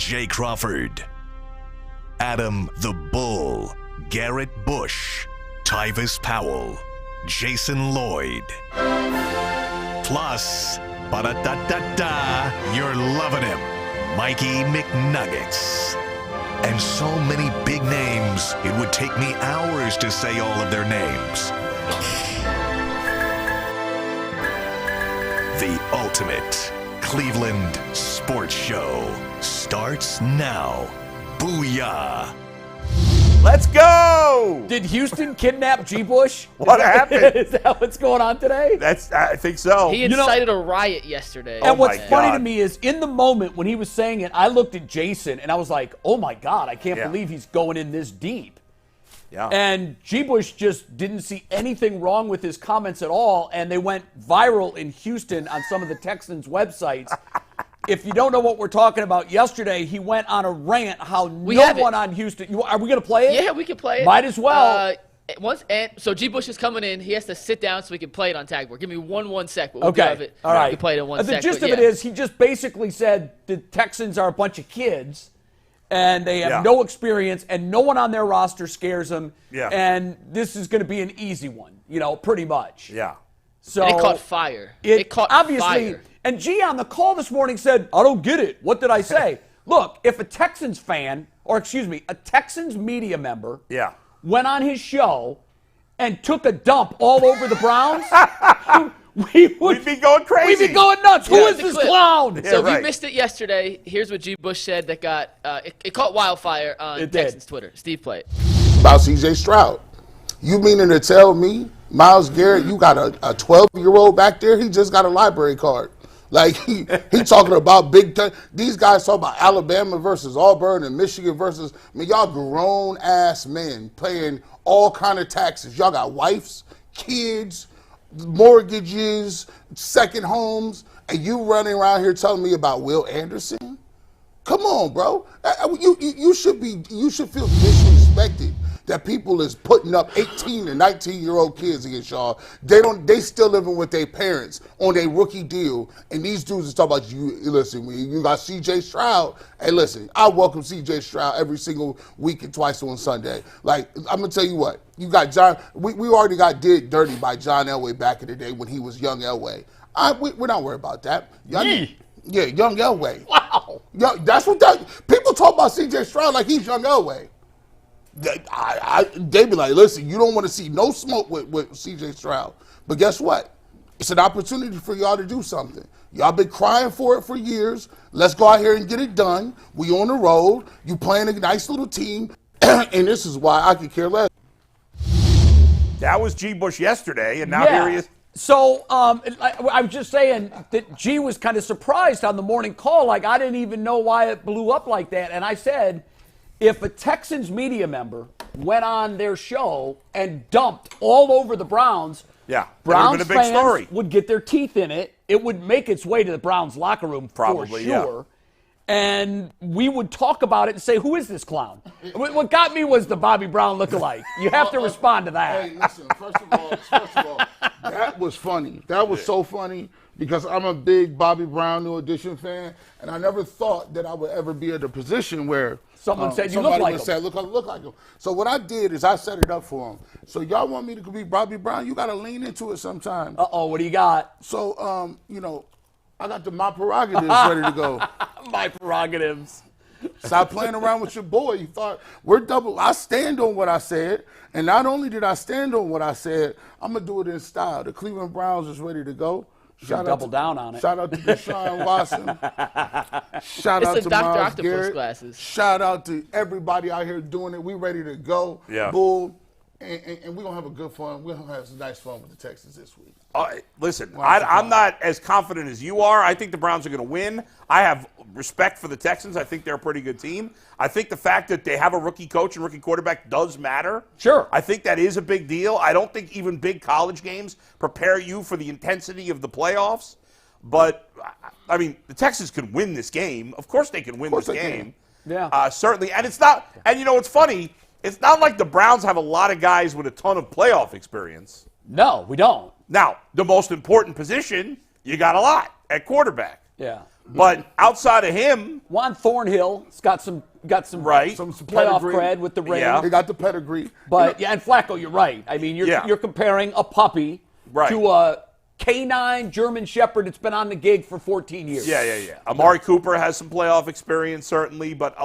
Jay Crawford, Adam the Bull, Garrett Bush, Tyvis Powell, Jason Lloyd. Plus, ba-da-da-da-da, you're loving him, Mikey McNuggets. And so many big names, it would take me hours to say all of their names. The ultimate Cleveland sports show starts now. Booyah! Let's go! Did Houston kidnap G. Bush? What happened? Is that what's going on today? I think so. He incited a riot yesterday. And what's my funny God. to me is, in the moment when he was saying it, I looked at Jason and I was like, oh my God, I can't believe he's going in this deep. Yeah. And G. Bush just didn't see anything wrong with his comments at all, and they went viral in Houston on some of the Texans' websites. If you don't know what we're talking about, yesterday he went on a rant how no one on Houston. Are we going to play it? Yeah, we can play it. Might as well. So G. Bush is coming in. He has to sit down so we can play it on tag board. Give me one sec. We'll Okay. have it. All right. We can play it in one sec. The gist of it is he just basically said the Texans are a bunch of kids and they have no experience and no one on their roster scares them. Yeah. And this is going to be an easy one, pretty much. Yeah. So And it caught fire. It caught obviously, fire. And G on the call this morning said, I don't get it. What did I say? Look, if a Texans fan, or excuse me, a Texans media member went on his show and took a dump all over the Browns, we'd be going crazy. We'd be going nuts. Who is this clown? So if you missed it yesterday, here's what G. Bush said that got it caught wildfire on Texans Twitter. Steve, play it. About CJ Stroud. You meaning to tell me, Myles Garrett, you got a 12-year-old back there? He just got a library card. Like, he talking about big time. These guys talk about Alabama versus Auburn and Michigan versus, y'all grown-ass men paying all kind of taxes. Y'all got wives, kids, mortgages, second homes, and you running around here telling me about Will Anderson? Come on, bro. You should feel disrespected that people is putting up 18 and 19-year-old kids against y'all. They still living with their parents on their rookie deal, and these dudes is talking about you. Listen, you got CJ Stroud. Hey, listen, I welcome CJ Stroud every single week and twice on Sunday. Like, I'm gonna tell you what, you got John. We already got did dirty by John Elway back in the day when he was young Elway. We're not worried about that. Yeah, young Elway. Wow. That's what people talk about CJ Stroud like he's young Elway. They be like, listen, you don't want to see no smoke with CJ Stroud. But guess what? It's an opportunity for y'all to do something. Y'all been crying for it for years. Let's go out here and get it done. We on the road. You playing a nice little team. And this is why I could care less. That was G. Bush yesterday, and now here he is. So I was just saying that G was kind of surprised on the morning call. Like, I didn't even know why it blew up like that. And I said, if a Texans media member went on their show and dumped all over the Browns, Browns been a big fans story. would get their teeth in it. It would make its way to the Browns locker room for sure. Yeah. And we would talk about it and say, who is this clown? What got me was the Bobby Brown lookalike. You have to respond to that. Hey, listen, first of all, that was funny. That was so funny because I'm a big Bobby Brown New Edition fan, and I never thought that I would ever be in a position where someone said you look like him. Say, look like him. So what I did is I set it up for him. So y'all want me to be Bobby Brown? You got to lean into it sometime. Uh-oh, what do you got? So, I got my prerogatives ready to go. My prerogatives. Stop playing around with your boy. You thought we're double. I stand on what I said, and not only did I stand on what I said, I'm gonna do it in style. The Cleveland Browns is ready to go. Double down on it. Shout out to Deshaun Watson. Shout out to Myles Garrett. Glasses. Shout out to everybody out here doing it. We ready to go. Yeah. Bull. And we're going to have a good fun. We're going to have some nice fun with the Texans this week. Listen, I'm not as confident as you are. I think the Browns are going to win. I have respect for the Texans. I think they're a pretty good team. I think the fact that they have a rookie coach and rookie quarterback does matter. Sure. I think that is a big deal. I don't think even big college games prepare you for the intensity of the playoffs. But, I mean, the Texans can win this game. Of course they can win this game. Yeah. Certainly. And it's not – and, it's funny. It's not like the Browns have a lot of guys with a ton of playoff experience. No, we don't. Now, the most important position, you got a lot at quarterback. Yeah. But outside of him, Juan Thornhill's got some Right. some playoff pedigree. cred with the ring. Yeah. They got the pedigree. But and Flacco, you're right. I mean, you're comparing a puppy Right. to a canine German Shepherd that's been on the gig for 14 years. Yeah. Amari Cooper has some playoff experience, certainly, but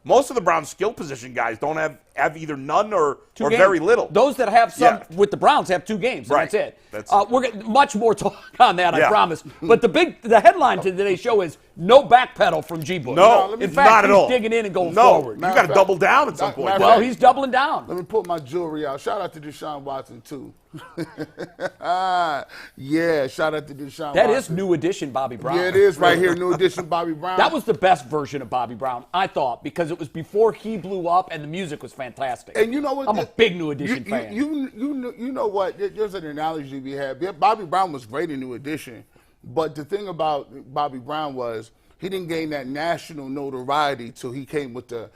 most of the Browns skill position guys don't have either none or Games. very little. Those that have some with the Browns have 2 games, and Right. that's it. We're getting much more talk on that, I Yeah. promise. But the headline to today's show is no backpedal from G. Bush. No, in fact, not at he's all. digging in and going No, forward. you got to double down at some point. Matter of Well, fact, he's doubling down. Let me put my jewelry out. Shout out to Deshaun Watson, too. Yeah, shout out to Deshaun That Watson. is new edition Bobby Brown. Yeah, it is right here, new edition Bobby Brown. That was the best version of Bobby Brown, I thought, because it was before he blew up and the music was fantastic. And you know what? I'm a big New Edition fan. You know what? There's an analogy we had. Yeah, Bobby Brown was great in New Edition, but the thing about Bobby Brown was he didn't gain that national notoriety till he came with the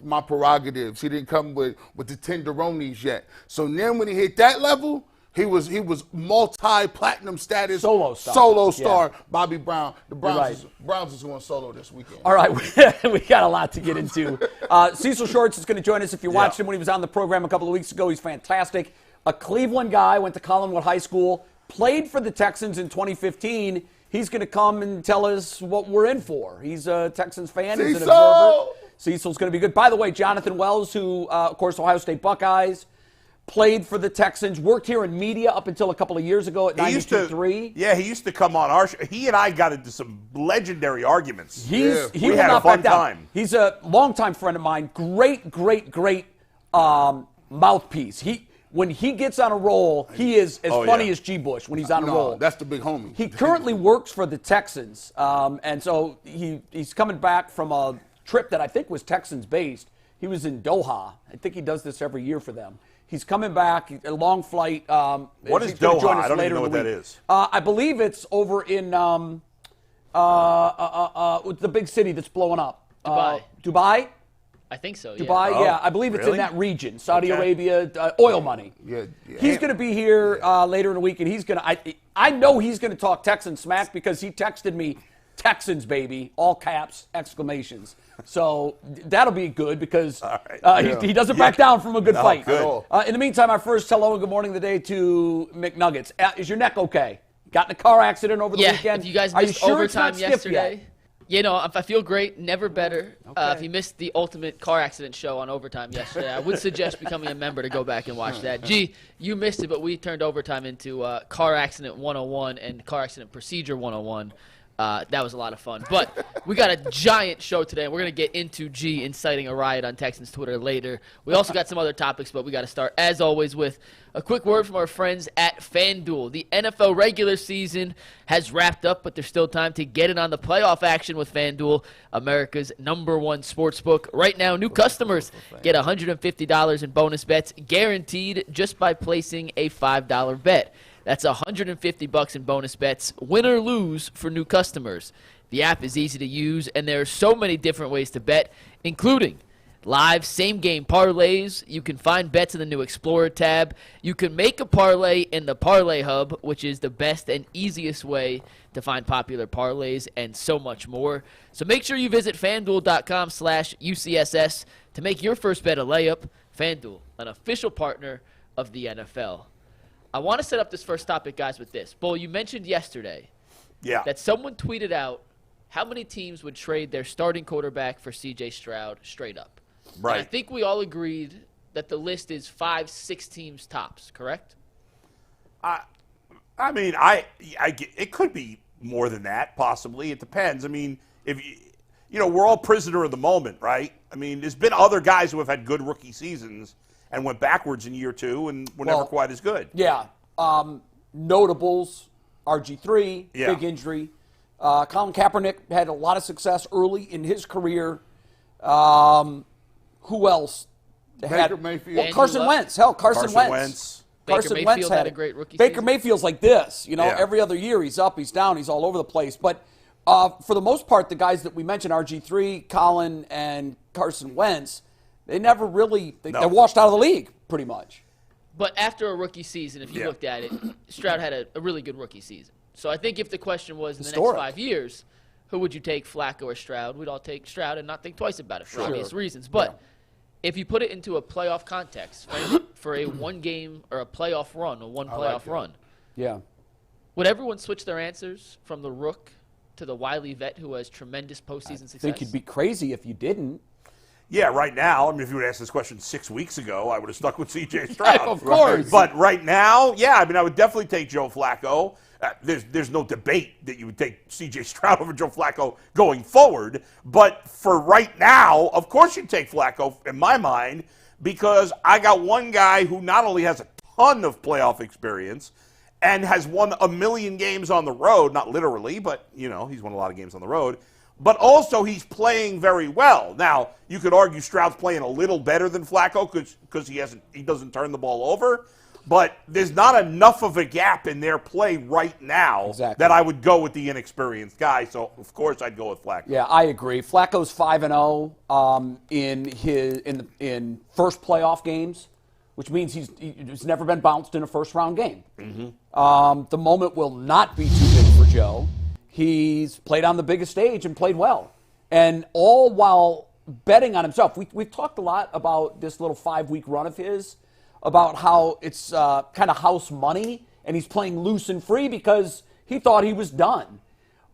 My Prerogatives. He didn't come with the Tenderonis yet. So then when he hit that level, he was multi-platinum status. Solo star. star, Yeah. Bobby Brown. The Right. Browns is going solo this weekend. All right, we got a lot to get into. Cecil Shorts is going to join us. If you watched him when he was on the program a couple of weeks ago, he's fantastic. A Cleveland guy, went to Collinwood High School, played for the Texans in 2015. He's going to come and tell us what we're in for. He's a Texans fan. He's an Cecil! observer. Cecil's going to be good. By the way, Jonathan Wells, who, of course, Ohio State Buckeyes, played for the Texans, worked here in media up until a couple of years ago at 92.3. Yeah, he used to come on our show. He and I got into some legendary arguments. He We will had a not fun back down. time. He's a longtime friend of mine. Great mouthpiece. When he gets on a roll, he is as funny as G. Bush when he's on a roll. That's the big homie. He currently works for the Texans, and so he's coming back from a trip that I think was Texans-based. He was in Doha. I think he does this every year for them. He's coming back, a long flight. What is he's gonna join Doha? us I don't later even know in what the that week. is. I believe it's over in the big city that's blowing up. Dubai. Dubai? I think so. Dubai, Oh, yeah. I believe it's in really? that region, Saudi Okay. Arabia, oil money. Yeah. He's going to be here later in the week, and he's going to. I know he's going to talk Texans smack because he texted me, "Texans, baby," all caps, exclamations. So that'll be good because he doesn't back down from a good fight. good. In the meantime, our first hello and good morning of the day to McNuggets. Is your neck okay? Got in a car accident over the weekend? If you guys Are missed sure it's not overtime stiff yesterday. yet? You know, I feel great, never better. Okay. If you missed the ultimate car accident show on overtime yesterday, I would suggest becoming a member to go back and watch that. Gee, you missed it, but we turned overtime into car accident 101 and car accident procedure 101. That was a lot of fun. But we got a giant show today, and we're going to get into G inciting a riot on Texans Twitter later. We also got some other topics, but we got to start, as always, with a quick word from our friends at FanDuel. The NFL regular season has wrapped up, but there's still time to get in on the playoff action with FanDuel, America's #1 sportsbook. Right now, new customers get $150 in bonus bets guaranteed just by placing a $5 bet. That's $150 in bonus bets, win or lose, for new customers. The app is easy to use, and there are so many different ways to bet, including live same-game parlays. You can find bets in the new Explorer tab. You can make a parlay in the Parlay Hub, which is the best and easiest way to find popular parlays, and so much more. So make sure you visit FanDuel.com/UCSS to make your first bet a layup. FanDuel, an official partner of the NFL. I want to set up this first topic, guys, with this. Bull, you mentioned yesterday that someone tweeted out how many teams would trade their starting quarterback for CJ Stroud straight up. Right. And I think we all agreed that the list is 5-6 teams tops, correct? I mean, it could be more than that, possibly. It depends. I mean, if we're all prisoner of the moment, right? I mean, there's been other guys who have had good rookie seasons and went backwards in year two and were never quite as good. Yeah. Notables, RG3, big injury. Colin Kaepernick had a lot of success early in his career. Who else? Baker Mayfield. Well, Carson Wentz. Hell, Carson Wentz. Baker Mayfield had a great rookie Baker season. Mayfield's like this. Every other year he's up, he's down, he's all over the place. But for the most part, the guys that we mentioned, RG3, Colin, and Carson Wentz, they never really, they're washed out of the league, pretty much. But after a rookie season, if you looked at it, Stroud had a really good rookie season. So I think if the question was in the Historic. next 5 years, who would you take, Flacco or Stroud? We'd all take Stroud and not think twice about it for obvious reasons. But if you put it into a playoff context, for a one game or a playoff run, run, Yeah. would everyone switch their answers from the rook to the wily vet who has tremendous postseason success? I think you'd be crazy if you didn't. Yeah, right now, I mean, if you would ask this question 6 weeks ago, I would have stuck with CJ Stroud. Of course. But right now, yeah, I mean, I would definitely take Joe Flacco. There's no debate that you would take CJ Stroud over Joe Flacco going forward. But for right now, of course you'd take Flacco, in my mind, because I got one guy who not only has a ton of playoff experience and has won a million games on the road, not literally, but, you know, he's won a lot of games on the road, but also he's playing very well. Now, you could argue Stroud's playing a little better than Flacco because he doesn't turn the ball over, but there's not enough of a gap in their play right now that I would go with the inexperienced guy. So, of course, I'd go with Flacco. Yeah, I agree. Flacco's 5-0 in first playoff games, which means he's never been bounced in a first-round game. The moment will not be too big for Joe. He's played on the biggest stage and played well, and all while betting on himself. We've talked a lot about this little 5-week run of his, about how it's kind of house money, and he's playing loose and free because he thought he was done.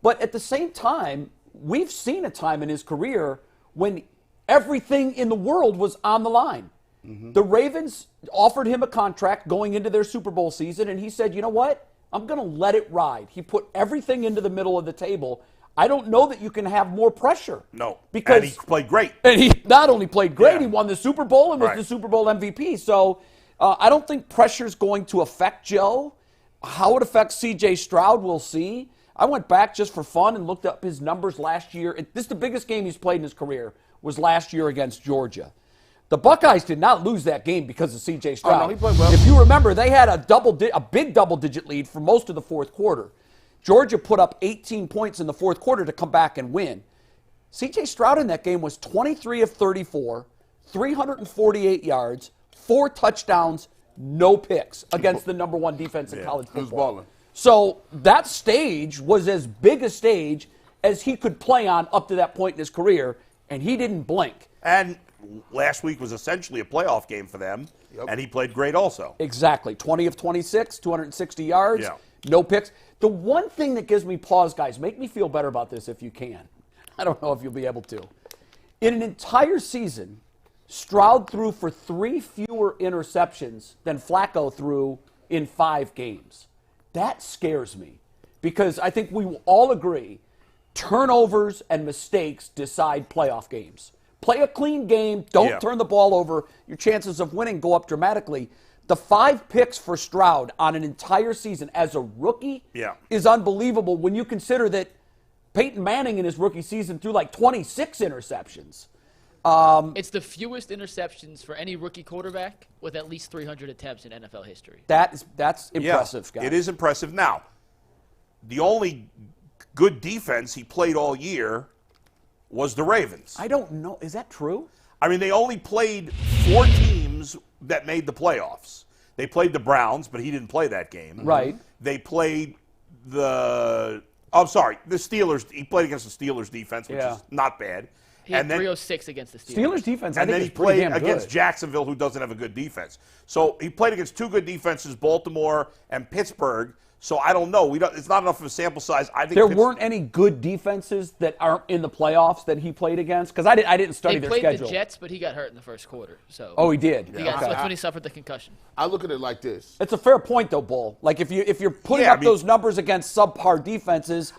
But at the same time, we've seen a time in his career when everything in the world was on the line. The Ravens offered him a contract going into their Super Bowl season, and he said, you know what? I'm going to let it ride. He put everything into the middle of the table. I don't know that you can have more pressure. No, because and he played great. And he not only played great, he won the Super Bowl and was the Super Bowl MVP. So I don't think pressure's going to affect Joe. How it affects CJ Stroud, we'll see. I went back just for fun and looked up his numbers last year. This is the biggest game he's played in his career, was last year against Georgia. The Buckeyes did not lose that game because of C.J. Stroud. Oh, no, he played well. If you remember, they had a big double-digit lead for most of the fourth quarter. Georgia put up 18 points in the fourth quarter to come back and win. C.J. Stroud in that game was 23 of 34, 348 yards, 4 touchdowns, no picks against the number 1 defense in college football. He was balling. So that stage was as big a stage as he could play on up to that point in his career, and he didn't blink. And last week was essentially a playoff game for them, and he played great also. Exactly. 20 of 26, 260 yards, no picks. The one thing that gives me pause, guys, make me feel better about this if you can. I don't know if you'll be able to. In an entire season, Stroud threw for 3 fewer interceptions than Flacco threw in 5 games. That scares me because I think we will all agree turnovers and mistakes decide playoff games. Play a clean game. Don't turn the ball over. Your chances of winning go up dramatically. The 5 picks for Stroud on an entire season as a rookie is unbelievable when you consider that Peyton Manning in his rookie season threw like 26 interceptions. It's the fewest interceptions for any rookie quarterback with at least 300 attempts in NFL history. That's impressive, guys. It is impressive. Now, the only good defense he played all year was the Ravens. I don't know. Is that true? I mean, they only played 4 teams that made the playoffs. They played the Browns, but he didn't play that game. Right. They played the Steelers. He played against the Steelers defense, which is not bad. He had 306 against the Steelers. Steelers defense, I and think, then is he pretty played damn against good. Jacksonville, who doesn't have a good defense. So he played against 2 good defenses, Baltimore and Pittsburgh. So I don't know. It's not enough of a sample size. I think there weren't any good defenses that aren't in the playoffs that he played against because I didn't study their schedule. They played the Jets, but he got hurt in the first quarter. So he did. That's when he suffered the concussion. I look at it like this. It's a fair point, though, Bull. Like if you're putting up those numbers against subpar defenses,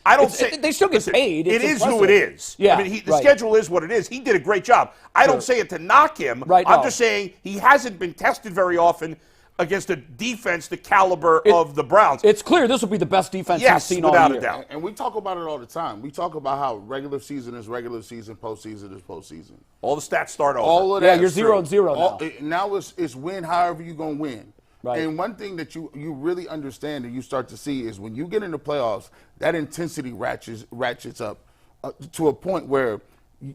they still get paid. It is who it is. Yeah, I mean, the schedule is what it is. He did a great job. I don't say it to knock him. Right, I'm just saying he hasn't been tested very often against a defense the caliber of the Browns. It's clear this will be the best defense he's seen all year. Without a doubt. And we talk about it all the time. We talk about how regular season is regular season, postseason is postseason. All the stats start over. All of that. You're 0-0 now. Now it's win however you're going to win. Right. And one thing that you really understand and you start to see is when you get into playoffs, that intensity ratchets up to a point where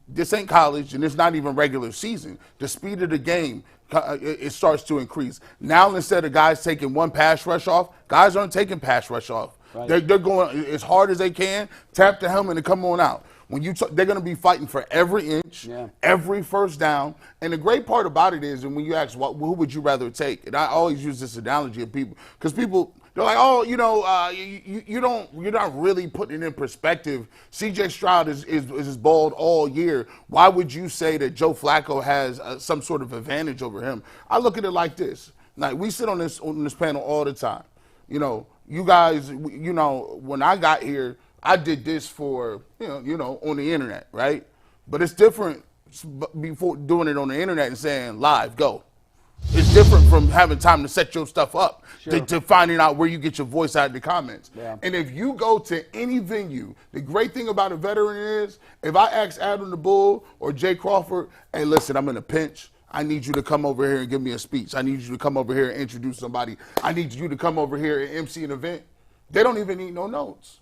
this ain't college and it's not even regular season. The speed of the game, it starts to increase. Now instead of guys taking 1 pass rush off, guys aren't taking pass rush off. Right. They're going as hard as they can, tap the helmet and come on out. When they're going to be fighting for every inch, every first down. And the great part about it is, and when you ask, who would you rather take? And I always use this analogy of people, because people, they're like, oh, you're not really putting it in perspective. CJ Stroud is bald all year. Why would you say that Joe Flacco has some sort of advantage over him? I look at it like this. Like, we sit on this panel all the time. You guys, when I got here, I did this for, on the internet, right? But it's different before doing it on the internet and saying, live, go. It's different from having time to set your stuff up to finding out where you get your voice out in the comments. Yeah. And if you go to any venue, the great thing about a veteran is, if I ask Adam the Bull or Jay Crawford, hey, listen, I'm in a pinch. I need you to come over here and give me a speech. I need you to come over here and introduce somebody. I need you to come over here and MC an event. They don't even need no notes.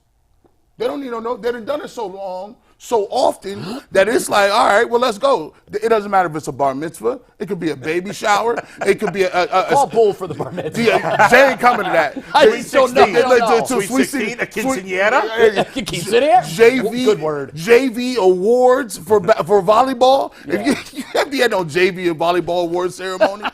They don't need no notes. They done it so long, so often, that it's like, all right, well, let's go. It doesn't matter if it's a bar mitzvah. It could be a baby shower. It could be call bull for the bar mitzvah. Jay ain't coming to that. I still know. Sweet 16, a quinceañera. JV, good word. JV awards for volleyball. Yeah. If you have no JV and volleyball award ceremony,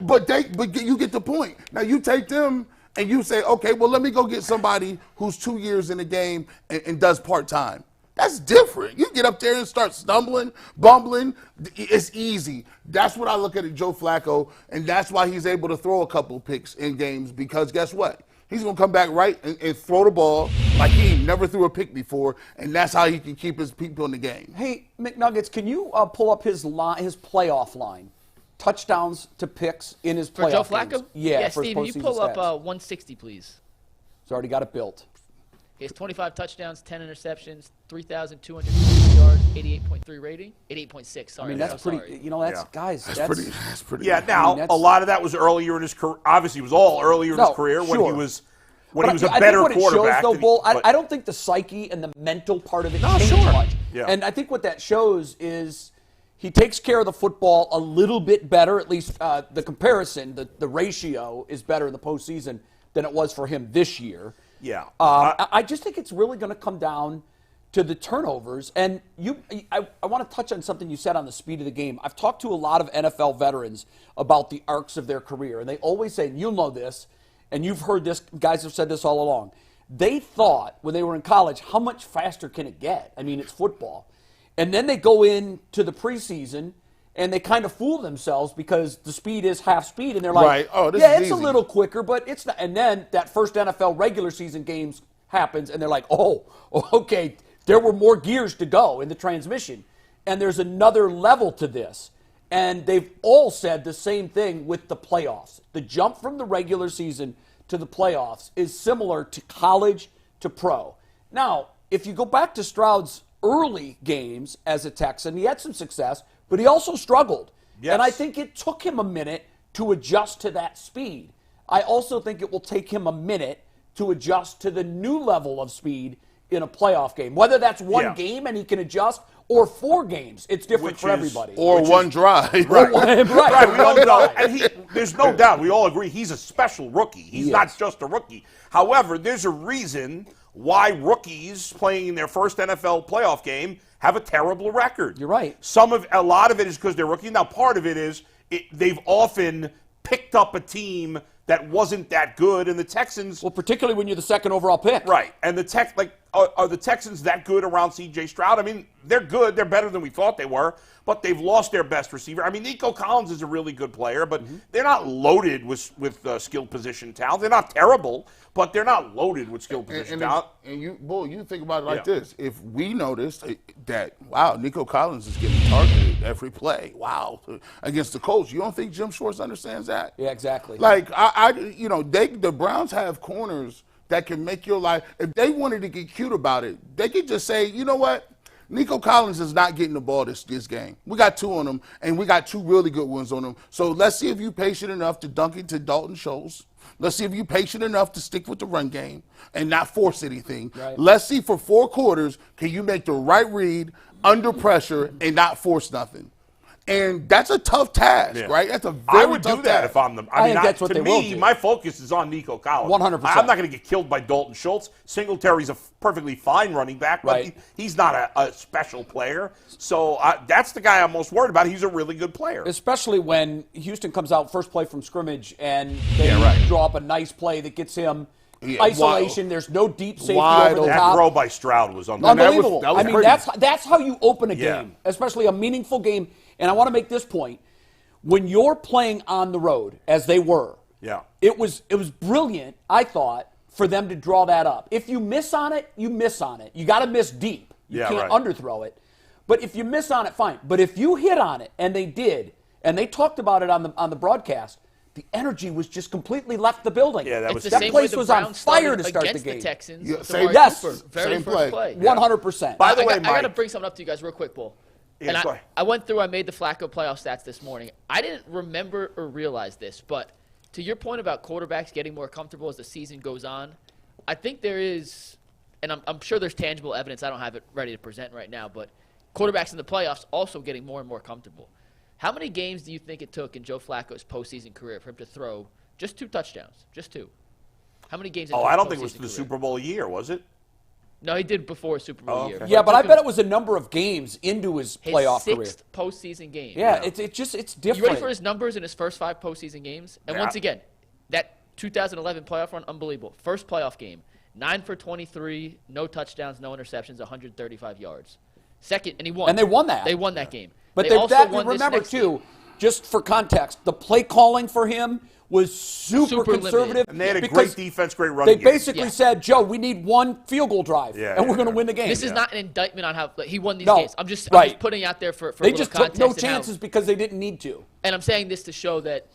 but you get the point. Now you take them. And you say, okay, well, let me go get somebody who's 2 years in the game and does part-time. That's different. You get up there and start stumbling, bumbling. It's easy. That's what I look at Joe Flacco, and that's why he's able to throw a couple picks in games, because guess what? He's going to come back right and throw the ball like he never threw a pick before, and that's how he can keep his people in the game. Hey, McNuggets, can you pull up his playoff line? Touchdowns to picks in his playoff For Joe Flacco? games. Yeah, for Steve, you pull up 160, please. He's already got it built. He has 25 touchdowns, 10 interceptions, 3,250 yards, 88.3 rating, 88.6. Sorry, I mean, that's pretty. Sorry. Guys, that's pretty. Yeah. Now, a lot of that was earlier in his career. Obviously, it was all earlier in his career when he was a better quarterback. It shows, though, Bull, I don't think the psyche and the mental part of it changed much. Yeah. And I think what that shows is he takes care of the football a little bit better. At least the comparison, the ratio is better in the postseason than it was for him this year. Yeah. I just think it's really going to come down to the turnovers. And I want to touch on something you said on the speed of the game. I've talked to a lot of NFL veterans about the arcs of their career, and they always say, and you'll know this, and you've heard this, guys have said this all along, they thought when they were in college, how much faster can it get? I mean, it's football. And then they go into the preseason, and they kind of fool themselves because the speed is half speed, and they're like, right. Oh, this yeah, is it's easy. a little quicker, but it's not. And then that first NFL regular season games happens, and they're like, oh, okay, there were more gears to go in the transmission. And there's another level to this. And they've all said the same thing with the playoffs. The jump from the regular season to the playoffs is similar to college to pro. Now, if you go back to Stroud's early games as a Texan, he had some success, but he also struggled. Yes. And I think it took him a minute to adjust to that speed. I also think it will take him a minute to adjust to the new level of speed in a playoff game. Whether that's one game and he can adjust, or 4 games. It's different for everybody. Or one drive. Right. We all know. And there's no doubt. We all agree he's a special rookie. He's not just a rookie. However, there's a reason why rookies playing in their first NFL playoff game have a terrible record. You're right. A lot of it is because they're rookies. Now, part of it is they've often picked up a team that wasn't that good, and the Texans. Well, particularly when you're the second overall pick. Right, and are the Texans that good around CJ Stroud? I mean, they're good. They're better than we thought they were, but they've lost their best receiver. I mean, Nico Collins is a really good player, but they're not loaded with skilled position talent. They're not terrible, but they're not loaded with skilled position talent. And you think about it like this. If we noticed that, wow, Nico Collins is getting targeted every play, wow, against the Colts, you don't think Jim Schwartz understands that? Yeah, exactly. Like, the Browns have corners that can make your life. If they wanted to get cute about it, they could just say, you know what? Nico Collins is not getting the ball this game. We got 2 on him, and we got 2 really good ones on him. So let's see if you're patient enough to dunk it to Dalton Schultz. Let's see if you're patient enough to stick with the run game and not force anything. Right. Let's see for 4 quarters, can you make the right read under pressure and not force nothing? And that's a tough task, Yeah. right? That's a very I would tough do that task. if I'm the. I think that's what to they me, will do. my focus is on Nico Collins. 100%. I'm not going to get killed by Dalton Schultz. Singletary's a perfectly fine running back, but Right. he's not a special player. So that's the guy I'm most worried about. He's a really good player. Especially when Houston comes out first play from scrimmage and they Yeah, right. draw up a nice play that gets him Yeah, isolation. There's no deep safety wide over the That top. throw by Stroud was unbelievable. Unbelievable. that was I mean, pretty. that's how you open a Yeah. game, especially a meaningful game. And I want to make this point: when you're playing on the road, as they were, Yeah. it was brilliant. I thought for them to draw that up. If you miss on it, you miss on it. You got to miss deep. You Yeah, can't right. underthrow it. But if you miss on it, fine. But if you hit on it, and they did, and they talked about it on the broadcast. The energy was just completely left the building. Yeah, that It's was the that same place way the was on Browns fire started to start the against game. Texans. Yeah, with same- Amari Yes. Cooper, very Same first play. 100%. By the way, I got to Mike- bring something up to you guys real quick, Bull. Yeah, go ahead. I went through, I made the Flacco playoff stats this morning. I didn't remember or realize this, but to your point about quarterbacks getting more comfortable as the season goes on, I think there is, and I'm sure there's tangible evidence. I don't have it ready to present right now, but quarterbacks in the playoffs also getting more and more comfortable. How many games do you think it took in Joe Flacco's postseason career for him to throw just 2 touchdowns? Just 2. How many games? I don't think it was the Super Bowl year, was it? No, he did before Super Bowl Oh, year. okay. Yeah, but I bet it was a number of games into his his playoff career. 6th postseason game. Yeah, it's different. You ready for his numbers in his first 5 postseason games? And Yeah. once again, that 2011 playoff run, unbelievable. First playoff game, 9 for 23, no touchdowns, no interceptions, 135 yards. Second, and he won. And they won that. They won that game. But they also won this remember next too, game. just for context, the play calling for him was super conservative. limited. And they had a because great defense, great They running game. basically Yeah. said, Joe, we need 1 field goal drive, Yeah, and we're yeah, going to yeah. win the game. This is not an indictment on how he won these No, games. I'm just right. putting out there for They a little just took context no and how- chances because they didn't need to. And I'm saying this to show that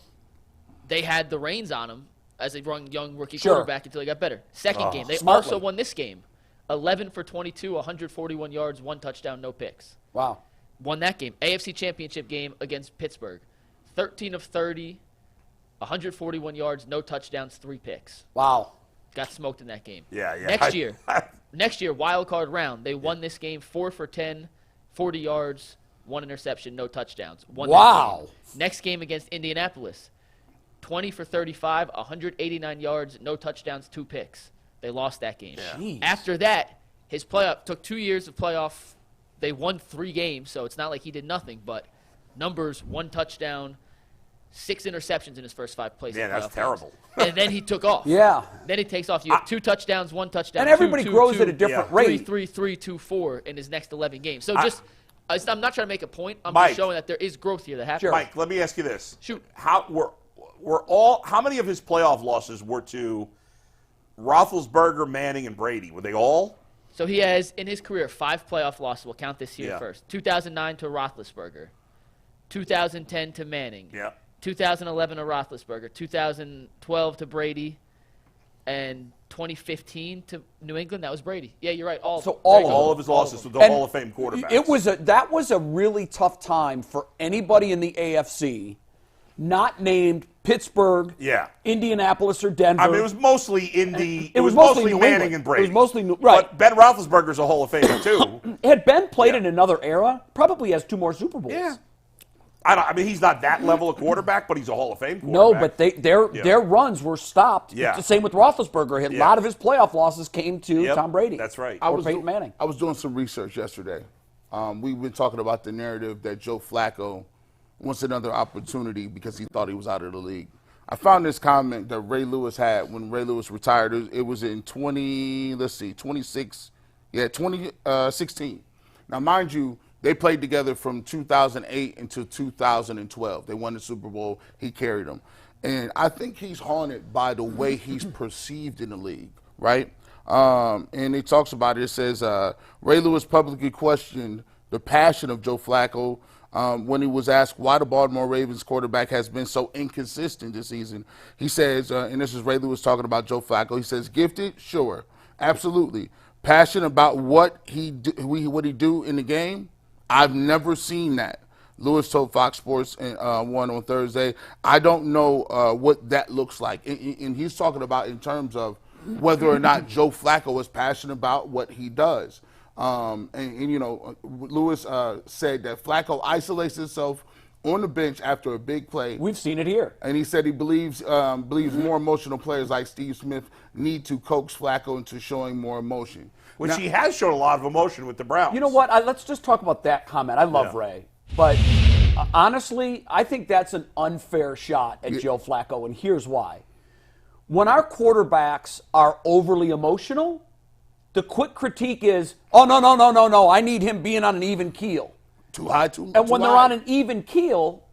they had the reins on him as a young rookie Sure. quarterback until he got better. Second game, they smartly. also won this game. 11 for 22, 141 yards, 1 touchdown, no picks. Wow. Won that game. AFC Championship game against Pittsburgh. 13 of 30, 141 yards, no touchdowns, 3 picks. Wow. Got smoked in that game. Yeah, yeah. Next year, wild card round, they won this game 4 for 10, 40 yards, 1 interception, no touchdowns. Won that Wow. game. Next game against Indianapolis, 20 for 35, 189 yards, no touchdowns, 2 picks. They lost that game. Jeez. After that, his playoff took 2 years of playoff. They won 3 games, so it's not like he did nothing, but numbers, 1 touchdown, 6 interceptions in his first 5 plays. Man, in that's playoff terrible. games. And then he took off. Yeah. Then he takes off. You have 2 touchdowns, 1 touchdown. And everybody 2, grows 2, at a different yeah. rate. 3, 3, 2, 4 in his next 11 games. So just, I'm not trying to make a point. I'm Mike. just showing that there is growth here that happens. Sure. Mike, let me ask you this. Shoot. How many of his playoff losses were to Roethlisberger, Manning, and Brady? Were they all? So he has, in his career, 5 playoff losses. We'll count this year Yeah. first. 2009 to Roethlisberger. 2010 to Manning. Yeah. 2011 to Roethlisberger. 2012 to Brady. And 2015 to New England. That was Brady. Yeah, you're right. All, So all there you of go. All of his losses with the And Hall of Fame quarterbacks. That was a really tough time for anybody in the AFC not named Pittsburgh, Yeah. Indianapolis, or Denver. I mean, it was mostly Indy. It was mostly mostly New Manning England. and Brady. It was mostly right. But Ben Roethlisberger's a Hall of Famer too. Had Ben played Yeah. in another era, probably has 2 more Super Bowls. Yeah. I mean, he's not that level of quarterback, but he's a Hall of Fame No, quarterback. but their runs were stopped. Yeah. The same with Roethlisberger. A Yeah. lot of his playoff losses came to Yep, Tom Brady. that's right. Or Peyton Manning. I was doing some research yesterday. We've been talking about the narrative that Joe Flacco wants another opportunity because he thought he was out of the league. I found this comment that Ray Lewis had when Ray Lewis retired. It was in 2016. Now, mind you, they played together from 2008 until 2012. They won the Super Bowl. He carried them. And I think he's haunted by the way he's perceived in the league, right? And it talks about it. It says, Ray Lewis publicly questioned the passion of Joe Flacco when he was asked why the Baltimore Ravens quarterback has been so inconsistent this season. He says, and this is Ray Lewis talking about Joe Flacco, he says, gifted? Sure, absolutely. Passion about what he do in the game? I've never seen that. Lewis told Fox Sports 1 on Thursday, I don't know what that looks like. And he's talking about in terms of whether or not Joe Flacco is passionate about what he does. And you know, Lewis said that Flacco isolates himself on the bench after a big play. We've seen it here. And he said he believes more emotional players like Steve Smith need to coax Flacco into showing more emotion. Which he has shown a lot of emotion with the Browns. You know what? Let's just talk about that comment. I love Ray. But honestly, I think that's an unfair shot at Joe Flacco, and here's why. When our quarterbacks are overly emotional, the quick critique is, oh, no, I need him being on an even keel. Too high, too And when too they're high. on an even keel,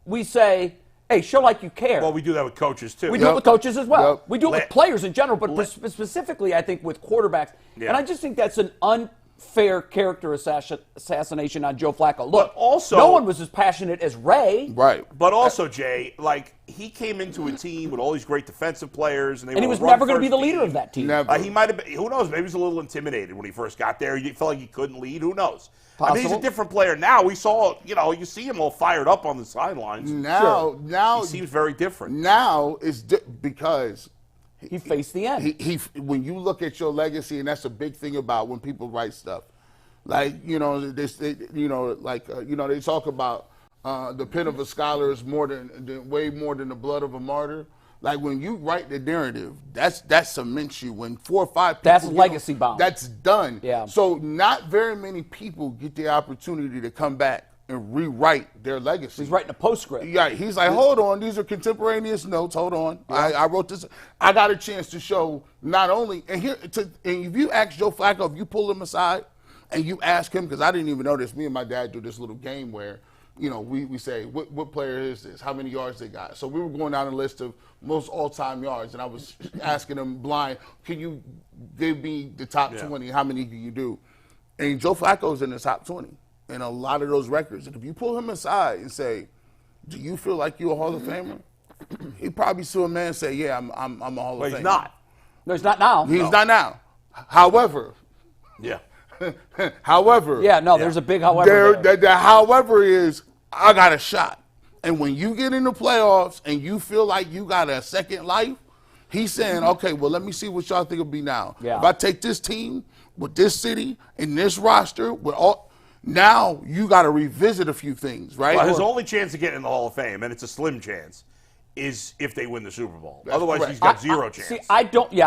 we say, hey, show like you care. Well, we do that with coaches, too. We do it with coaches as well. Yep. We do it with players in general, but specifically, I think, with quarterbacks. Yeah. And I just think that's an unfair character assassination on Joe Flacco. Look, But also- no one was as passionate as Ray. Right. But also, Jay, like, he came into a team with all these great defensive players, and And he was never going to be the leader of that team. Never. He might have been, who knows, maybe he was a little intimidated when he first got there. He felt like he couldn't lead. Who knows? I mean, he's a Possible. different player now. We saw, you see him all fired up on the sidelines. Now He seems very different. Now it's because He faced the end. he when you look at your legacy, and that's a big thing about when people write stuff, like they talk about the pen of a scholar is way more than the blood of a martyr. Like when you write the narrative, that cements you. When 4 or 5 people, That's legacy bound. That's done. Yeah. So not very many people get the opportunity to come back and rewrite their legacy. He's writing a postscript. Yeah, he's like, hold on, these are contemporaneous notes. Hold on, I wrote this. I got a chance to show not only and if you ask Joe Flacco, if you pull him aside and you ask him, because I didn't even know this. Me and my dad do this little game where, we say, what player is this? How many yards they got? So we were going down a list of most all-time yards, and I was asking him blind, can you give me the top 20? How many can you do? And Joe Flacco's in the top 20 in a lot of those records. And if you pull him aside and say, do you feel like you're a Hall of Famer? He'd probably see a man say, yeah, I'm a Hall of Famer. But he's not. No, he's not now. He's not now. However, Yeah. There's a big however there. The however is, I got a shot. And when you get in the playoffs and you feel like you got a second life, he's saying, okay, well, let me see what y'all think it'll be now. Yeah. If I take this team with this city and this roster, now you got to revisit a few things, right? Well, his only chance to get in the Hall of Fame, and it's a slim chance, is if they win the Super Bowl. Otherwise, correct. he's got zero chance. See, I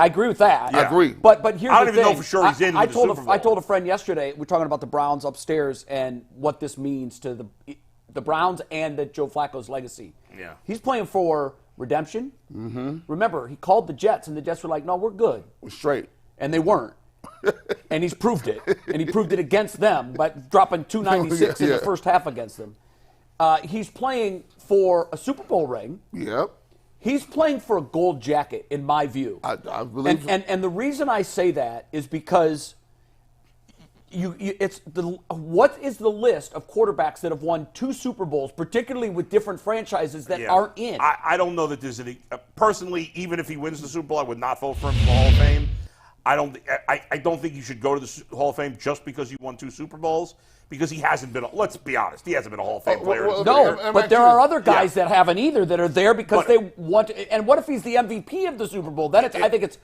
agree with that. I agree. But here's I don't the even know thing. for sure he's in I the told Super Bowl. I told a friend yesterday, we're talking about the Browns upstairs and what this means to the Browns and Joe Flacco's legacy. Yeah. He's playing for redemption. Mm-hmm. Remember, he called the Jets, and the Jets were like, no, we're good. We're straight. And they weren't. And he's proved it. And he proved it against them by dropping 296 in the first half against them. He's playing for a Super Bowl ring. Yep. He's playing for a gold jacket, in my view. I believe and the reason I say that is because what is the list of quarterbacks that have won 2 Super Bowls, particularly with different franchises that aren't in? I don't know that there's any. Personally, even if he wins the Super Bowl, I would not vote for him for the Hall of Fame. I don't think you should go to the Hall of Fame just because you won 2 Super Bowls, because he hasn't been. Let's be honest, he hasn't been a Hall of Fame player. No, but there are other guys that haven't either that are there because they want to. And what if he's the MVP of the Super Bowl? Then I think it's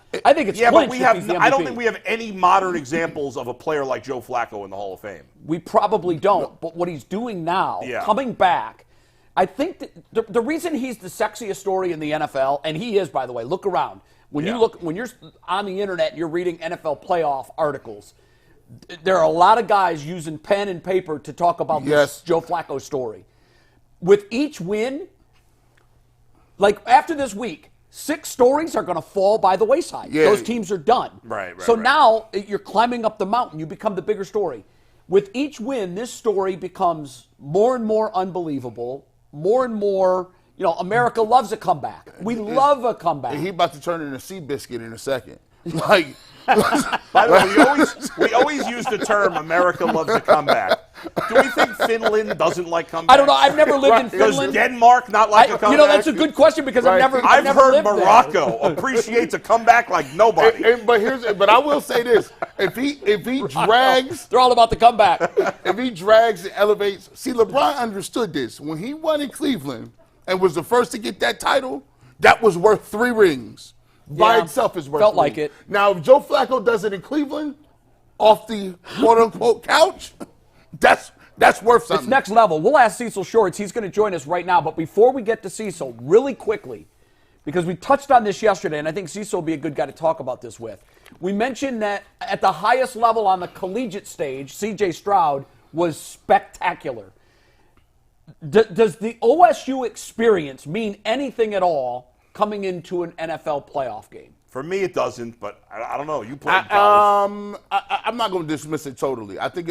yeah, but we clinched if have. he's the I don't MVP. think we have any modern examples of a player like Joe Flacco in the Hall of Fame. We probably don't. But what he's doing now, coming back, I think that the reason he's the sexiest story in the NFL, and he is, by the way. Look around. When you're on the internet and you're reading NFL playoff articles, there are a lot of guys using pen and paper to talk about this Joe Flacco story. With each win, like after this week, 6 stories are going to fall by the wayside. Yeah. Those teams are done. Right. So now you're climbing up the mountain. You become the bigger story. With each win, this story becomes more and more unbelievable, more and more. America loves a comeback. We love a comeback. he about to turn into Seabiscuit in a second. Like, by the way, we always use the term "America loves a comeback." Do we think Finland doesn't like comebacks? I don't know. I've never lived in Does Finland. Denmark not like a comeback? That's a good question because I've never I've never heard lived there. Morocco appreciates a comeback like nobody. But I will say this: if he drags, they're all about the comeback. if he drags and elevates, see, LeBron understood this when he won in Cleveland and was the first to get that title. That was worth 3 rings. By itself is worth felt 3. like it. Now, if Joe Flacco does it in Cleveland, off the quote-unquote couch, that's worth something. It's next level. We'll ask Cecil Shorts. He's going to join us right now. But before we get to Cecil, really quickly, because we touched on this yesterday, and I think Cecil will be a good guy to talk about this with. We mentioned that at the highest level on the collegiate stage, CJ Stroud was spectacular. Does the OSU experience mean anything at all coming into an NFL playoff game? For me, it doesn't, but I don't know. You play in college. I'm not going to dismiss it totally. I think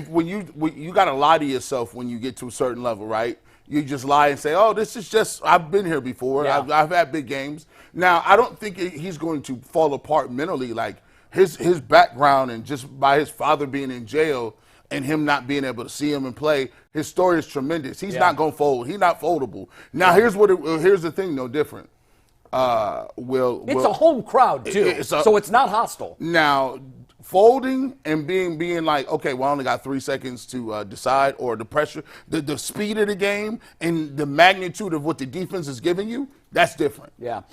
when you got to lie to yourself when you get to a certain level, right? You just lie and say, "Oh, this is just I've been here before. Yeah. I've had big games." Now, I don't think he's going to fall apart mentally. Like his background and just by his father being in jail and him not being able to see him and play, his story is tremendous. He's not going to fold. He's not foldable. Now, here's the thing, no different. It's a home crowd too, so it's not hostile. Now, folding and being like, okay, well, I only got 3 seconds to decide, or the pressure, the speed of the game and the magnitude of what the defense is giving you, that's different. Yeah.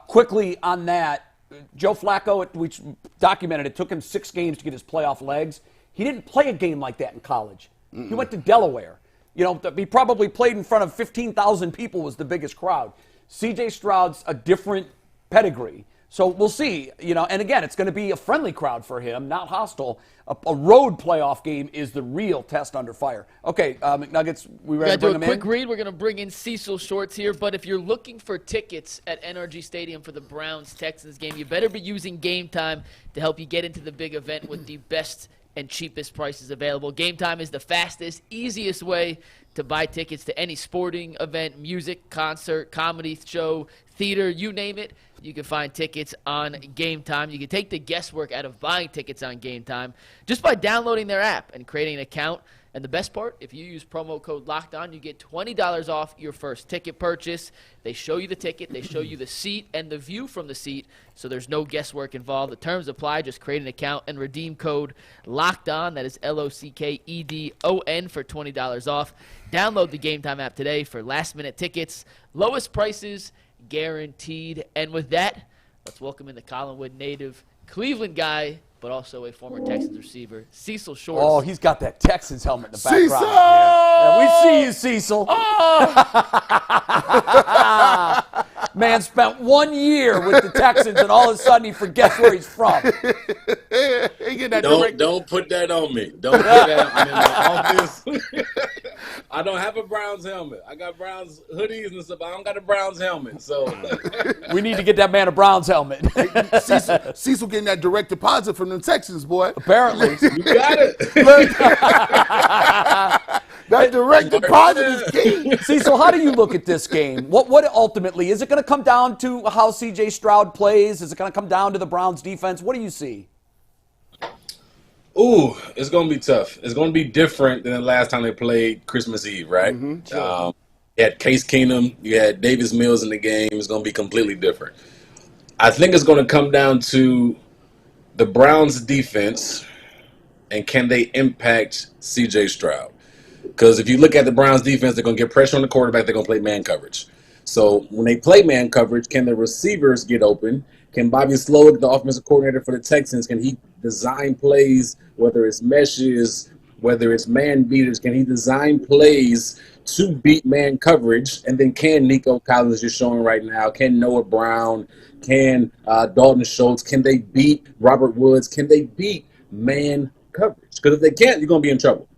Quickly on that, Joe Flacco, we documented it, took him 6 games to get his playoff legs. He didn't play a game like that in college. He went to Delaware. You know, he probably played in front of 15,000 people, was the biggest crowd. CJ Stroud's a different pedigree. So we'll see, you know, and again, it's going to be a friendly crowd for him, not hostile. A road playoff game is the real test under fire. Okay, McNuggets, we ready to bring him in? Do a quick read. We're going to bring in Cecil Shorts here, but if you're looking for tickets at NRG Stadium for the Browns-Texans game, you better be using Game Time to help you get into the big event with the best and cheapest prices available. Game Time is the fastest, easiest way to buy tickets to any sporting event, music, concert, comedy show, theater, you name it. You can find tickets on Game Time. You can take the guesswork out of buying tickets on Game Time just by downloading their app and creating an account. And the best part, if you use promo code LOCKEDON, you get $20 off your first ticket purchase. They show you the ticket. They show you the seat and the view from the seat, so there's no guesswork involved. The terms apply. Just create an account and redeem code LOCKEDON. That is LOCKEDON for $20 off. Download the Game Time app today for last-minute tickets. Lowest prices guaranteed. And with that, let's welcome in the Collinwood native, Cleveland guy, but also a former Texans receiver, Cecil Shorts. Oh, he's got that Texans helmet in the background. Cecil! Yeah, we see you, Cecil. Man spent 1 year with the Texans, and all of a sudden he forgets where he's from. Don't put that on me. Don't put that. I'm in my office. I don't have a Browns helmet. I got Browns hoodies and stuff. I don't got a Browns helmet. So We need to get that man a Browns helmet. Cecil getting that direct deposit from the Texans, boy. Apparently. you got it. That direct deposit is key. Cecil, how do you look at this game? What ultimately, is it going to come down to how CJ Stroud plays? Is it going to come down to the Browns defense? What do you see? Ooh, it's going to be tough. It's going to be different than the last time they played Christmas Eve, right? Sure. You had Case Keenum. You had Davis Mills in the game. It's going to be completely different. I think it's going to come down to the Browns defense and can they impact CJ Stroud. Because if you look at the Browns defense, they're going to get pressure on the quarterback. They're going to play man coverage. So when they play man coverage, can the receivers get open? Can Bobby Slowick, the offensive coordinator for the Texans, can he design plays, whether it's meshes, whether it's man beaters? Can he design plays to beat man coverage? And then can Nico Collins, just showing right now, can Noah Brown, can Dalton Schultz, can they beat Robert Woods? Can they beat man coverage? Because if they can't, you're going to be in trouble.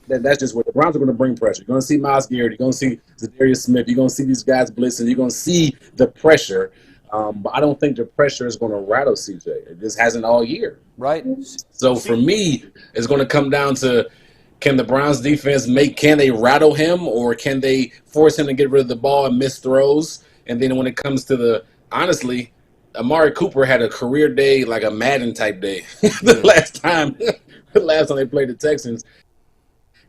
That's just what the Browns are going to bring pressure. You're going to see Myles Garrett. You're going to see Zadarius Smith. You're going to see these guys blitzing. You're going to see the pressure. But I don't think the pressure is going to rattle CJ. It just hasn't all year. Right. So for me, it's going to come down to, can the Browns defense can they rattle him, or can they force him to get rid of the ball and miss throws? And then when it comes to honestly, Amari Cooper had a career day, like a Madden type day the last time they played the Texans.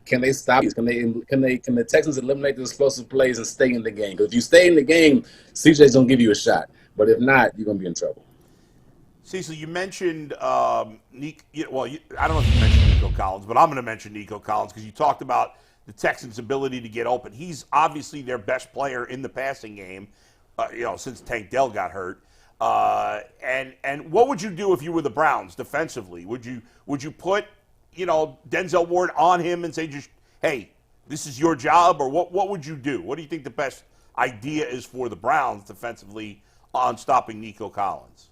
Can they stop these? Can the Texans eliminate the explosive plays and stay in the game? Because if you stay in the game, CJ's gonna give you a shot. But if not, you're gonna be in trouble. Cecil, you mentioned I don't know if you mentioned Nico Collins, but I'm going to mention Nico Collins because you talked about the Texans' ability to get open. He's obviously their best player in the passing game, since Tank Dell got hurt. And what would you do if you were the Browns defensively? Would you put Denzel Ward on him and say, just, hey, this is your job, or what would you do? What do you think the best idea is for the Browns defensively on stopping Nico Collins?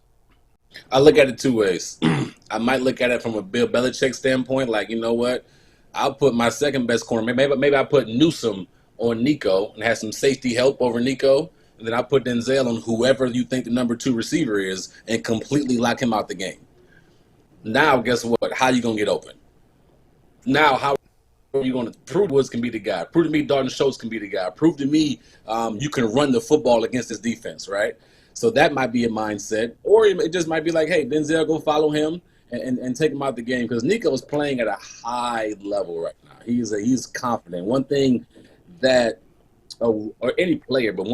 I look at it two ways. I might look at it from a Bill Belichick standpoint, like, you know what? I'll put my second best corner. Maybe I put Newsome on Nico and have some safety help over Nico, and then I put Denzel on whoever you think the number 2 receiver is and completely lock him out the game. Now, guess what? How you going to get open? Now, how are you going to prove Woods can be the guy? Prove to me Dalton Schultz can be the guy. Prove to me you can run the football against this defense, right? So that might be a mindset. Or it just might be like, hey, Denzel, go follow him and take him out the game, because Nico is playing at a high level right now. He's confident. One thing that or any player, but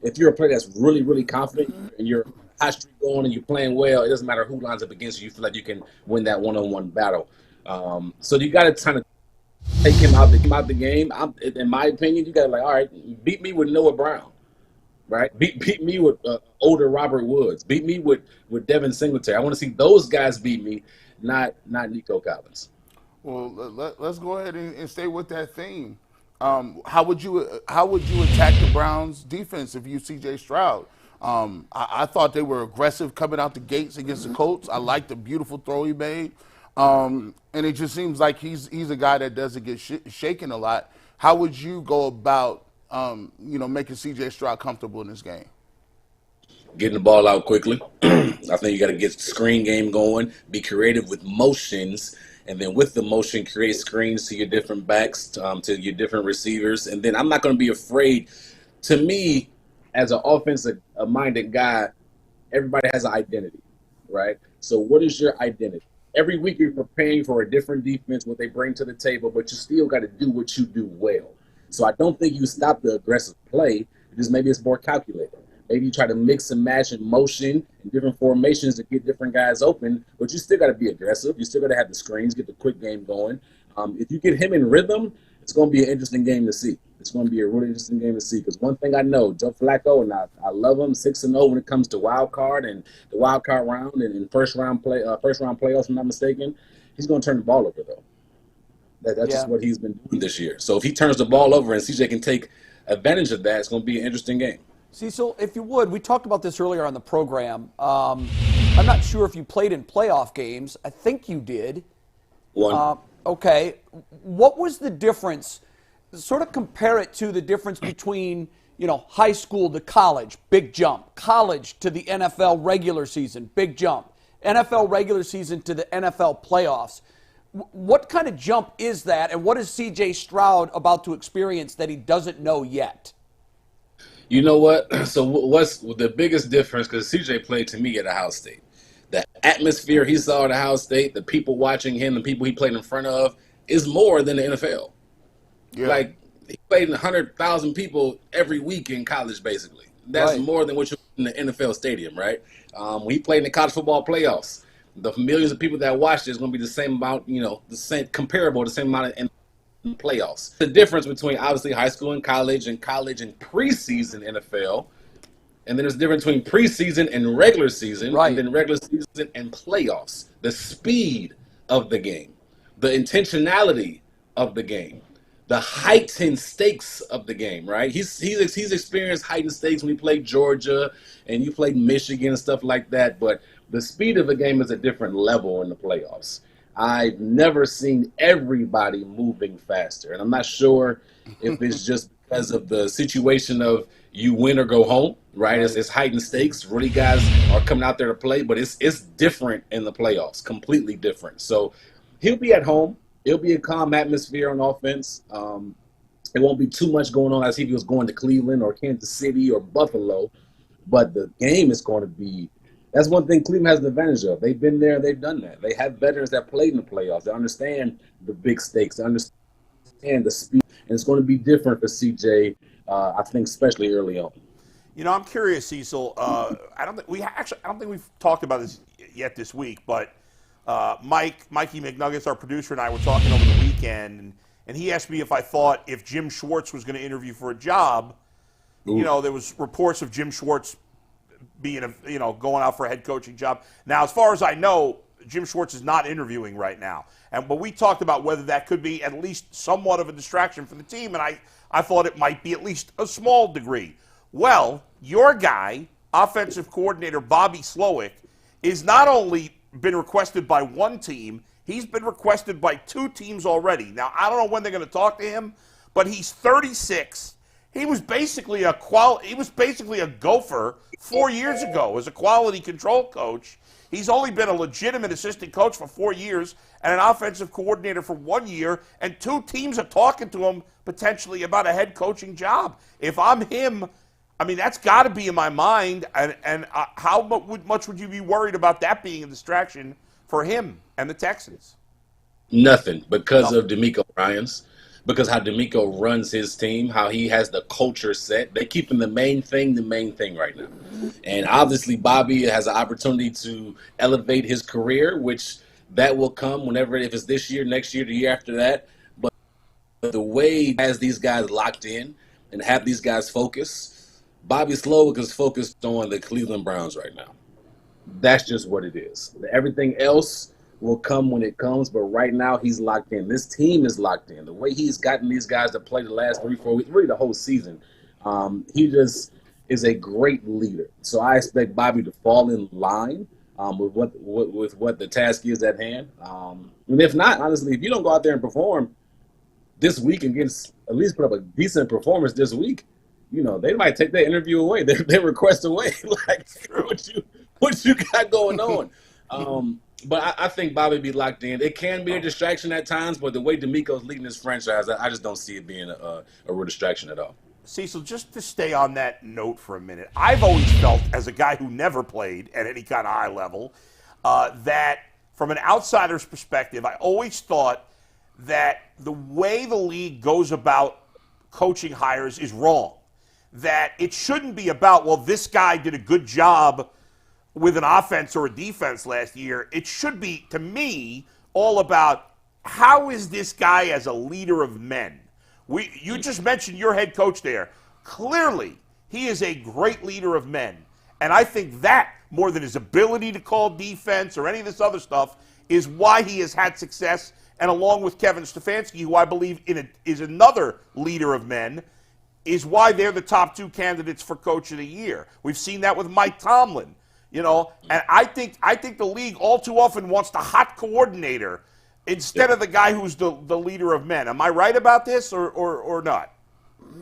if you're a player that's really, really confident and you're high streak going and you're playing well, it doesn't matter who lines up against you. You feel like you can win that one-on-one battle. So you got to kind of take him out the game. In my opinion, you got to like, all right, beat me with Noah Brown, right? Beat me with older Robert Woods. Beat me with Devin Singletary. I want to see those guys beat me, not Nico Collins. Well, let's go ahead and stay with that theme. How would you attack the Browns defense if you CJ Stroud? I thought they were aggressive coming out the gates against the Colts. I liked the beautiful throw he made. And it just seems like he's a guy that doesn't get shaken a lot. How would you go about making CJ Stroud comfortable in this game? Getting the ball out quickly. I think you got to get the screen game going, be creative with motions, and then with the motion, create screens to your different backs, to your different receivers. And then I'm not going to be afraid. To me, as an offensive-minded guy, everybody has an identity, right? So what is your identity? Every week you're preparing for a different defense, what they bring to the table, but you still got to do what you do well. So I don't think you stop the aggressive play. Maybe it's more calculated. Maybe you try to mix and match in motion and different formations to get different guys open, but you still got to be aggressive. You still got to have the screens, get the quick game going. If you get him in rhythm, it's going to be an interesting game to see. It's going to be a really interesting game to see, because one thing I know, Joe Flacco, and I love him, 6-0 when it comes to wild card and the wild card round and first round playoffs, if I'm not mistaken. He's going to turn the ball over, though. That's just what he's been doing this year. So if he turns the ball over and CJ can take advantage of that, it's going to be an interesting game. Cecil, if you would, we talked about this earlier on the program. I'm not sure if you played in playoff games. I think you did. One. Okay. What was the difference? Sort of compare it to the difference between, high school to college, big jump. College to the NFL regular season, big jump. NFL regular season to the NFL playoffs. What kind of jump is that, and what is CJ Stroud about to experience that he doesn't know yet? You know what? So what's the biggest difference, because CJ played to me at Ohio State. The atmosphere he saw at Ohio State, the people watching him, the people he played in front of, is more than the NFL. Yeah. Like, he played in 100,000 people every week in college, basically. That's right. More than what you in the NFL stadium, right? When he played in the college football playoffs, the millions of people that watched it is going to be the same amount, the same amount in playoffs. The difference between obviously high school and college and preseason NFL, and then there's a difference between preseason and regular season, right, and then regular season and playoffs. The speed of the game, the intentionality of the game, the heightened stakes of the game, right? He's experienced heightened stakes when he played Georgia and you played Michigan and stuff like that, but the speed of the game is a different level in the playoffs. I've never seen everybody moving faster, and I'm not sure if it's just because of the situation of you win or go home, right? It's heightened stakes. Really, guys are coming out there to play, but it's different in the playoffs, completely different. So he'll be at home. It'll be a calm atmosphere on offense. It won't be too much going on as if he was going to Cleveland or Kansas City or Buffalo, but the game is going to be. That's one thing Cleveland has an advantage of. They've been there, they've done that. They have veterans that played in the playoffs. They understand the big stakes. They understand the speed. And it's going to be different for CJ, I think, especially early on. I'm curious, Cecil. I don't think we've talked about this yet this week, but Mikey McNuggets, our producer, and I were talking over the weekend, and he asked me if I thought if Jim Schwartz was going to interview for a job. Ooh. There was reports of Jim Schwartz going out for a head coaching job. Now, as far as I know, Jim Schwartz is not interviewing right now. But we talked about whether that could be at least somewhat of a distraction for the team, and I thought it might be at least a small degree. Well, your guy, offensive coordinator Bobby Slowick, is not only been requested by one team, he's been requested by 2 teams already. Now, I don't know when they're going to talk to him, but he's 36. He was basically a gopher 4 years ago as a quality control coach. He's only been a legitimate assistant coach for 4 years and an offensive coordinator for 1 year, and 2 teams are talking to him potentially about a head coaching job. If I'm him, I mean, that's got to be in my mind, and how much would you be worried about that being a distraction for him and the Texans? Nothing, because of DeMeco Ryans, because how DeMeco runs his team, how he has the culture set. They're keeping the main thing right now. And obviously Bobby has an opportunity to elevate his career, which that will come whenever, if it's this year, next year, the year after that. But the way he has these guys locked in and have these guys focus, Bobby Slowick is focused on the Cleveland Browns right now. That's just what it is. Everything else will come when it comes, but right now he's locked in. This team is locked in. The way he's gotten these guys to play the last 3-4 weeks, really the whole season, he just is a great leader. So I expect Bobby to fall in line with what the task is at hand. And if not, honestly, if you don't go out there and perform this week and at least put up a decent performance this week, they might take their interview away, their request away. Like, what you got going on? But I think Bobby be locked in. It can be a distraction at times, but the way DeMeco's leading this franchise, I just don't see it being a real distraction at all. Cecil, just to stay on that note for a minute, I've always felt, as a guy who never played at any kind of high level, that from an outsider's perspective, I always thought that the way the league goes about coaching hires is wrong. That it shouldn't be about, well, this guy did a good job with an offense or a defense last year. It should be, to me, all about how is this guy as a leader of men. You just mentioned your head coach there. Clearly, he is a great leader of men. And I think that, more than his ability to call defense or any of this other stuff, is why he has had success. And along with Kevin Stefankski, who I believe is another leader of men, is why they're the top 2 candidates for Coach of the Year. We've seen that with Mike Tomlin. And I think the league all too often wants the hot coordinator instead of the guy who's the leader of men. Am I right about this or not?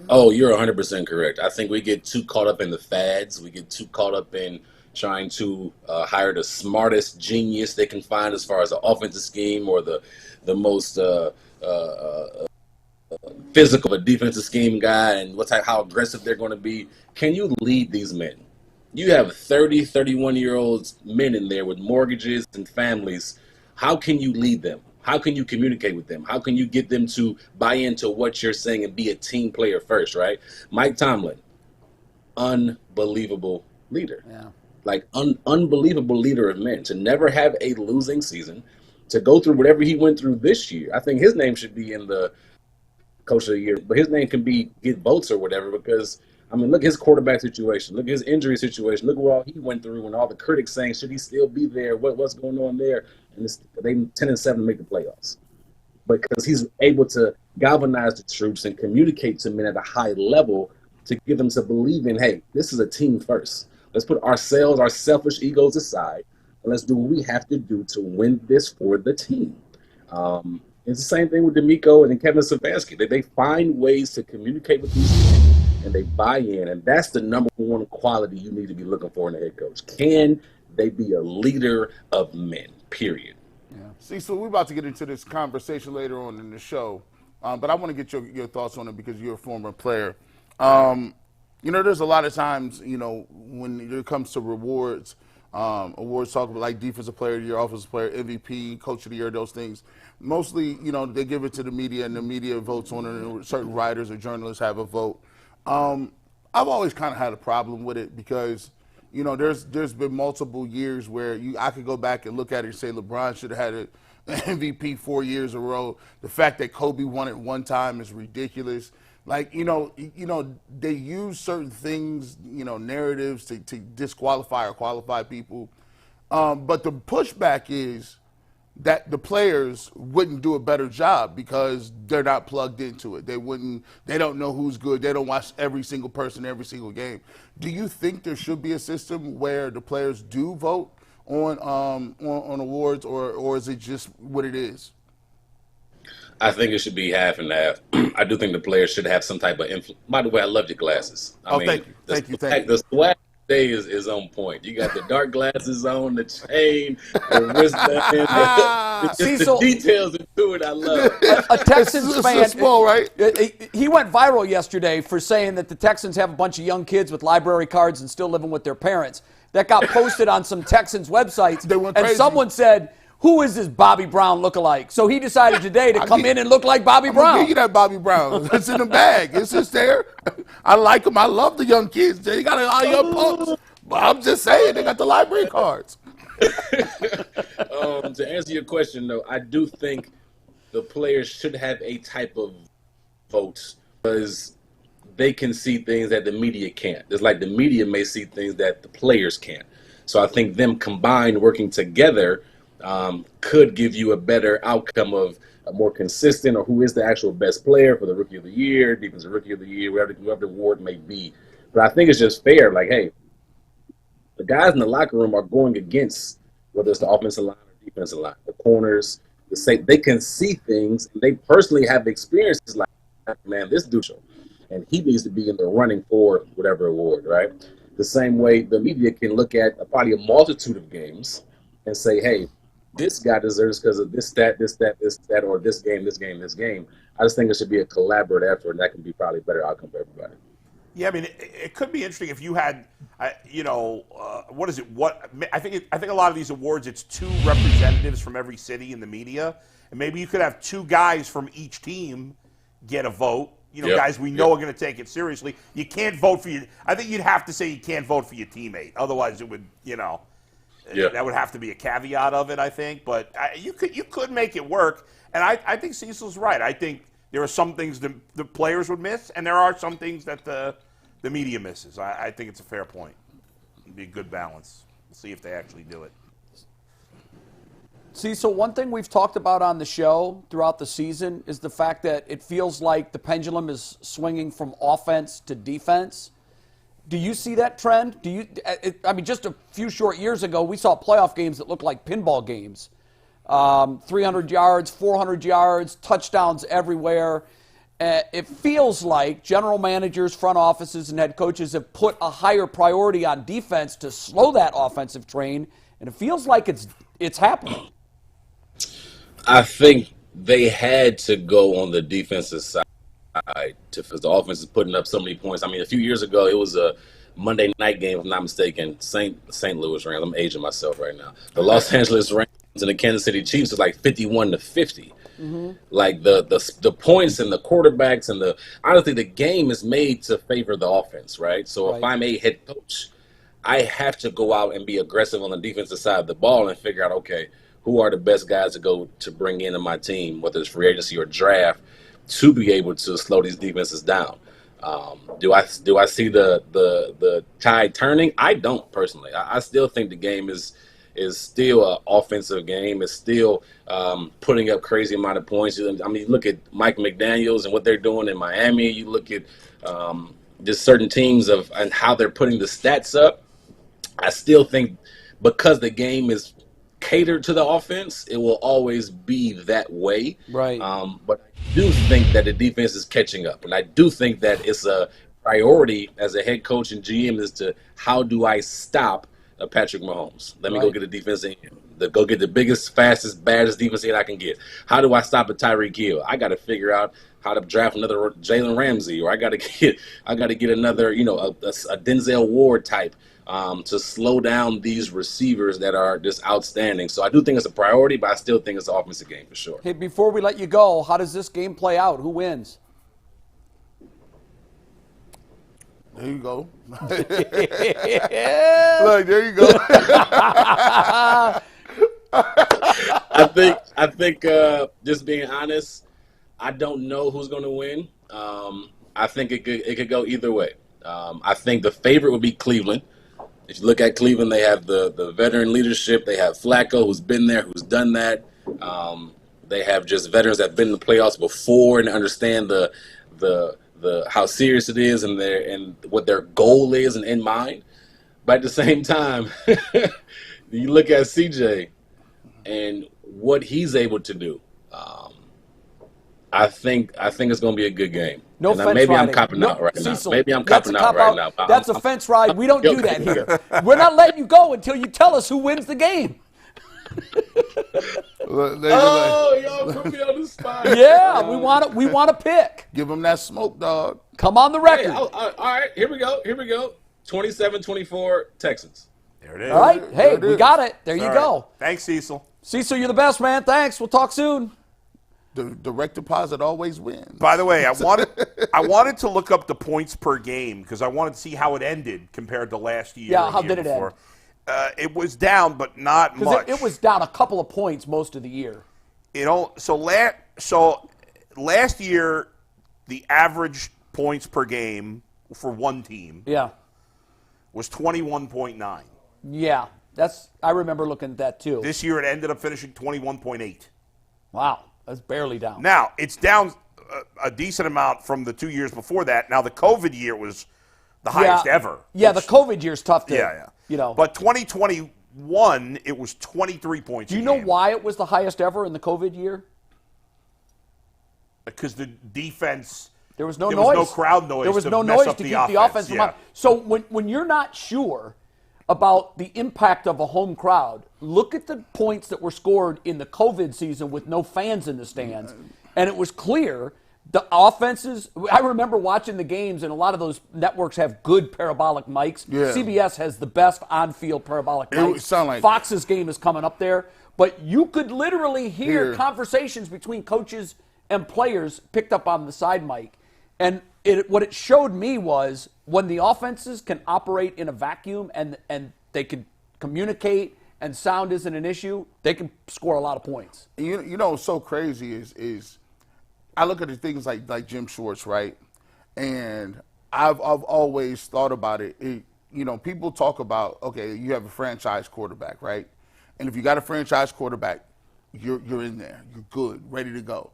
Oh, you're 100% correct. I think we get too caught up in the fads. We get too caught up in trying to hire the smartest genius they can find as far as the offensive scheme or the most physical a defensive scheme guy and how aggressive they're going to be. Can you lead these men? You have 30, 31-year-old men in there with mortgages and families. How can you lead them? How can you communicate with them? How can you get them to buy into what you're saying and be a team player first, right? Mike Tomlin, unbelievable leader. Yeah. Like, unbelievable leader of men. To never have a losing season, to go through whatever he went through this year. I think his name should be in the Coach of the Year, but his name can get votes or whatever because, I mean, look at his quarterback situation. Look at his injury situation. Look at what all he went through and all the critics saying, should he still be there? What's going on there? And they 10-7 make the playoffs. Because he's able to galvanize the troops and communicate to men at a high level to get them to believe in, hey, this is a team first. Let's put ourselves, our selfish egos aside, and let's do what we have to do to win this for the team. It's the same thing with DeMeco and Kevin Stefankski. They find ways to communicate with these men, and they buy in, and that's the number one quality you need to be looking for in a head coach. Can they be a leader of men, period? Yeah. Cecil, we're about to get into this conversation later on in the show, but I want to get your thoughts on it because you're a former player. There's a lot of times, when it comes to awards talk about like defensive player of the year, offensive player, MVP, coach of the year, those things. Mostly, they give it to the media and the media votes on it, and certain writers or journalists have a vote. I've always kind of had a problem with it because, there's been multiple years where I could go back and look at it and say LeBron should have had MVP 4 years in a row. The fact that Kobe won it one time is ridiculous. Like, they use certain things, narratives to disqualify or qualify people. But the pushback is that the players wouldn't do a better job because they're not plugged into it. They don't know who's good. They don't watch every single person every single game. Do you think there should be a system where the players do vote on awards, or is it just what it is? I think it should be half and half. I do think the players should have some type of influence. By the way, I love your glasses. Thank you. The swag today is on point. You got the dark glasses on, the chain, the wristband. Cecil, the details into it, I love. A Texans fan. It's small, right? He went viral yesterday for saying that the Texans have a bunch of young kids with library cards and still living with their parents. That got posted on some Texans websites. They went and crazy. Someone said, "Who is this Bobby Brown lookalike?" So he decided today to come in and look like Bobby Brown. I'll give you that Bobby Brown. It's in the bag. It's just there. I like them. I love the young kids. They got a lot of young punks. But I'm just saying, they got the library cards. To answer your question, though, I do think the players should have a type of vote because they can see things that the media can't. It's like the media may see things that the players can't. So I think them combined working together could give you a better outcome of a more consistent, or who is the actual best player for the Rookie of the Year, Defensive Rookie of the Year, whatever the award may be. But I think it's just fair. Like, hey, the guys in the locker room are going against, whether it's the offensive line or defensive line, the corners, the safety. They can see things. And they personally have experiences like, man, this dude, and he needs to be in the running for whatever award, right? The same way the media can look at probably a multitude of games and say, hey, this guy deserves because of this, that, or this game. I just think it should be a collaborative effort, and that can be probably a better outcome for everybody. Yeah, I mean, it could be interesting if you had, what is it? I think a lot of these awards, it's 2 representatives from every city in the media, and maybe you could have 2 guys from each team get a vote. Guys we know are going to take it seriously. You can't vote for I think you'd have to say you can't vote for your teammate. Otherwise, it would, that would have to be a caveat of it, I think. But you could make it work. And I think Cecil's right. I think there are some things the players would miss, and there are some things that the media misses. I think it's a fair point. It'd be a good balance. We'll see if they actually do it. Cecil, one thing we've talked about on the show throughout the season is the fact that it feels like the pendulum is swinging from offense to defense. Do you see that trend? Just a few short years ago, we saw playoff games that looked like pinball games. 300 yards, 400 yards, touchdowns everywhere. It feels like general managers, front offices, and head coaches have put a higher priority on defense to slow that offensive train, and it feels like it's happening. I think they had to go on the defensive side because the offense is putting up so many points. I mean, a few years ago, it was a Monday night game, if I'm not mistaken, St. Louis Rams. I'm aging myself right now. The Los Angeles Rams and the Kansas City Chiefs was like 51-50. Mm-hmm. Like the points and the quarterbacks and honestly, the game is made to favor the offense, right? So if I'm a head coach, I have to go out and be aggressive on the defensive side of the ball and figure out, okay, who are the best guys to bring into my team, whether it's free agency or draft, to be able to slow these defenses down. Do I see the tide turning? I don't personally. I still think the game is still an offensive game. It's still putting up crazy amount of points. I mean, look at Mike McDaniels and what they're doing in Miami. You look at just certain teams and how they're putting the stats up. I still think because the game is catered to the offense, it will always be that way. Right. But I do think that the defense is catching up, and I do think that it's a priority as a head coach and GM is to how do I stop Patrick Mahomes? Let me go get a defense in. Go get the biggest, fastest, baddest defense I can get. How do I stop a Tyreek Hill? I got to figure out how to draft another Jalen Ramsey, or I got to get another, a Denzel Ward type. To slow down these receivers that are just outstanding. So I do think it's a priority, but I still think it's an offensive game for sure. Hey, before we let you go, how does this game play out? Who wins? There you go. Look, there you go. I think just being honest, I don't know who's going to win. I think it could go either way. I think the favorite would be Cleveland. If you look at Cleveland, they have the veteran leadership. They have Flacco, who's been there, who's done that. They have just veterans that have been in the playoffs before and understand the how serious it is and what their goal is and in mind. But at the same time, you look at CJ and what he's able to do. I think it's going to be a good game. No and fence maybe riding. I'm copping out right Cecil, now. Maybe I'm that's copping a out right cop-out. now. That's a fence ride. We don't do that here. We're not letting you go until you tell us who wins the game. Y'all put me on the spot. Yeah, we want to pick. Give him that smoke, dog. Come on the record. Hey, all right, here we go. 27-24 Texans. There it is. All right. Hey, There it we is. got it. There you All go. right. Thanks, Cecil. Cecil, you're the best, man. Thanks. We'll talk soon. The direct deposit always wins. By the way, I wanted to look up the points per game because I wanted to see how it ended compared to last year. Yeah, and how the year did it before. end? It was down, but not much. Because it was down a couple of points most of the year. So last year, the average points per game for one team Yeah. was 21.9. Yeah. I remember looking at that too. This year, it ended up finishing 21.8. Wow. That's barely down. Now, it's down a decent amount from the 2 years before that. Now, the COVID year was the highest ever. Yeah, the COVID year's tough to, Yeah. But 2021, it was 23 points. Do you know why it was the highest ever in the COVID year? Because the defense. There was no there noise. was no crowd noise. There was to no mess noise up to the keep offense. the offense from out. So when you're not sure about the impact of a home crowd, look at the points that were scored in the COVID season with no fans in the stands. And it was clear the offenses, I remember watching the games, and a lot of those networks have good parabolic mics. Yeah. CBS has the best on-field parabolic mics. would sound like- Fox's game is coming up there. But you could literally hear Here. conversations between coaches and players picked up on the side mic. And what it showed me was when the offenses can operate in a vacuum and they can communicate and sound isn't an issue, they can score a lot of points. You know what's so crazy is I look at the things like Jim Schwartz, right? And I've always thought about it. People talk about, okay, you have a franchise quarterback, right? And if you got a franchise quarterback, you're in there. You're good, ready to go.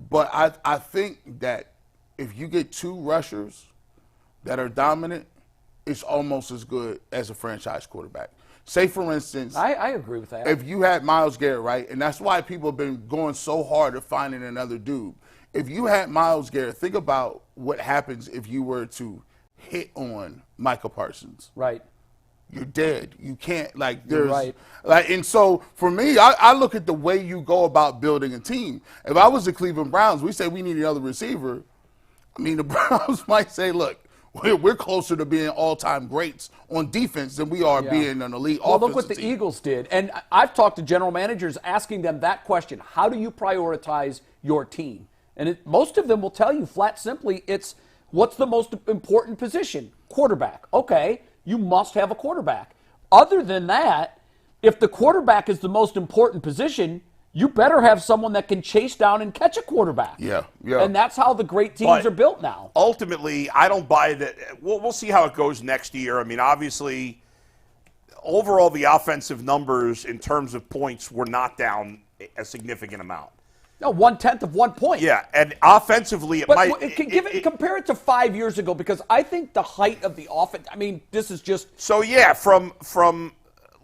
But I think that if you get two rushers that are dominant, it's almost as good as a franchise quarterback. Say, for instance, I agree with that. if you had Myles Garrett, right, and that's why people have been going so hard at finding another dude. If you had Myles Garrett, think about what happens if you were to hit on Micah Parsons. Right. You're dead. You can't, You're right. And so for me, I look at the way you go about building a team. If I was the Cleveland Browns, we say we need another receiver. I mean, the Browns might say, look, we're closer to being all-time greats on defense than we are being an elite Well, offensive look what the team. Eagles did. And I've talked to general managers asking them that question. How do you prioritize your team? And most of them will tell you flat simply, it's what's the most important position? Quarterback. Okay, you must have a quarterback. Other than that, if the quarterback is the most important position, you better have someone that can chase down and catch a quarterback. Yeah. And that's how the great teams But are built now. ultimately, I don't buy that. We'll see how it goes next year. I mean, obviously, overall, the offensive numbers in terms of points were not down a significant amount. No, 1/10 of 1 point. Yeah, and offensively, it But might. compare it to 5 years ago, because I think the height of the offense. I mean, this is just. So yeah, from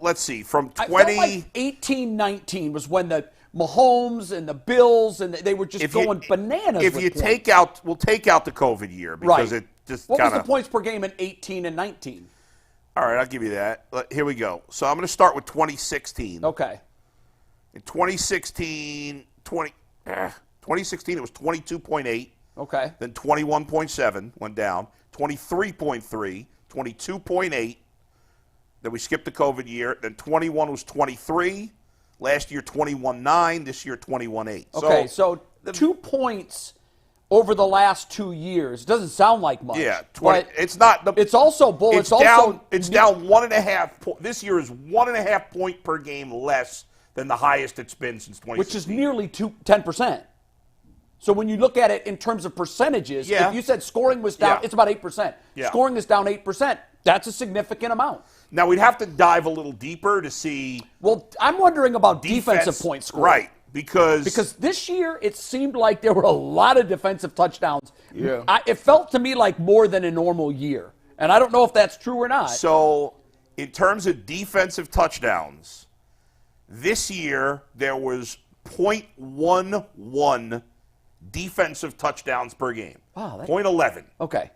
let's see, from I 20. felt like 18-19 was when the Mahomes and the Bills and they were just going bananas. If with you points. we'll take out the COVID year because Right. it just What kind was of. the points per game in 18 and 19? All right, I'll give you that. Here we go. So I'm going to start with 2016. Okay. In 2016, 2016 it was 22.8. Okay. Then 21.7 went down. 23.3, 22.8. Then we skipped the COVID year. Then 21 was 23. Last year 21.9. This year 21.8. Okay. So 2 points over the last 2 years doesn't sound like much. Yeah, but it's not. it's also bull. It's also down. It's down 1.5. This year is 1.5 point per game less than the highest it's been since 2016. Which is nearly 10%. So when you look at it in terms of percentages, if you said scoring was down, it's about 8%. Yeah. Scoring is down 8%. That's a significant amount. Now, we'd have to dive a little deeper to see. Well, I'm wondering about defensive point scoring. Right, because this year it seemed like there were a lot of defensive touchdowns. Yeah. It felt to me like more than a normal year. And I don't know if that's true or not. So, in terms of defensive touchdowns, this year there was 0.11 defensive touchdowns per game. Wow, 0.11. Okay.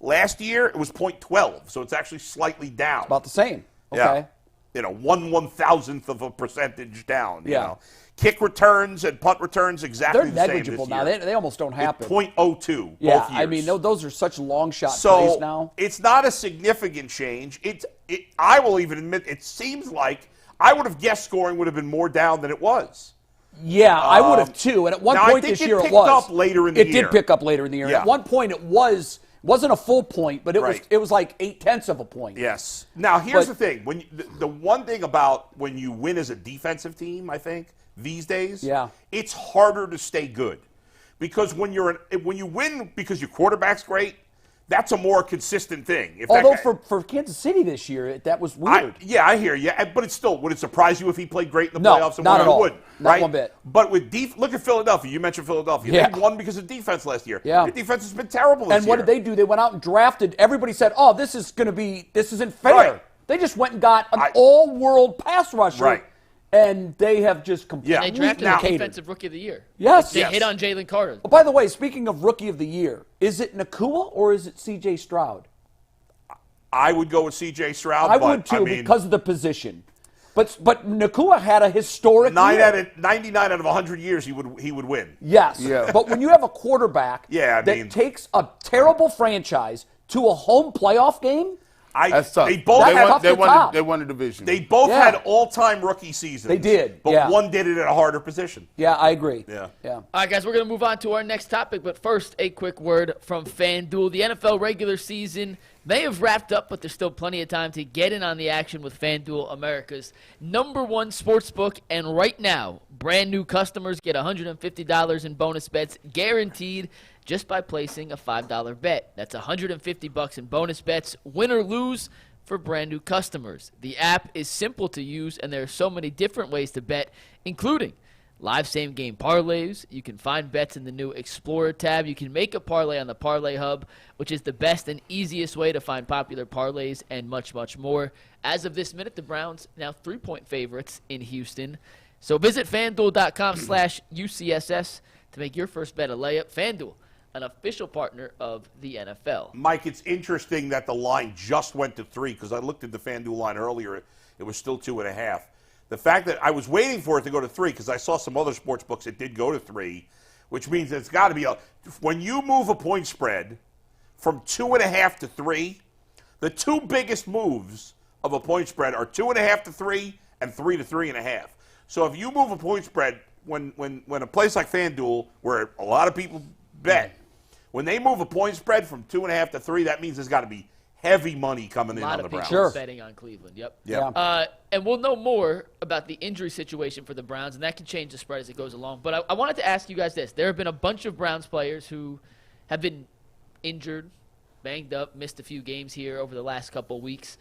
Last year it was 0.12, so it's actually slightly down. About the same. Okay. Yeah. 1/1000th of a percentage down. Yeah. You know. Kick returns and punt returns exactly They're the same negligible this now. year. They almost don't happen. 0.02 Yeah, both years. I mean, those are such long shot So plays now. it's not a significant change. I will even admit it seems like I would have guessed scoring would have been more down than it was. Yeah, I would have too. And at one now, I point think this year it it was. picked up later in the It year. did pick up later in the year. Yeah. At one point it wasn't a full point, but Right. it was like 0.8 of a point. Yes. Now here's But- the thing: the one thing about when you win as a defensive team, I think these days, it's harder to stay good because when you win because your quarterback's great, that's a more consistent thing. Although for Kansas City this year, that was weird. I hear you, but it's still, would it surprise you if he played great in the No, playoffs? And not at all. Wouldn't, Not right? one bit. But with look at Philadelphia. You mentioned Philadelphia. Yeah. They won because of defense last year. Yeah. Their defense has been terrible this And what year. did they do? They went out and drafted. Everybody said, "Oh, this isn't fair." Right. They just went and got an all-world pass rusher. Right. And they have just completely They drafted Now- the defensive rookie of the year. Yes. They Yes. hit on Jalen Carter. Oh, by the way, speaking of rookie of the year, is it Nakua or is it CJ Stroud? I would go with CJ Stroud. I but, would too, I mean, because of the position. But Nakua had a historic year. 99 out of 100 years he would win. Yes. Yeah. But when you have a quarterback Yeah, that takes a terrible franchise to a home playoff game, That's tough. They both That's had tough to top. They won the division. They both Yeah. had all-time rookie seasons. They did, But yeah. one did it at a harder position. yeah, I agree. Yeah. Yeah. All right, guys, we're going to move on to our next topic, but first, a quick word from FanDuel. The NFL regular season may have wrapped up, but there's still plenty of time to get in on the action with FanDuel, America's #1 sportsbook. And right now, brand new customers get $150 in bonus bets guaranteed just by placing a $5 bet. That's $150 in bonus bets, win or lose, for brand new customers. The app is simple to use, and there are so many different ways to bet, including live same-game parlays. You can find bets in the new Explorer tab. You can make a parlay on the Parlay Hub, which is the best and easiest way to find popular parlays, and much, much more. As of this minute, the Browns now 3-point favorites in Houston. So visit FanDuel.com/UCSS to make your first bet a layup. FanDuel, an official partner of the NFL. Mike, it's interesting that the line just went to 3 because I looked at the FanDuel line earlier. It was still 2.5. The fact that I was waiting for it to go to 3 because I saw some other sports books it did go to 3, which means it's got to be when you move a point spread from 2.5 to 3, the two biggest moves of a point spread are 2.5 to 3 and 3 to 3.5. So if you move a point spread when a place like FanDuel, where a lot of people bet, when they move a point spread from 2.5 to 3, that means there's got to be heavy money coming in on the A lot of Browns. people Sure. betting on Cleveland. Yep. Yeah. And we'll know more about the injury situation for the Browns, and that can change the spread as it goes along. But I wanted to ask you guys this. There have been a bunch of Browns players who have been injured, banged up, missed a few games here over the last couple weeks.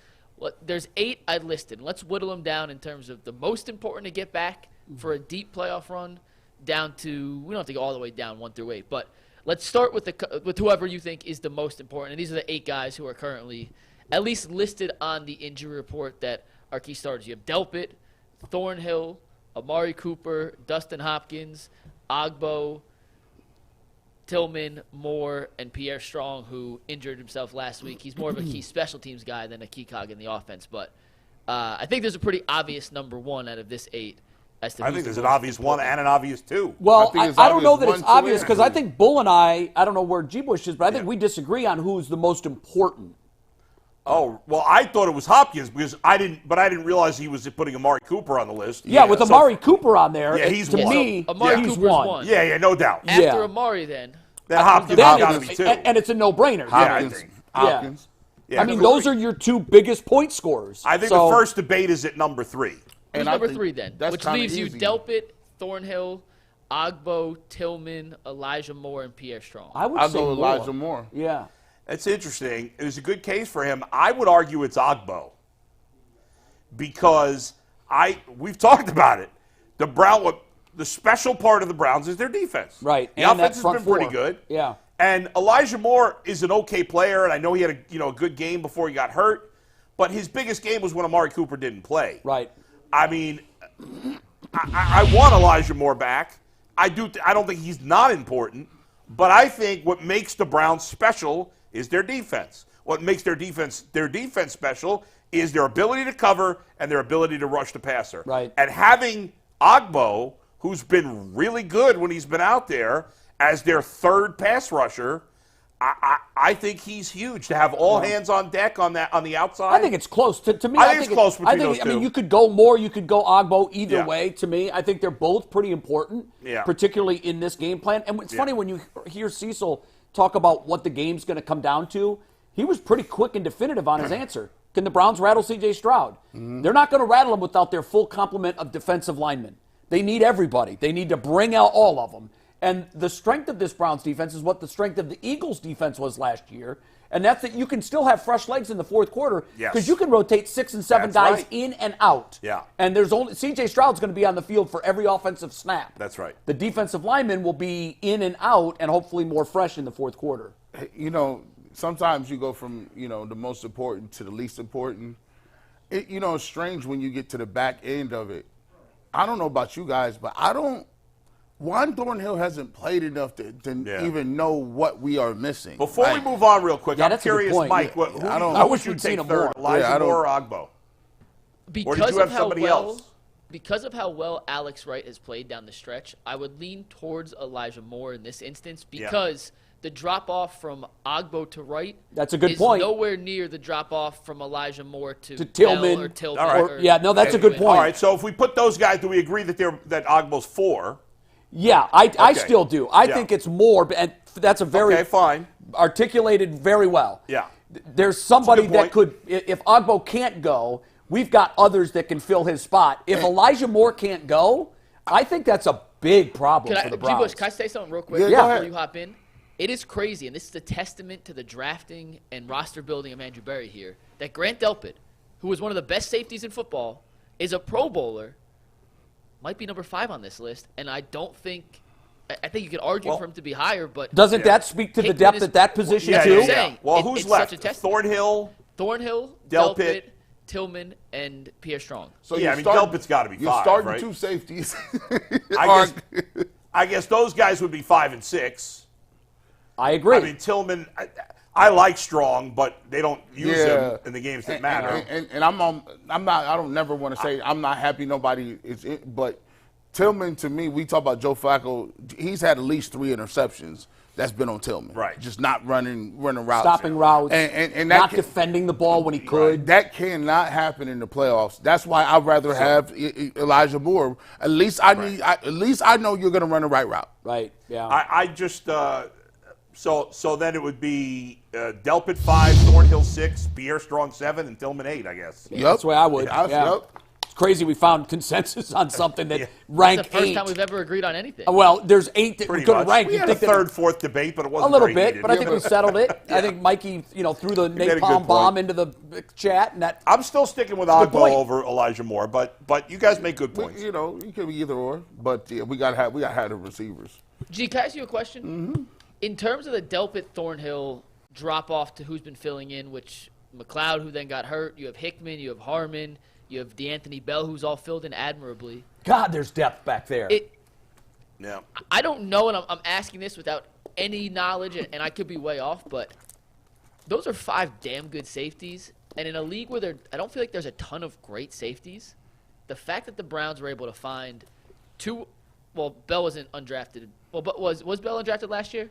There's 8 I listed. Let's whittle them down in terms of the most important to get back for a deep playoff run down to, we don't have to go all the way down 1 through 8, but let's start with whoever you think is the most important. And these are the 8 guys who are currently at least listed on the injury report that are key starters. You have Delpit, Thornhill, Amari Cooper, Dustin Hopkins, Ogbo, Tillman, Moore, and Pierre Strong, who injured himself last week. He's more of a key special teams guy than a key cog in the offense. But I think there's a pretty obvious number 1 out of this 8. I think there's an obvious 1 and an obvious 2. Well, think it's I don't know that obvious it's 1, 2, obvious and because I 3. think Bull and I don't know where G. Bush is, but I think we disagree on who's the most important. Oh, well, I thought it was Hopkins because I didn't realize he was putting Amari Cooper on the list. Yeah, with So- Amari Cooper on there, Yeah, he's to one. me, Amari he's Cooper's one. one. Yeah, no doubt. After Yeah. Amari, then Hopkins Then has got to it's- be 2. and it's a no-brainer. Hopkins. I Hopkins. Yeah, I mean, those are your 2 biggest point scorers. I think So- the first debate is at number 3. Who's I number think 3 then? that's Which kinda leaves you easy. Delpit, Thornhill, Ogbo, Tillman, Elijah Moore, and Pierre Strong. I'll say go with Moore. Elijah Moore. Yeah. It's interesting. It was a good case for him. I would argue it's Ogbo because we've talked about it. The special part of the Browns is their defense. Right. The And offense that has front been pretty four. good. Yeah. And Elijah Moore is an okay player, and I know he had a good game before he got hurt, but his biggest game was when Amari Cooper didn't play. Right. I mean, I want Elijah Moore back. I don't think he's not important, but I think what makes the Browns special is their defense. What makes their defense special is their ability to cover and their ability to rush the passer. Right. And having Ogbo, who's been really good when he's been out there, as their third pass rusher, I think he's huge to have all hands on deck on the outside. I think it's close. To me, I think it's close between those I mean, two. you could go Moore, you could go Ogbo. Either Yeah. way, to me, I think they're both pretty important, Yeah. particularly in this game plan. And it's funny when you hear Cecil talk about what the game's going to come down to. He was pretty quick and definitive on his answer. Can the Browns rattle CJ Stroud? They're not going to rattle him without their full complement of defensive linemen. They need everybody. They need to bring out all of them. And the strength of this Browns defense is what the strength of the Eagles defense was last year. And that's that you can still have fresh legs in the fourth quarter because Yes. you can rotate 6 and 7 That's guys right. in and out. Yeah. And there's only CJ Stroud's going to be on the field for every offensive snap. That's right. The defensive linemen will be in and out and hopefully more fresh in the fourth quarter. You know, sometimes you go from, the most important to the least important. It's strange when you get to the back end of it. I don't know about you guys, but Juan Thornhill hasn't played enough to even know what we are missing. Before we move on real quick, Yeah, I'm that's a good curious, point. Mike, Yeah, who I wish would you we'd seen take him third, more. Elijah Moore or Ogbo? Because Or did you have of how somebody well, else? Because of how well Alex Wright has played down the stretch, I would lean towards Elijah Moore in this instance because the drop off from Ogbo to Wright That's a good is point. nowhere near the drop off from Elijah Moore to Tillman. Bell or Tillman. All right. or That's a good point. All right, so if we put those guys, do we agree that Ogbo's 4? Yeah, I Okay. still do. I Yeah. think it's more, and that's a very Okay, fine. articulated very well. Yeah. There's somebody That's a that good could, if Ogbo can't go, we've got others that can fill his spot. If Elijah Moore can't go, I think that's a big problem for the Browns. G-Bush, can I say something real quick Yeah, go before ahead. you hop in? It is crazy, and this is a testament to the drafting and roster building of Andrew Berry here, that Grant Delpit, who was one of the best safeties in football, is a Pro Bowler, might be number 5 on this list, and I think you could argue for him to be higher, but Doesn't that speak to the Hickman depth is- at that position Yeah, too? yeah, yeah. Well, It- who's it's left? such a testament. Thornhill, Delpit. Delpit, Tillman, and Pierre Strong. So Yeah, you're I mean, starting- Delpit's gotta be You're 5, starting right? 2 safeties. I guess those guys would be 5 and 6. I agree. I mean, Tillman, I like Strong, but they don't use Yeah. him in the games that matter. And I'm not. I don't never want to say I'm not happy nobody is. But Tillman, to me, we talk about Joe Flacco. He's had at least 3 interceptions. That's been on Tillman. Right. Just not running routes, Stopping routes, and that not defending the ball when he could. That cannot happen in the playoffs. That's why I'd rather have Elijah Moore. At least I know you're going to run the right route. Right, yeah. I just so then it would be Delpit 5, Thornhill 6, Pierre Strong 7, and Tillman 8, I guess. Yep. That's the way I would. Yeah, Yeah. yep. It's crazy we found consensus on something that Yeah. ranked It's the first 8. time we've ever agreed on anything. Well, there's 8 that we Pretty could much. have ranked. We You'd had a think that- third, fourth debate, but it A wasn't little very bit, heated. but I think we settled it. I think Mikey, threw the made a good napalm bomb point. into the chat, and that I'm still sticking with Good Ogbo point. over Elijah Moore, but you guys make good points. You can be either or, but yeah, we got to have the receivers. G, can I ask you a question? Mm-hmm. In terms of the Delpit Thornhill drop off to who's been filling in, which McLeod, who then got hurt, you have Hickman, you have Harmon, you have DeAnthony Bell, who's all filled in admirably. God, there's depth back there. Yeah. I don't know, and I'm asking this without any knowledge, and I could be way off, but those are 5 damn good safeties. And in a league where I don't feel like there's a ton of great safeties, the fact that the Browns were able to find 2, well, Bell wasn't undrafted. Well, but was Bell undrafted last year?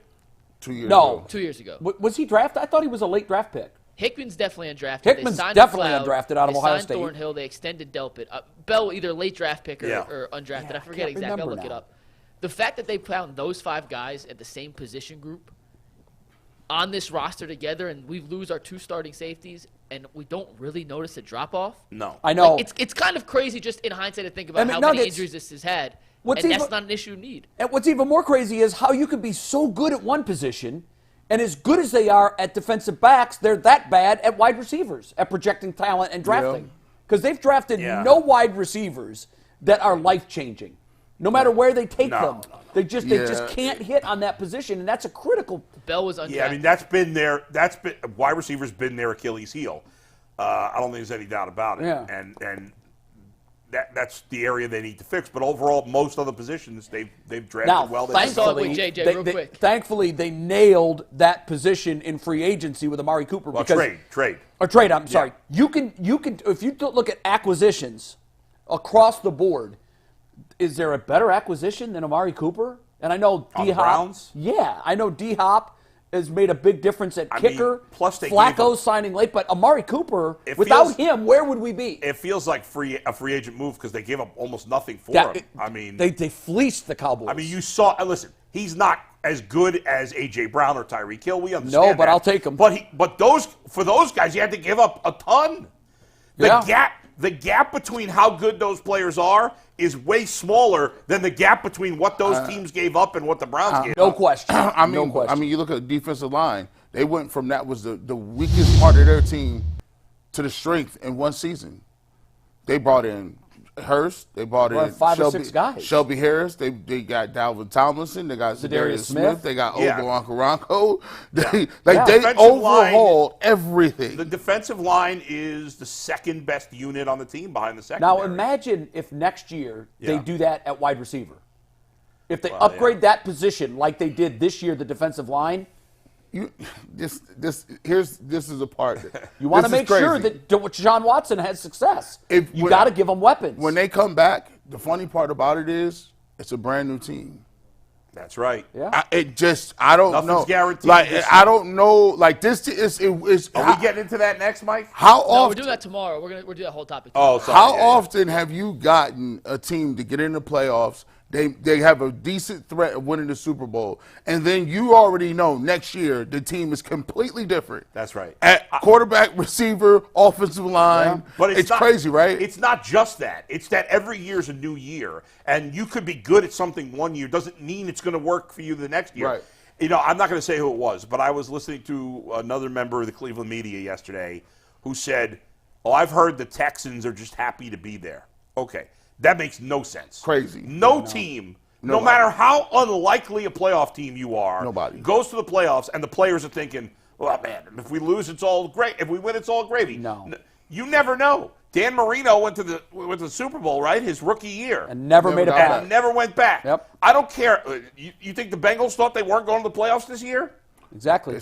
2 years No. ago. 2 years ago. Was he drafted? I thought he was a late draft pick. Hickman's definitely undrafted. Hickman's They signed definitely McLeod, undrafted out of they Ohio signed State. Thornhill. They extended Delpit. Bell, either late draft pick or, Yeah. or undrafted. Yeah, I forget I can't exactly. I'll remember look it now. up. The fact that they found those 5 guys at the same position group, on this roster together, and we lose our 2 starting safeties, and we don't really notice a drop-off? No. I know. Like, it's kind of crazy just in hindsight to think about how McNuggets, many injuries this has had, and that's not an issue you need. And what's even more crazy is how you could be so good at one position, and as good as they are at defensive backs, they're that bad at wide receivers, at projecting talent and drafting. Because they've drafted no wide receivers that are life-changing. No matter where they take them, they just can't hit on that position, and that's a critical. Bell was undrafted. Yeah, I mean that's been wide receivers been their Achilles heel. I don't think there's any doubt about it. Yeah. And that's the area they need to fix. But overall, most other positions they've drafted well. I saw it with JJ real quick. Thankfully, they nailed that position in free agency with Amari Cooper. Well, because, trade. Or trade. I'm sorry. You can if you look at acquisitions across the board. Is there a better acquisition than Amari Cooper? And I know D-Hop. Browns? Yeah, I know D-Hop has made a big difference at kicker. Plus they Flacco signing late, but Amari Cooper, without him, where would we be? It feels like a free agent move because they gave up almost nothing for him. I mean, they fleeced the Cowboys. I mean, you saw. Listen, he's not as good as A.J. Brown or Tyreek Hill. We understand. No, but I'll take him. But for those guys, you had to give up a ton. The gap between how good those players are is way smaller than the gap between what those teams gave up and what the Browns gave up. No question. I mean, you look at the defensive line. They went from that was the weakest part of their team to the strength in one season. They brought in Hurst. They brought in 5 or 6 guys. Shelby Harris. They got Dalvin Tomlinson. They got Zadarius Smith. They got Ogo Ankaranko. They overhauled everything. The defensive line is the second best unit on the team behind the secondary. Now imagine if next year they do that at wide receiver. If they upgrade that position like they did this year, the defensive line. This is a part. You want to make sure that Deshaun Watson has success. You got to give them weapons. When they come back, the funny part about it is it's a brand new team. That's right. Yeah. I don't know. Nothing's guaranteed. Like I don't know. Like this is. Are we getting into that next, Mike? How No, often? we're doing that tomorrow. We're do that whole topic. Oh, tomorrow. sorry. How often have you gotten a team to get in the playoffs? They have a decent threat of winning the Super Bowl, and then you already know next year the team is completely different. That's right. At quarterback, receiver, offensive line. But it's not, crazy, right? It's not just that. It's that every year's a new year, and you could be good at something one year doesn't mean it's going to work for you the next year. Right. You know, I'm not going to say who it was, but I was listening to another member of the Cleveland media yesterday who said, "Oh, I've heard the Texans are just happy to be there." Okay, that makes no sense. Crazy. No team. No matter how unlikely a playoff team you are, goes to the playoffs, and the players are thinking, well, man, if we lose, it's all great. If we win, it's all gravy. No. You never know. Dan Marino went to the Super Bowl, right, his rookie year. And never made it back. And never went back. Yep. I don't care. You think the Bengals thought they weren't going to the playoffs this year? Exactly.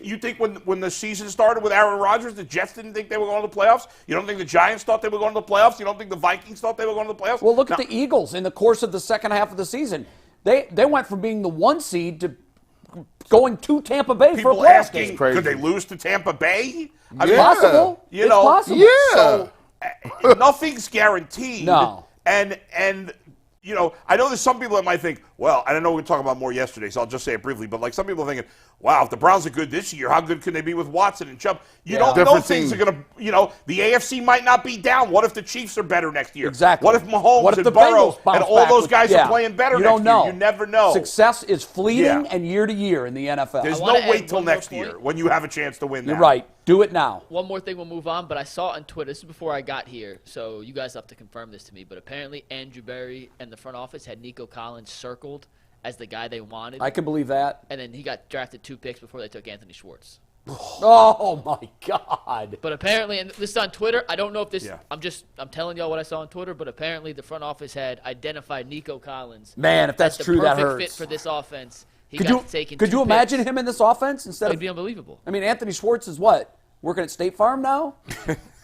You think when the season started with Aaron Rodgers, the Jets didn't think they were going to the playoffs? You don't think the Giants thought they were going to the playoffs? You don't think the Vikings thought they were going to the playoffs? Well, look at the Eagles in the course of the second half of the season. They went from being the 1 seed to going to Tampa Bay for a playoff game. Could they lose to Tampa Bay? It's possible. You know, possible. Yeah. So nothing's guaranteed. No. And you know, I know there's some people that might think, well, I don't know, we were talking about more yesterday, so I'll just say it briefly, but like some people are thinking, wow, if the Browns are good this year, how good can they be with Watson and Chubb? You don't know things are going to, you know, the AFC might not be down. What if the Chiefs are better next year? Exactly. What if Mahomes and Burrow and all those guys are playing better next year? You never know. Success is fleeting and year to year in the NFL. There's no wait till next year when you have a chance to win that. You're right. Do it now. One more thing, we'll move on, but I saw on Twitter, this is before I got here, so you guys have to confirm this to me, but apparently Andrew Berry and the front office had Nico Collins circled as the guy they wanted. I can believe that. And then he got drafted 2 picks before they took Anthony Schwartz. Oh, my God. But apparently, and this is on Twitter, I don't know if this, I'm telling y'all what I saw on Twitter, but apparently the front office had identified Nico Collins. Man, if that's true, that hurts. The perfect fit for this offense. Could you imagine him in this offense instead of? It'd be unbelievable. I mean, Anthony Schwartz is what? Working at State Farm now?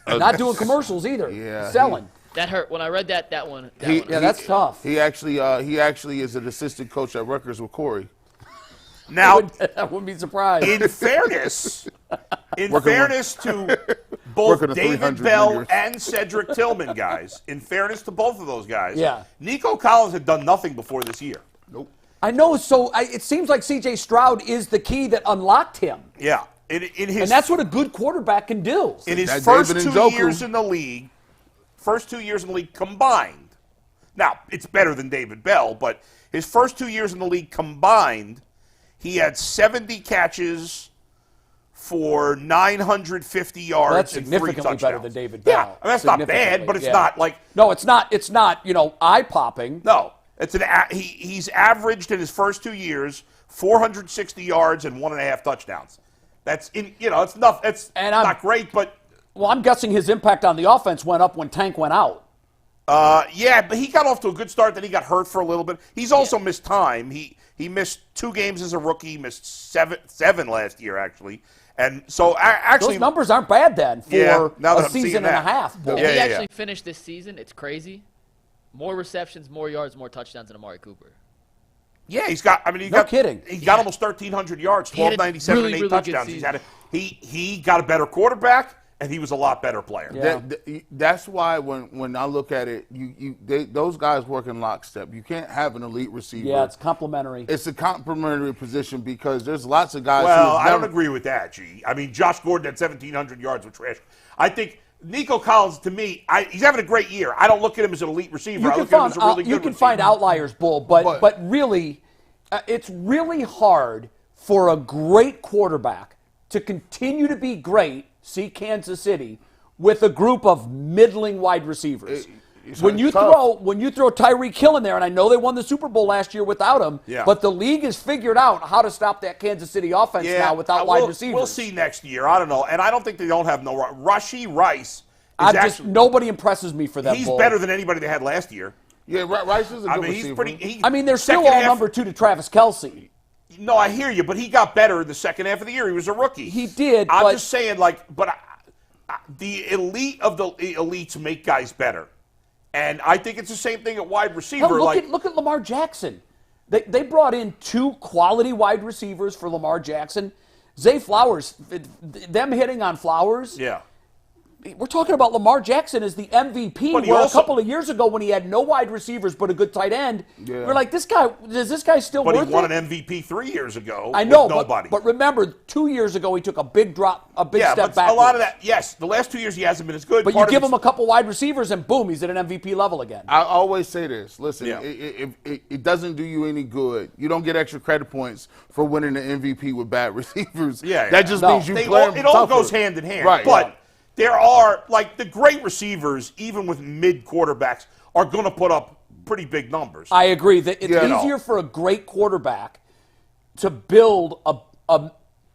Not doing commercials either. Yeah, selling. That hurt. When I read that one. That's tough. He actually is an assistant coach at Rutgers with Corey. Now, I wouldn't be surprised. In fairness to both David Bell and Cedric Tillman, guys, in fairness to both of those guys, Nico Collins had done nothing before this year. Nope. I know. So it seems like CJ Stroud is the key that unlocked him. Yeah. And that's what a good quarterback can do. In his first 2 years in the league, combined. Now, it's better than David Bell, but his first 2 years in the league combined, he had 70 catches for 950 yards That's and 3 touchdowns. significantly better than David Bell. Yeah, I mean, that's not bad, but it's not like... No, it's not, eye-popping. No. He's averaged in his first 2 years 460 yards and 1.5 touchdowns. That's it's not great, but well, I'm guessing his impact on the offense went up when Tank went out. Yeah, but he got off to a good start. Then he got hurt for a little bit. He's also missed time. He missed 2 games as a rookie. He missed seven last year actually, and so actually those numbers aren't bad then for a season and a half. If he actually finished this season, it's crazy. More receptions, more yards, more touchdowns than Amari Cooper. Yeah, he's got. I mean, kidding. He got almost 1,300 yards, 1,297, and 8 touchdowns. He got a better quarterback, and he was a lot better player. Yeah. That's why when I look at it, those guys work in lockstep. You can't have an elite receiver. Yeah, it's complementary. It's a complementary position because there's lots of guys. Well, I don't agree with that, G. I mean, Josh Gordon had 1,700 yards with trash. I think Nico Collins, to me, he's having a great year. I don't look at him as an elite receiver. I look at him as a really good receiver. You can find outliers, Bull, but really, it's really hard for a great quarterback to continue to be great, see Kansas City, with a group of middling wide receivers. When you throw Tyreek Hill in there, and I know they won the Super Bowl last year without him, but the league has figured out how to stop that Kansas City offense now without wide receivers. We'll see next year. I don't know. And I don't think they don't have no Rashee Rice. Nobody impresses me for that. He's better than anybody they had last year. Yeah, Rice is a good receiver. They're still all number 2 to Travis Kelce. No, I hear you, but he got better in the second half of the year. He was a rookie. He did. I'm just saying, the elite of the elites make guys better. And I think it's the same thing at wide receiver. Hell, look at Lamar Jackson. They brought in 2 quality wide receivers for Lamar Jackson. Zay Flowers, them hitting on Flowers. Yeah. We're talking about Lamar Jackson as the MVP. A couple of years ago when he had no wide receivers but a good tight end, we're like, is this guy still worth it? But he won an MVP 3 years ago. I know, with nobody. But remember, 2 years ago he took a big step back. A lot of that, yes. The last 2 years he hasn't been as good. But you give him a couple wide receivers and boom, he's at an MVP level again. I always say this. Listen, it doesn't do you any good. You don't get extra credit points for winning the MVP with bad receivers. That just means you play them It all goes hand in hand. Right. But there are, the great receivers, even with mid quarterbacks, are going to put up pretty big numbers. I agree that it's easier for a great quarterback to build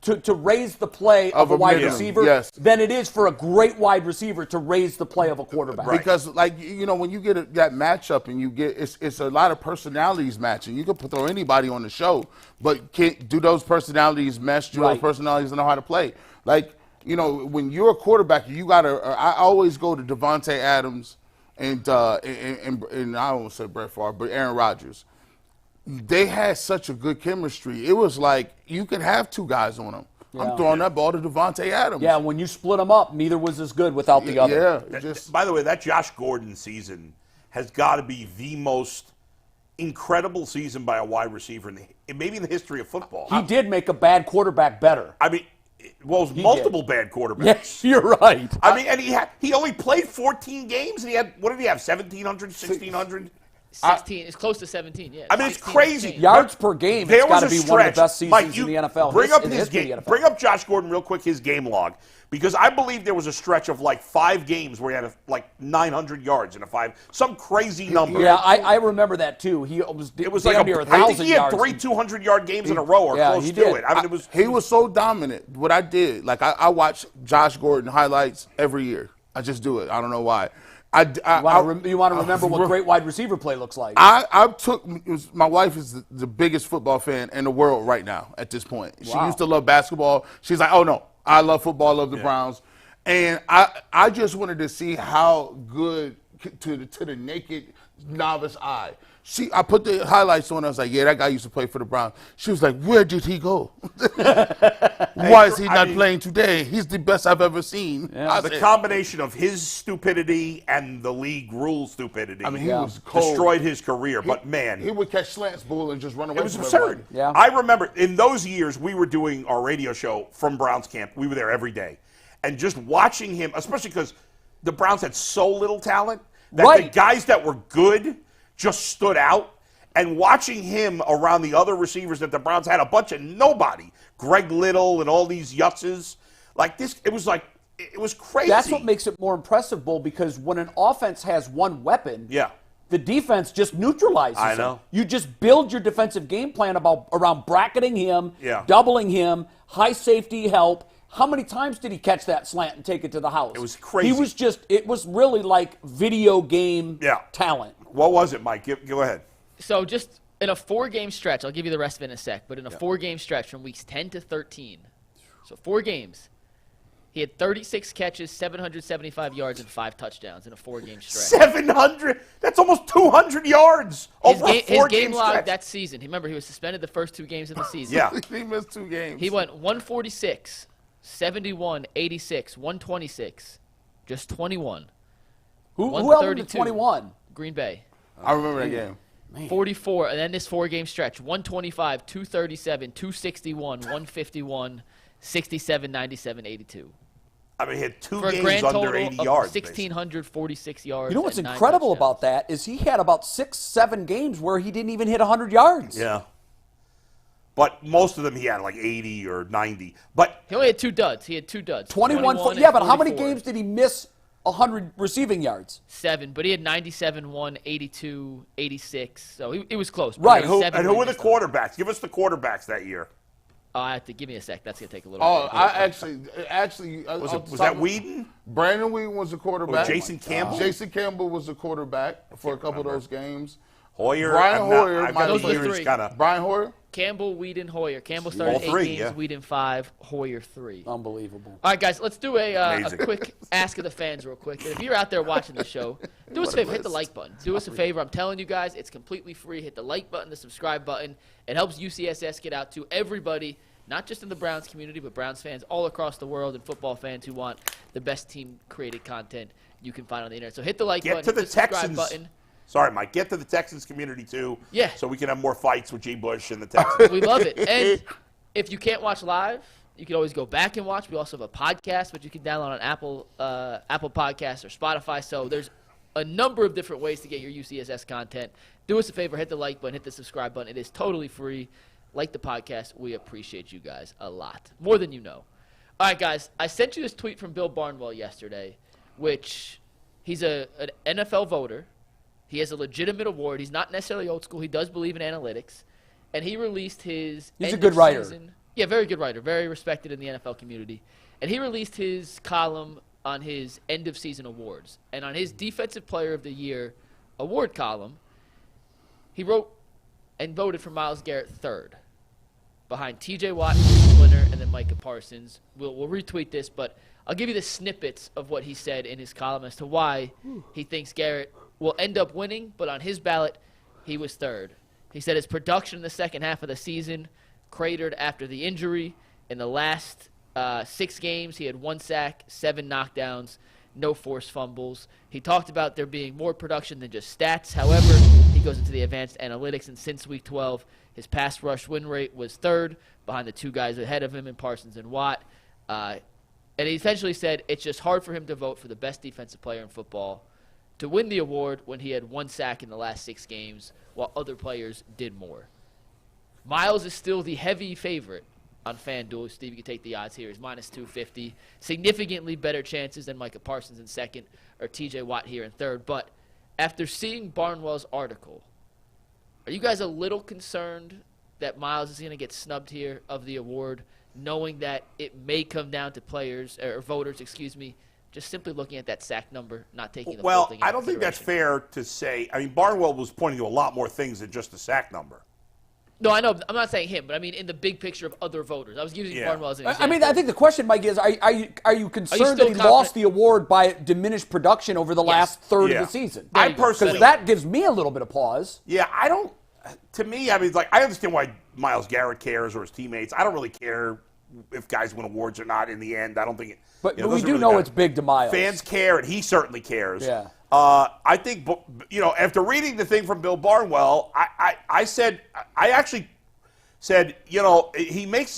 to raise the play of a wide receiver than it is for a great wide receiver to raise the play of a quarterback. Right. Because, when you get that matchup and you get it's a lot of personalities matching. You can throw anybody on the show, but do those personalities mesh? Do those personalities know how to play? When you're a quarterback, you got to. I always go to Devontae Adams and I won't say Brett Favre, but Aaron Rodgers. They had such a good chemistry. It was like you could have 2 guys on them. I'm throwing that ball to Devontae Adams. Yeah, when you split them up, neither was as good without the other. Yeah. By the way, that Josh Gordon season has got to be the most incredible season by a wide receiver maybe in the history of football. He did make a bad quarterback better. I mean. Well, it was multiple bad quarterbacks. Yes, you're right. I mean, and he only played 14 games, and he had, what did he have, 1,700, 1,600? 16. It's close to 17, yeah. I mean, it's crazy. Yards per game, it's got to be one of the best seasons in the NFL. Bring up Josh Gordon real quick, his game log, because I believe there was a stretch of 5 games where he had 900 yards in some crazy number. Yeah, I remember that too. It was damn near 1,000 yards. I think he had 3 200-yard games in a row or close to it. I mean, he was so dominant. What I did, I watch Josh Gordon highlights every year. I just do it. I don't know why. You want to remember what great wide receiver play looks like. My wife is the biggest football fan in the world right now at this point. She used to love basketball. She's like, oh no, I love football, I love the Browns. And I just wanted to see how good to the naked novice eye. I put the highlights on. I was like, yeah, that guy used to play for the Browns. She was like, where did he go? Why is he not playing today? He's the best I've ever seen. Yeah. The combination of his stupidity and the league rule stupidity he was cold. destroyed his career. But, man. He would catch slants bull and just run away. It was from absurd. everybody. Yeah. I remember in those years, we were doing our radio show from Browns camp. We were there every day. And just watching him, especially because the Browns had so little talent, that the guys that were good just stood out. And watching him around the other receivers that the Browns had, a bunch of nobody, Greg Little and all these yutzes, like this, it was crazy. That's what makes it more impressive, Bull, because when an offense has one weapon, the defense just neutralizes I him. know. You just build your defensive game plan around bracketing him, doubling him, high safety help. How many times did he catch that slant and take it to the house? It was crazy. It was really like video game talent. What was it, Mike? Go ahead. So just in a 4-game stretch, I'll give you the rest of it in a sec, but in a 4-game stretch from weeks 10 to 13, so 4 games, he had 36 catches, 775 yards, and 5 touchdowns in a 4-game stretch. 700? That's almost 200 yards over a 4-game His game log stretch. that season, remember he was suspended the first 2 games of the season. He missed 2 games. He went 146, 71, 86, 126, just 21. Who held him to 21? Green Bay. I remember that game. 44, and then this 4-game stretch, 125, 237, 261, 151, 67, 97, 82. I mean, he had 2 For a games grand under total 80 of yards. 1,646 yards. You know what's and 9 incredible touchdowns. about that is he had about 6-7 games where he didn't even hit 100 yards. Yeah. But most of them he had like 80 or 90. But He only had 2 duds. He had 2 duds. 21. and Yeah, but how many 44. games did he miss 100 receiving yards? 7, but he had 97, 1, 82, 86. So it was close. Right. and who were the quarterbacks? Give us the quarterbacks that year. I have to give me a sec. That's going to take a little Oh, bit. actually, Was that Whedon? Brandon Whedon was the quarterback. Jason Campbell? Jason Campbell was the quarterback for a couple of those games. Hoyer. Brian Hoyer. I've got Those the are the years 3. kind of. Brian Hoyer. Campbell, Whedon, Hoyer. Campbell started All 3, 8 games, Whedon 5, Hoyer 3. Unbelievable. All right, guys, let's do a Amazing. quick Ask of the Fans real quick. And if you're out there watching the show, do us a favor, hit the like button. Do us a favor. I'm telling you guys, it's completely free. Hit the like button, the subscribe button. It helps UCSS get out to everybody, not just in the Browns community, but Browns fans all across the world and football fans who want the best team-created content you can find on the internet. So hit the like button, Get to the hit the subscribe Texans. button. Sorry, Mike. Get to the Texans community, too. Yeah. So we can have more fights with G. Bush and the Texans. We love it. And if you can't watch live, you can always go back and watch. We also have a podcast, which you can download on Apple Podcasts or Spotify. So there's a number of different ways to get your UCSS content. Do us a favor, hit the like button, hit the subscribe button. It is totally free. Like the podcast. We appreciate you guys a lot. More than you know. All right, guys. I sent you this tweet from Bill Barnwell yesterday, which he's an NFL voter. He has a legitimate award. He's not necessarily old school. He does believe in analytics. And he released his He's a good writer. Yeah, very good writer. Very respected in the NFL community. And he released his column on his end-of-season awards. And on his Defensive Player of the Year award column, he wrote and voted for Myles Garrett 3rd, behind T.J. Watt, winner, and then Micah Parsons. We'll retweet this, but I'll give you the snippets of what he said in his column as to why he thinks Garrett will end up winning, but on his ballot, he was 3rd. He said his production in the second half of the season cratered after the injury. In the last 6 games, he had 1 sack, 7 knockdowns, no forced fumbles. He talked about there being more production than just stats. However, he goes into the advanced analytics, and since Week 12, his pass rush win rate was 3rd, behind the 2 guys ahead of him in Parsons and Watt. And he essentially said it's just hard for him to vote for the best defensive player in football to win the award when he had 1 sack in the last 6 games while other players did more. Myles is still the heavy favorite on FanDuel. Steve, you can take the odds here. He's minus 250. Significantly better chances than Micah Parsons in 2nd or TJ Watt here in 3rd. But after seeing Barnwell's article, are you guys a little concerned that Myles is going to get snubbed here of the award, knowing that it may come down to players or voters, just simply looking at that sack number, not taking the full thing into I don't think that's consideration? fair to say. I mean, Barnwell was pointing to a lot more things than just the sack number. No, I know. I'm not saying him, but I mean in the big picture of other voters. I was using Barnwell as an example. I mean, I think the question, Mike, is are you concerned that he still lost the award by diminished production over the last third of the season? I personally, because that gives me a little bit of pause. Yeah, I don't. To me, I mean, like I understand why Myles Garrett cares or his teammates. I don't really care if guys win awards or not. In the end, I don't think it. But you know, we do really know matter. It's big to Myles. Fans care, and he certainly cares. Yeah. I think, after reading the thing from Bill Barnwell, I actually said, he made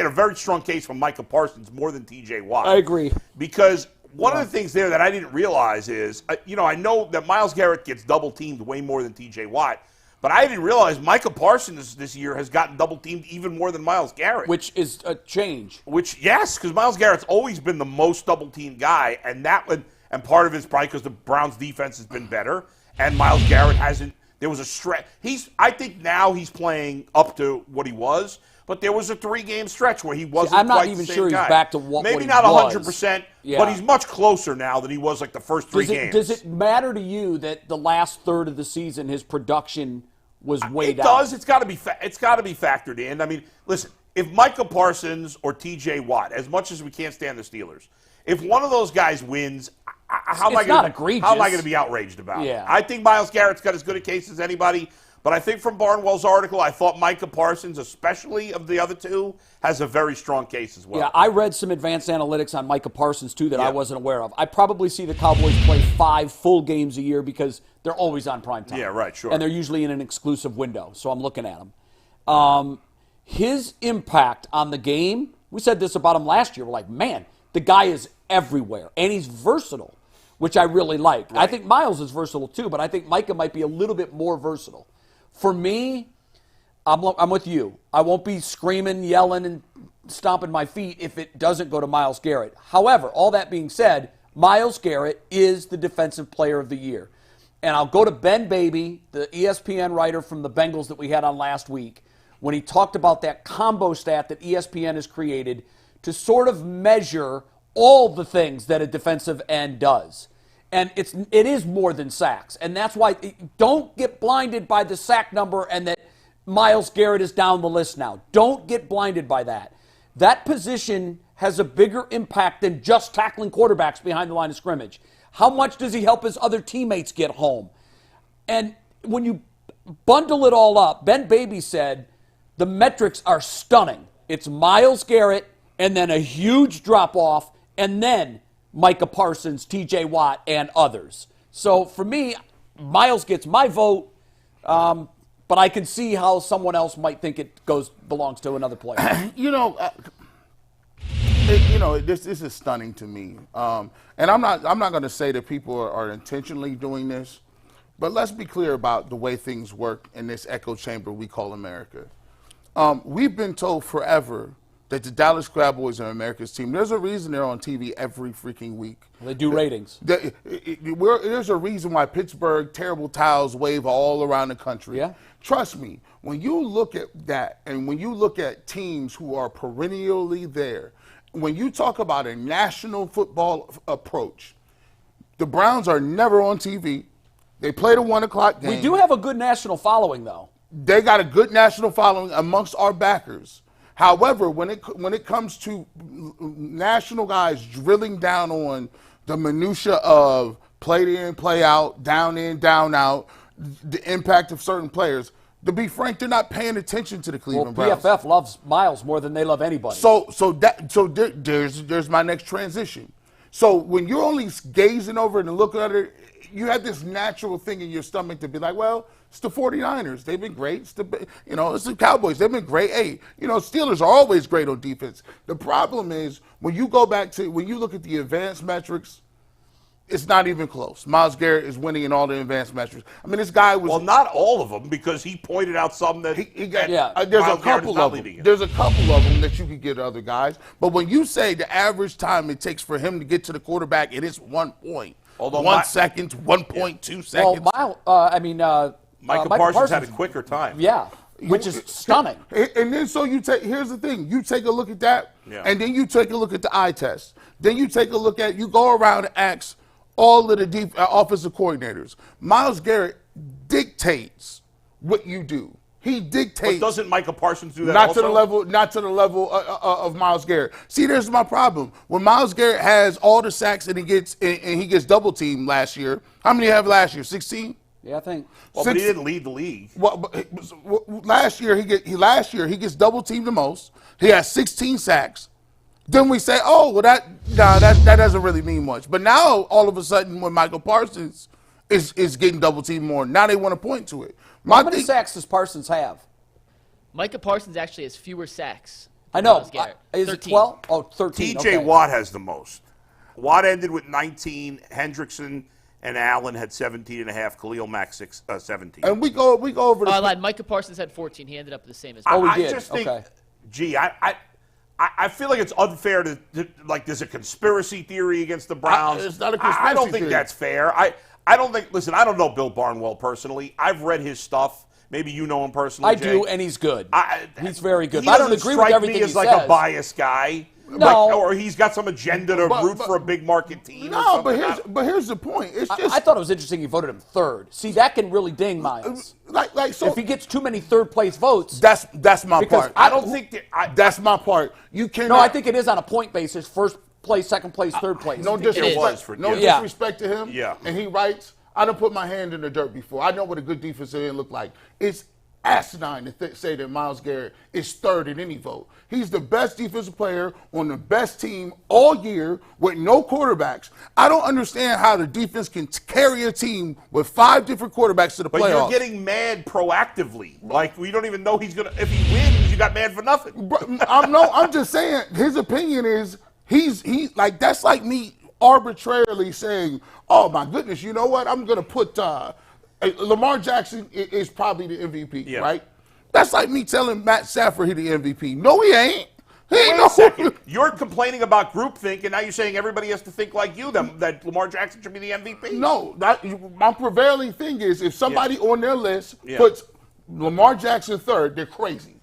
a very strong case for Micah Parsons more than T.J. Watt. I agree. Because one of the things there that I didn't realize is, I know that Myles Garrett gets double-teamed way more than T.J. Watt, but I didn't realize Micah Parsons this year has gotten double-teamed even more than Myles Garrett. Which is a change. Yes, because Myles Garrett's always been the most double-teamed guy, and part of it's probably because the Browns' defense has been better, and Myles Garrett hasn't. There was a stretch. I think now he's playing up to what he was, but there was a 3-game stretch where he wasn't. I'm not quite even the same sure guy. he's back to what Maybe he not was. 100%, Yeah. but he's much closer now than he was like the first 3 games. Does it matter to you that the last third of the season his production was way down? It does. It's got to be factored in. I mean, listen, if Micah Parsons or T.J. Watt, as much as we can't stand the Steelers, if one of those guys wins, how am I going to be outraged about it? I think Myles Garrett's got as good a case as anybody, but I think from Barnwell's article, I thought Micah Parsons, especially of the other two, has a very strong case as well. Yeah, I read some advanced analytics on Micah Parsons, too, that I wasn't aware of. I probably see the Cowboys play 5 full games a year because they're always on prime time. Yeah, right, sure. And they're usually in an exclusive window, so I'm looking at them. His impact on the game, we said this about him last year. We're like, man, the guy is everywhere, and he's versatile, which I really like. Right. I think Myles is versatile, too, but I think Micah might be a little bit more versatile. For me, I'm with you. I won't be screaming, yelling, and stomping my feet if it doesn't go to Myles Garrett. However, all that being said, Myles Garrett is the Defensive Player of the Year. And I'll go to Ben Baby, the ESPN writer from the Bengals that we had on last week, when he talked about that combo stat that ESPN has created to sort of measure all the things that a defensive end does. And it is more than sacks. And that's why don't get blinded by the sack number and that Myles Garrett is down the list now. Don't get blinded by that. That position has a bigger impact than just tackling quarterbacks behind the line of scrimmage. How much does he help his other teammates get home? And when you bundle it all up, Ben Baby said the metrics are stunning. It's Myles Garrett and then a huge drop-off and then Micah Parsons, T.J. Watt, and others. So for me, Myles gets my vote, but I can see how someone else might think it belongs to another player. This is stunning to me. And I'm not going to say that people are intentionally doing this, but let's be clear about the way things work in this echo chamber we call America. We've been told forever that the Dallas Cowboys are America's team. There's a reason they're on TV every freaking week. They do ratings. There's a reason why Pittsburgh terrible towels wave all around the country. Yeah. Trust me, when you look at that and when you look at teams who are perennially there, when you talk about a national football approach, the Browns are never on TV. They play the 1 o'clock game. We do have a good national following, though. They got a good national following amongst our backers. However, when it comes to national guys drilling down on the minutia of play in, play out, down in, down out, the impact of certain players, to be frank, they're not paying attention to the Cleveland Browns. PFF loves Myles more than they love anybody. There's my next transition. So when you're only gazing over it and looking at it, you have this natural thing in your stomach to be like, well, it's the 49ers. They've been great. It's the Cowboys. They've been great. Hey, Steelers are always great on defense. The problem is when you look at the advanced metrics, it's not even close. Myles Garrett is winning in all the advanced metrics. I mean, this guy was... Well, not all of them, because he pointed out some that he got. Yeah. There's a couple of them. There's a couple of them that you could get other guys. But when you say the average time it takes for him to get to the quarterback, it is 1 point. Although 1 second, 1.2 seconds. Well, Micah Parsons had a quicker time. Yeah, which is stunning. And then here's the thing. You take a look at that, and then you take a look at the eye test. Then you take a look at, you go around and ask all of the offensive coordinators. Myles Garrett dictates what you do. He dictates. But doesn't Micah Parsons do that Not also? to the level of Myles Garrett. See, there's my problem. When Myles Garrett has all the sacks and he gets double teamed last year. How many did he have last year? 16? Yeah, I think. Well, but he didn't lead the league. Last year he gets double teamed the most. He has 16 sacks. Then we say, oh, well that doesn't really mean much. But now all of a sudden when Michael Parsons is getting double teamed more, now they want to point to it. How many sacks does Parsons have? Micah Parsons actually has fewer sacks. I know. Myles Garrett. Is 13. it 12? Oh, 13. T.J. Watt has the most. Watt ended with 19. Hendrickson and Allen had 17.5. Khalil Mack 17. And we go over Oh, I the lied. Micah Parsons had 14. He ended up the same as Oh, we I did. just think, Okay. gee, I feel like it's unfair to like there's a conspiracy theory against the Browns. It's not a conspiracy I don't think theory. that's fair. I don't think. Listen, I don't know Bill Barnwell personally. I've read his stuff. Maybe you know him personally. I Jay. do, and he's good. He's very good. He But I don't doesn't agree with strike everything me he as like says. a biased guy. No. Or he's got some agenda to root for a big market team. No, or but here's the point. It's just I thought it was interesting he voted him third. See, that can really ding Myles. so If he gets too many third-place votes. that's my Because part. I don't think that. That's my part. You cannot. No, I think it is on a point basis. First place, second place, third place. No it was disrespect. for- No yeah. disrespect to him. Yeah. And he writes, I done put my hand in the dirt before. I know what a good defensive end look like. It's asinine to say that Myles Garrett is third in any vote. He's the best defensive player on the best team all year with no quarterbacks. I don't understand how the defense can carry a team with 5 different quarterbacks to the But playoffs. you're getting mad proactively. Like we don't even know he's gonna. If he wins, you got mad for nothing. I'm just saying his opinion is he like that's like me arbitrarily saying, oh my goodness, you know what? I'm gonna put Lamar Jackson is probably the MVP, Yeah. right? That's like me telling Matt Stafford he the MVP. No, he ain't. He ain't Wait no a second. You're complaining about groupthink, and now you're saying everybody has to think like you. That Lamar Jackson should be the MVP. No, my prevailing thing is if somebody on their list Yeah. puts Lamar Jackson third, they're crazy.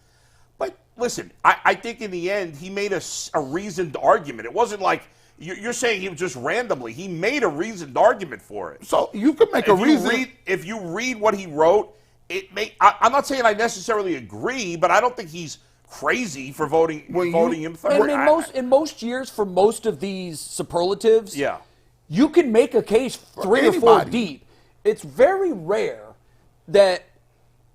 But listen, I think in the end he made a reasoned argument. It wasn't like you're saying he was just randomly. He made a reasoned argument for it. So you can make a reason. If you read what he wrote, I'm not saying I necessarily agree, but I don't think he's crazy for voting him third. And in most years, for most of these superlatives, Yeah. you can make a case 3 or 4 anybody. deep. It's very rare that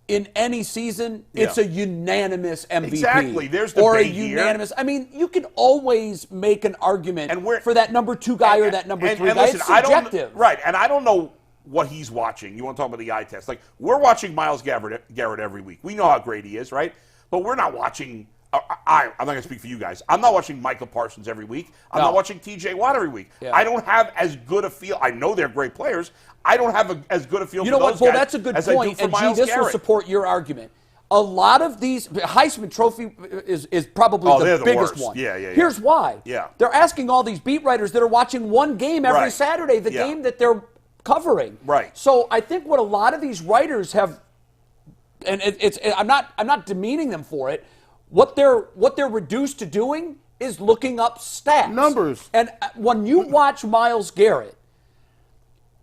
in any season it's Yeah. a unanimous MVP. Exactly. There's or a debate here. unanimous. I mean, you can always make an argument And for that number 2 guy or that number 3 guy. Listen, It's subjective. And I don't know what he's watching. You want to talk about the eye test? Like we're watching Myles Garrett every week. We know how great he is, right? But we're not watching. I'm not going to speak for you guys. I'm not watching Michael Parsons every week. I'm not watching T.J. Watt every week. Yeah. I don't have as good a feel. I know they're great players. I don't have as good a feel You for know those what, Bull? guys That's a good as I do point. for And G, Myles this will Garrett. support your argument. A lot of these Heisman Trophy is probably they're the the biggest worst. one. Yeah. Here's why. Yeah. They're asking all these beat writers that are watching one game every Right. Saturday, the Yeah. game that they're covering. Right. So I think what a lot of these writers have, and I'm not demeaning them for it. What they're reduced to doing is looking up stats, Numbers. And when you watch Myles Garrett,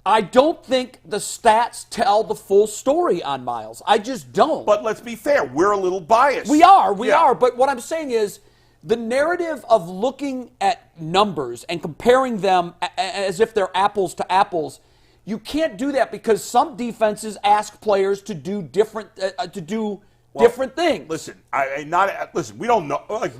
I don't think the stats tell the full story on Myles. I just don't. But let's be fair. We're a little biased. We are. Yeah. But what I'm saying is the narrative of looking at numbers and comparing them as if they're apples to apples, you can't do that because some defenses ask players to do different different things. Listen, listen. We don't know. Like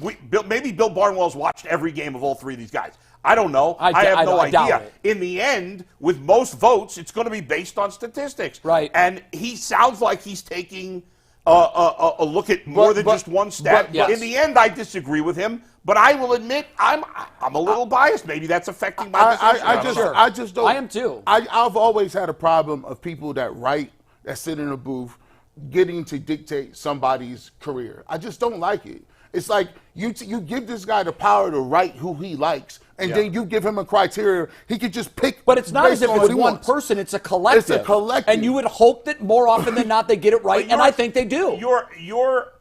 maybe Bill Barnwell's watched every game of all 3 of these guys. I don't know. I have no doubt idea. it. In the end, with most votes, it's going to be based on statistics. Right. And he sounds like he's taking a look at more than just one stat. yes. In the end, I disagree with him. But I will admit I'm a little biased. Maybe that's affecting my decision. I just don't. I am too. I've always had a problem of people that sit in a booth, getting to dictate somebody's career. I just don't like it. It's like you give this guy the power to write who he likes, and then you give him a criteria. He could just pick. But it's not as based if on it's what he one wants. person. It's a collective. It's a collective. And you would hope that more often than not they get it right, and I think they do. Your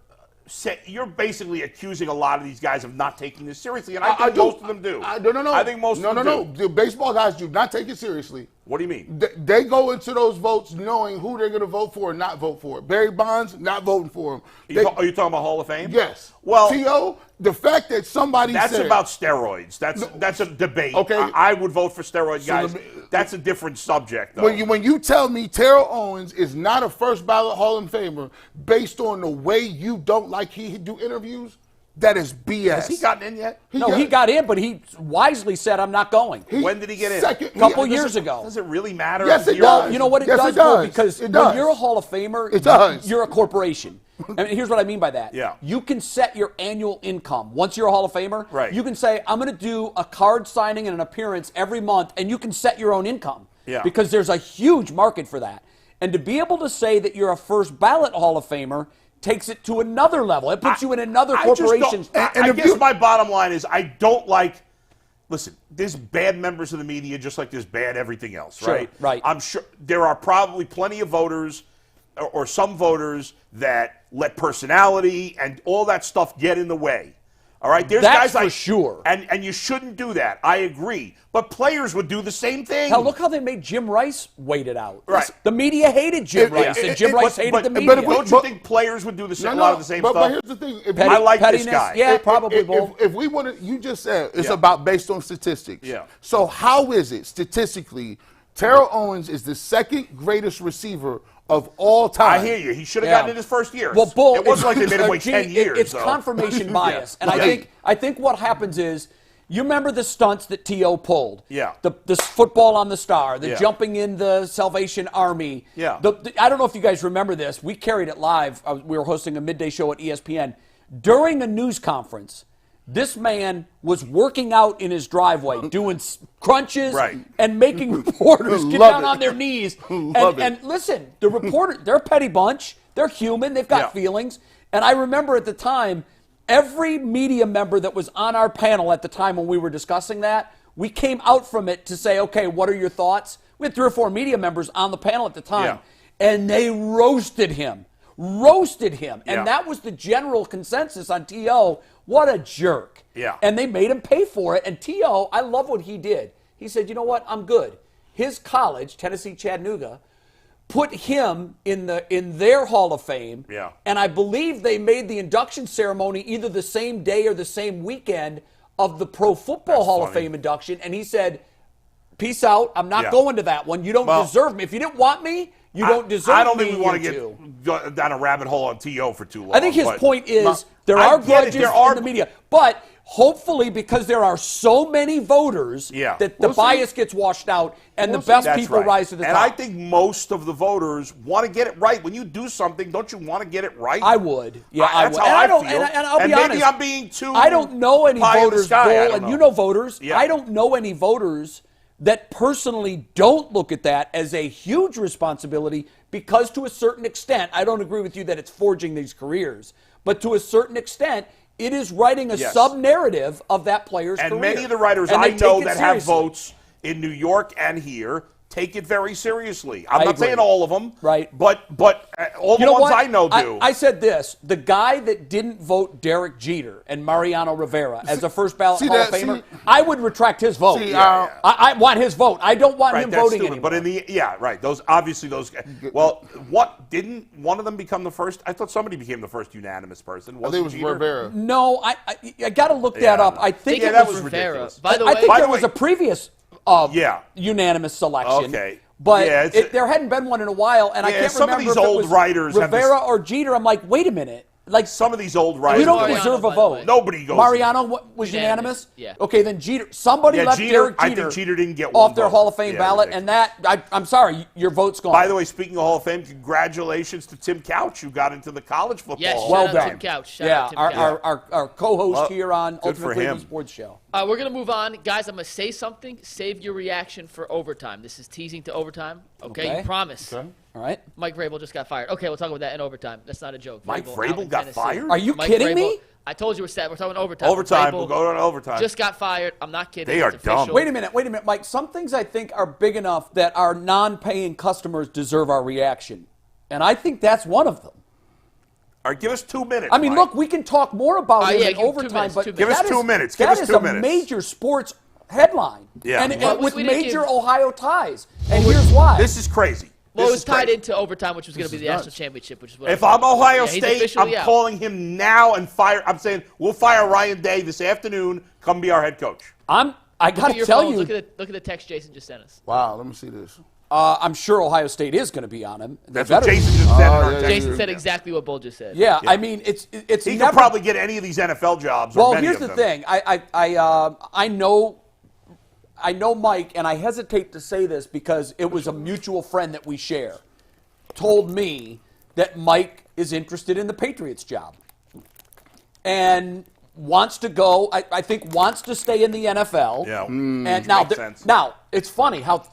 you're basically accusing a lot of these guys of not taking this seriously, and I think most of them do. No. I think most of them do. The baseball guys do not take it seriously. What do you mean? They go into those votes knowing who they're going to vote for and not vote for. Barry Bonds, not voting for him. Are you talking about Hall of Fame? Yes. Well, T.O., the fact that somebody that's said, about steroids. That's a debate. Okay. I would vote for steroid guys. That's a different subject, though. When you tell me Terrell Owens is not a first ballot Hall of Famer based on the way you don't like he do interviews, that is BS. Has he gotten in yet? He got in, but he wisely said, I'm not going. When did he get in? A couple years ago. Does it really matter? Yes, it Well, does. you know what it Yes, does, it does. Will, because It when does. you're a Hall of Famer, It does. You're a corporation. I mean, here's what I mean by that. Yeah. You can set your annual income. Once you're a Hall of Famer, right. You can say, I'm going to do a card signing and an appearance every month, and you can set your own income. Yeah. Because there's a huge market for that. And to be able to say that you're a first ballot Hall of Famer takes it to another level. It puts you in another corporation's. I guess my bottom line is I don't like. Listen, there's bad members of the media just like there's bad everything else, Sure, right? right. I'm sure there are probably plenty of voters or some voters that let personality and all that stuff get in the way. All right, there's That's guys for sure. and you shouldn't do that. I agree, but players would do the same thing. Hell, look how they made Jim Rice wait it out. Right. The media hated Jim Rice, and Jim Rice hated the media. Don't you think players would do a lot of the same but stuff? here's the thing. I like this pettiness, guy. yeah, probably, Bull. If we want to, you just said it's Yeah. about based on statistics. Yeah. So how is it statistically? Terrell Owens is the second greatest receiver of all time. I hear you. He should have Yeah. gotten in his first year. Well, Bull, it wasn't like they made him wait 10 years. It's though. confirmation bias, and Right. I think what happens is, you remember the stunts that T.O. pulled? Yeah. The football on the star, the Yeah. jumping in the Salvation Army. Yeah. I don't know if you guys remember this. We carried it live. We were hosting a midday show at ESPN. During a news conference, this man was working out in his driveway, doing crunches Right. and making reporters get Love down it. on their knees. Love it. And listen, the reporter, they're a petty bunch. They're human. They've got Yeah. feelings. And I remember at the time, every media member that was on our panel at the time when we were discussing that, we came out from it to say, okay, what are your thoughts? We had 3 or 4 media members on the panel at the time, Yeah. and they roasted him. And Yeah. that was the general consensus on T.O. What a jerk. Yeah. And they made him pay for it. And T.O., I love what he did. He said, you know what? I'm good. His college, Tennessee Chattanooga, put him in their Hall of Fame. Yeah. And I believe they made the induction ceremony either the same day or the same weekend of the Pro Football Hall of funny. Fame induction. And he said, peace out. I'm not Yeah. going to that one. You don't Well, deserve me. If you didn't want me, you don't deserve me. I don't think we want to you get two. down a rabbit hole on T.O. for too long. I think his but- point is there I are get it. grudges There are- in the media. But hopefully, because there are so many voters, Yeah. that the We'll see. bias gets washed out and We'll the see. best That's people right. rise to the and top. I think most of the voters want to get it right. When you do something, don't you want to get it right? I would. Yeah, I That's would. how And I don't, feel. And I'll be maybe honest. I'm being too. I don't know any pie in the voters, sky. I Bull, don't and know. you know voters. Yeah. I don't know any voters that personally don't look at that as a huge responsibility because to a certain extent, I don't agree with you that it's forging these careers, but to a certain extent, it is writing a Yes. sub-narrative of that player's And career. many of the writers And I they know take it that have seriously. votes in New York and here take it very seriously. I'm I not agree. saying all of them, Right. But all You the know ones what? I know do. I said this: the guy that didn't vote Derek Jeter and Mariano Rivera as a first ballot see Hall of that- Famer, see- I would retract his vote. See, Yeah. I want his vote. I don't want Right, him that's voting stupid. anymore. But in the right, those obviously those. Well, what didn't one of them become the first? I thought somebody became the first unanimous person. I think it was Jeter? Rivera. no, I got to look Yeah, that up. I I think think Yeah, it that was was Rivera. ridiculous. By the I way, think there the was way- a previous Yeah. unanimous selection. Okay. But Yeah, it's- there hadn't been one in a while, and I Yeah, can't some of remember these if it old was writers have Rivera this- or Jeter. I'm like, wait a minute. Like, Some of these old writers. you don't Mariano, deserve a by the way. vote. Nobody goes. Mariano was Unanimous. unanimous? Yeah. Okay, then Jeter. Somebody Yeah, left Jeter- Derek I Jeter think Jeter didn't get off one their vote. Hall of Fame Yeah, ballot, ridiculous. and I'm sorry, your vote's gone. By the way, speaking of Hall of Fame, congratulations to Tim Couch, who got into the college football. Yes, Hall well of shout out done. Tim Couch. Shout yeah, out Tim Couch. our co-host Well, here on good for Ultimate Cleveland him. Sports Show. We're going to move on. Guys, I'm going to say something. Save your reaction for overtime. This is teasing to overtime. Okay? You promise. Okay. All right. Mike Vrabel just got fired. Okay, we'll talk about that in overtime. That's not a joke. Mike out Vrabel in got Tennessee. fired? Are you Mike kidding Vrabel- me? I told you we're talking overtime. Overtime. Vrabel We'll go to overtime. Just got fired. I'm not kidding. They are It's dumb. official. Wait a minute, Mike. Some things I think are big enough that our non-paying customers deserve our reaction, and I think that's one of them. All right, give us 2 minutes. I mean, Mike. look, we can talk more about him yeah, in give 2 overtime, minutes, but 2 minutes. Give us that 2 is- minutes. Give That us is 2 a minutes. major sports headline. Yeah. And Well, with we didn't major give- Ohio ties. And here's why. This is crazy. Well, This it was is tied crazy. into overtime, which was going to be the national championship, which is what If I'm Ohio he's State, officially I'm out. calling him now and fire. I'm saying we'll fire Ryan Day this afternoon. Come be our head coach. I Look got at to your tell phones. you, Look at the text Jason just sent us. Wow, let me see this. I'm sure Ohio State is going to be on him. They That's what better be. Jason just said. in our yeah, text Jason group. said exactly what Bull just said. Yeah, I mean, it's He never. could probably get any of these NFL jobs. Or Well, many here's of the them. thing. I know Mike, and I hesitate to say this because it was a mutual friend that we share, told me that Mike is interested in the Patriots job and wants to go. I think wants to stay in the NFL. Yeah. And now, Makes sense. now it's funny how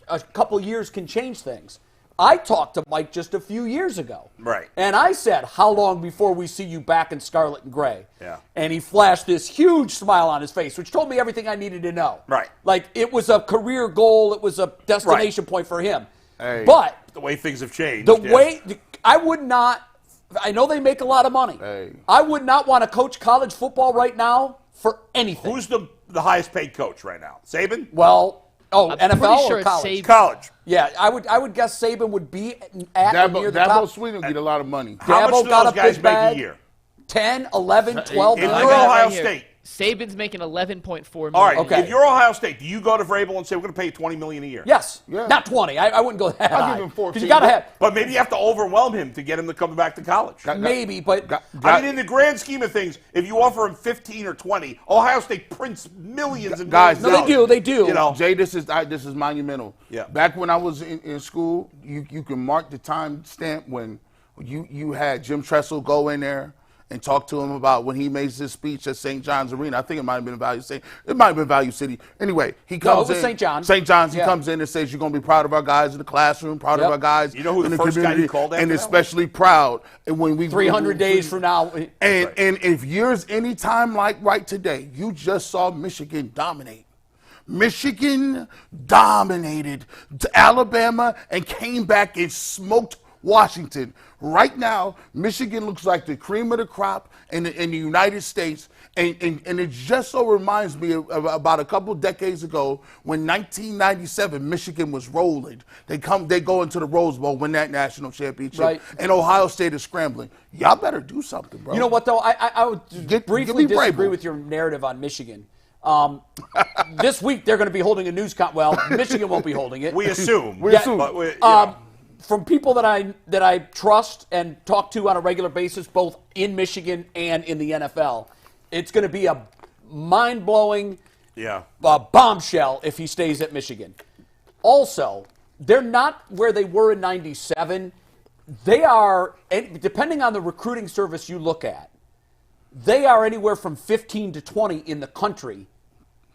a couple years can change things. I talked to Mike just a few years ago. Right. And I said, how long before we see you back in scarlet and gray? Yeah. And he flashed this huge smile on his face, which told me everything I needed to know. Right. Like it was a career goal. It was a destination point for him. Hey. But The way things have changed. the yeah. way I would not, I know they make a lot of money. Hey. I would not want to coach college football right now for anything. Who's the highest paid coach right now? Saban? Well, I'm NFL pretty sure or it's college? Saban. College. Yeah, I would guess Saban would be at or near the Dabo top. Sweeney get a lot of money. How Dabo much do got those a guys big make bag. a year? 10, 11, 12 If million. you're Ohio Right here. State. Saban's making 11.4 million. All right. Okay. If you're Ohio State, do you go to Vrabel and say we're going to pay you $20 million a year? Yes. Yeah. Not 20. I wouldn't go that high. give him 14. Because you got to have, But maybe you have to overwhelm him to get him to come back to college. maybe, but I mean, in the grand scheme of things, if you offer him 15 or 20, Ohio State prints millions and Guys, millions. no, they do. You know, Jay, this is monumental. Yeah. Back when I was in school, you can mark the time stamp when you had Jim Tressel go in there and talk to him about when he made his speech at St. John's Arena. I think it might have been Value City. It might have been Value City. Anyway, he comes it was in. St. John's. St. John's. He Yeah. comes in and says, "You're going to be proud of our guys in the classroom, proud Yep. of our guys You know who in the the first guy he community, called after and that especially proud." And when we 300 days from now. and if yours any time like right today, you just saw Michigan dominate. Michigan dominated Alabama and came back and smoked Washington. Right now, Michigan looks like the cream of the crop in the United States. And it just so reminds me of about a couple decades ago when 1997 Michigan was rolling. They go into the Rose Bowl, win that national championship, Right. and Ohio State is scrambling. Y'all better do something, bro. You know what, though? I would Give briefly me disagree Vrabel. with your narrative on Michigan. This week, they're going to be holding a news well, Michigan won't be holding it. we assume. We assume. But you know. From people that I trust and talk to on a regular basis, both in Michigan and in the NFL, it's going to be a mind-blowing Yeah. bombshell if he stays at Michigan. Also, they're not where they were in '97. They are, depending on the recruiting service you look at, they are anywhere from 15 to 20 in the country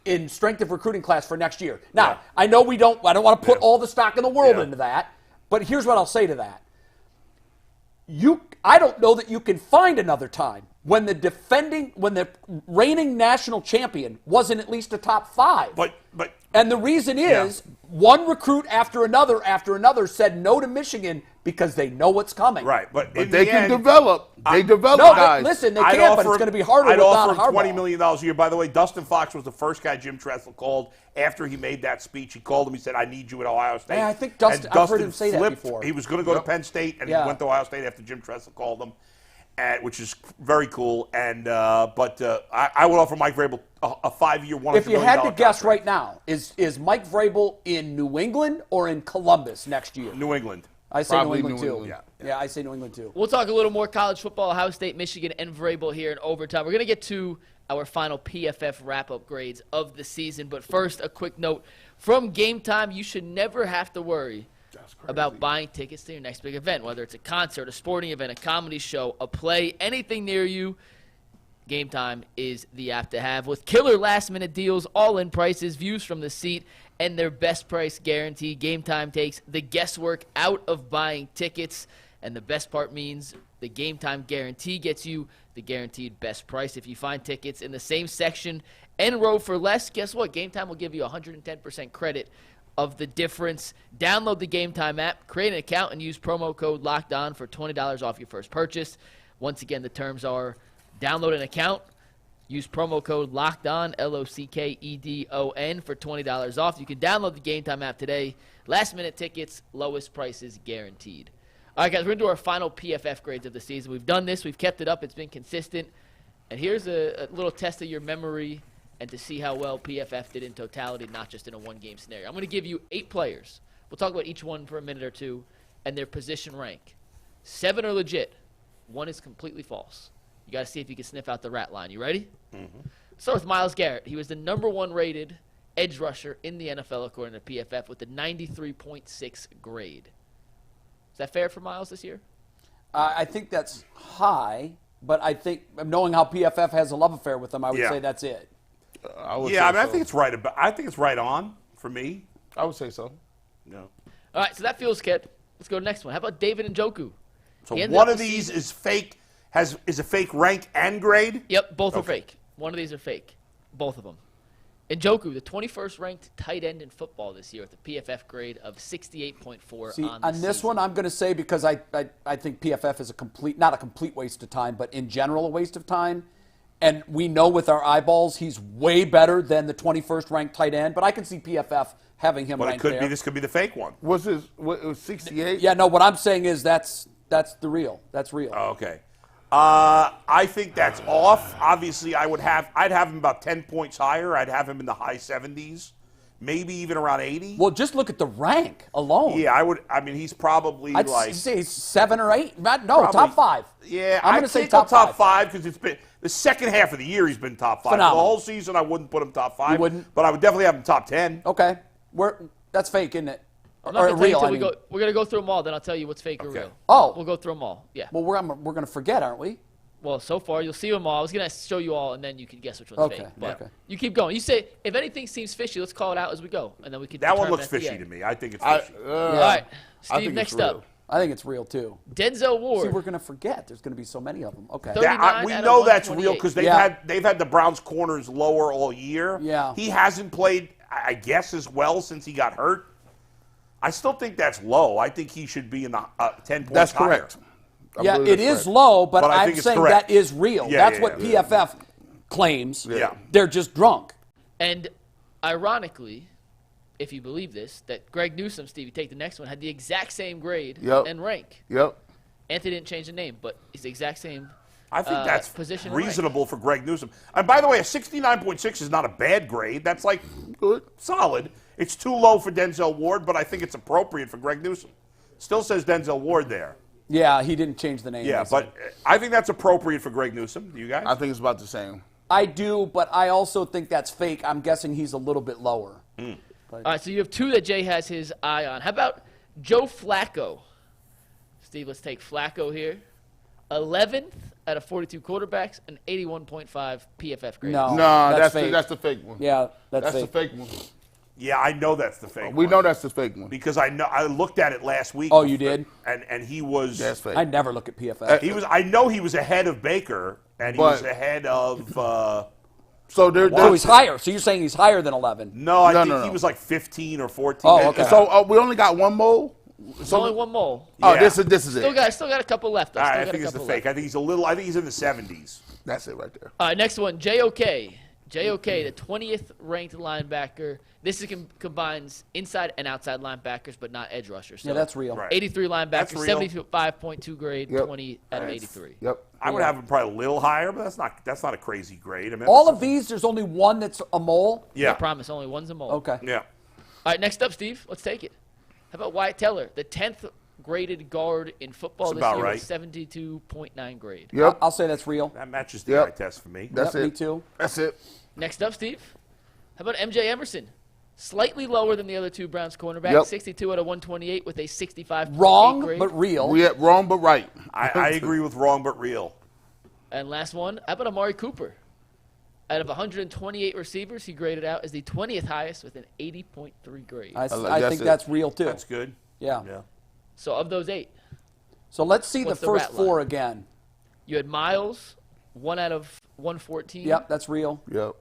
in strength of recruiting class for next year. Now, Yeah. I know I don't want to put all the stock in the world Yeah. into that, but here's what I'll say to that. I don't know that you can find another time when the reigning national champion wasn't at least a top 5. But And the reason is one recruit after another said no to Michigan because they know what's coming. right. But in they the can end, develop. They develop No, guys. listen, they I'd can't, but offer it's going to be harder I'd without offer him Harbaugh. $20 million a year. By the way, Dustin Fox was the first guy Jim Tressel called after he made that speech. He called him. He said, "I need you at Ohio State." Yeah, I think And I've heard him say that flipped. before. He was going to go to Penn State, and Yeah. he went to Ohio State after Jim Tressel called him, which is very cool. And I would offer Mike Vrabel a 5-year, $100 If you had to million guess contract. right now, is Mike Vrabel in New England or in Columbus next year? New England. I say New Probably England New too. England. Yeah, I say New England too. We'll talk a little more college football, Ohio State, Michigan, and Vrabel here in overtime. We're going to get to our final PFF wrap-up grades of the season. But first, a quick note. From Game Time, you should never have to worry about buying tickets to your next big event, whether it's a concert, a sporting event, a comedy show, a play, anything near you. Game Time is the app to have. With killer last-minute deals, all-in prices, views from the seat, and their best price guarantee, Game Time takes the guesswork out of buying tickets. And the best part means the Game Time guarantee gets you the guaranteed best price. If you find tickets in the same section and row for less, guess what? Game Time will give you 110% credit of the difference. Download the Game Time app, create an account, and use promo code LOCKEDON for $20 off your first purchase. Once again, the terms are download an account, use promo code LOCKEDON, LOCKEDON, for $20 off. You can download the Game Time app today. Last-minute tickets, lowest prices guaranteed. All right, guys, we're going to do our final PFF grades of the season. We've done this. We've kept it up. It's been consistent. And here's a little test of your memory and to see how well PFF did in totality, not just in a one-game scenario. I'm going to give you 8 players. We'll talk about each one for a minute or two and their position rank. 7 are legit. 1 is completely false. You got to see if you can sniff out the rat line. You ready? Mm-hmm. Start with Myles Garrett. He was the number 1 rated edge rusher in the NFL according to PFF with a 93.6 grade. Is that fair for Myles this year? I think that's high, but I think knowing how PFF has a love affair with him, I would say that's it. I think it's right. I think it's right on for me. I would say so. No. All right, so that feels good. Let's go to the next one. How about David Njoku? So one of these is fake. Is a fake rank and grade? Yep, both are fake. One of these are fake. Both of them. Njoku, the 21st ranked tight end in football this year with a PFF grade of 68.4 See, on the on this season. one, I'm going to say, because I think PFF is not a complete waste of time, but in general a waste of time. And we know with our eyeballs he's way better than the 21st ranked tight end, but I can see PFF having him But ranked there. this could be the fake one. It was 68? Yeah, no, what I'm saying is that's the real. That's real. Oh, okay. I think that's off. Obviously, I'd have him about 10 points higher. I'd have him in the high 70s, maybe even around 80. Well, just look at the rank alone. Yeah, I would. I mean, he's probably I'd like say 7 or 8. No, probably- top 5. Yeah, I'm going to say top 5 because it's been the second half of the year he's been top 5. Phenomenal. The whole season I wouldn't put him top 5. You wouldn't? But I would definitely have him top 10. Okay, that's fake, isn't it? I'm not gonna tell you real, till I we mean. go. We're gonna go through them all. Then I'll tell you what's fake or Okay. real. Oh. We'll go through them all. Yeah. Well, we're going to forget, aren't we? Well, so far you'll see them all. I was gonna show you all, and then you can guess which one's Okay, fake. But okay. you keep going. You say if anything seems fishy, let's call it out as we go, and then we can. That one determine looks at the fishy end. to me. I think it's fishy. All right, I Steve. think Next it's real. up, I think it's real, too. Denzel See, Ward. we're going to forget. There's going to be so many of them. Okay. 39 we out of know that's real 128. because Yeah. they've had the Browns corners lower all year. Yeah. He hasn't played, I guess, as well since he got hurt. I still think that's low. I think he should be in the 10 points That's higher. correct. I Yeah, believe it that's is correct. low, but But I I'm think it's saying correct. that is real. Yeah, That's yeah, what yeah. PFF claims. Yeah. They're just drunk. And ironically, if you believe this, that Greg Newsome, Steve, you take the next one, had the exact same grade Yep. and rank. Yep. Anthony didn't change the name, but it's the exact same. I think that's position and rank. reasonable for Greg Newsome. And by the way, a 69.6 is not a bad grade. That's like Good. solid. It's too low for Denzel Ward, but I think it's appropriate for Greg Newsome. Still says Denzel Ward there. Yeah, he didn't change the name. Yeah, he said. but I think that's appropriate for Greg Newsome. Do you guys? I think it's about the same. I do, but I also think that's fake. I'm guessing he's a little bit lower. All right, so you have 2 that Jay has his eye on. How about Joe Flacco? Steve, let's take Flacco here. 11th out of 42 quarterbacks, an 81.5 PFF grade. No, No, that's that's fake. the fake one. Yeah, that's That's fake. the fake one. Yeah, I know that's the fake We one. know that's the fake one. Because I looked at it last week. Oh, you did? And he was That's fake. I never look at PFF. I know he was ahead of Baker and he was But- ahead of So there, So he's higher. So you're saying he's higher than 11? No, I think no. he was like 15 or 14. Oh, okay. So we only got one mole. There's only one mole. Oh, Yeah. this is Still it. got a couple left. Though. All Still right, I got think a it's the couple fake. left. I think he's in the 70s. That's it right there. All right, next one, JOK. JOK, the 20th ranked linebacker. This combines inside and outside linebackers, but not edge rushers. So Yeah, that's real. Right. 83 That's linebackers, real. 75.2 grade, Yep. 20 out of 83. Yep. I would have him probably a little higher, but that's not a crazy grade. I mean, All of these, there's only one that's a mole? yeah. I promise, only one's a mole. Okay. Yeah. All right, next up, Steve. Let's take it. How about Wyatt Teller, the 10th graded guard in football That's this about year right. with 72.9 grade. Yep. I'll say that's real. That matches the Yep. eye test for me. That's Yep, it. me too. That's it. Next up, Steve. How about MJ Emerson? Slightly lower than the other 2 Browns cornerbacks, Yep. 62 out of 128 with a 65.8 Wrong, grade. but real. We had wrong but right. I agree with wrong but real. And last one, how about Amari Cooper? Out of 128 receivers, he graded out as the 20th highest with an 80.3 grade. I that's think it. that's real, too. That's good. Yeah. Yeah. So of those 8, So let's see What's the the first rat line? 4 again. you had Myles, 1 out of 114. Yep, that's real. Yep.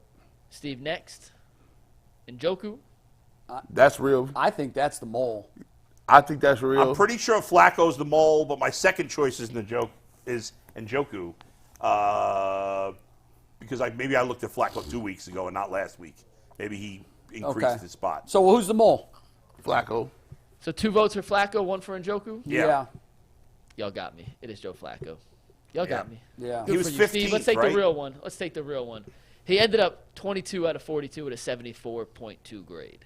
Steve next. Njoku. That's real. I think that's the mole. I think that's real. I'm pretty sure Flacco's the mole, but my second choice is Njoku, because maybe I looked at Flacco 2 weeks ago and not last week. Maybe he increased his spot. So who's the mole? Flacco. So 2 votes for Flacco, 1 for Njoku? Yeah. Y'all got me. It is Joe Flacco. Y'all got me. Yeah. Good He was for you, Steve. 15th, Let's take right? the real one. Let's take the real one. He ended up 22 out of 42 with a 74.2 grade.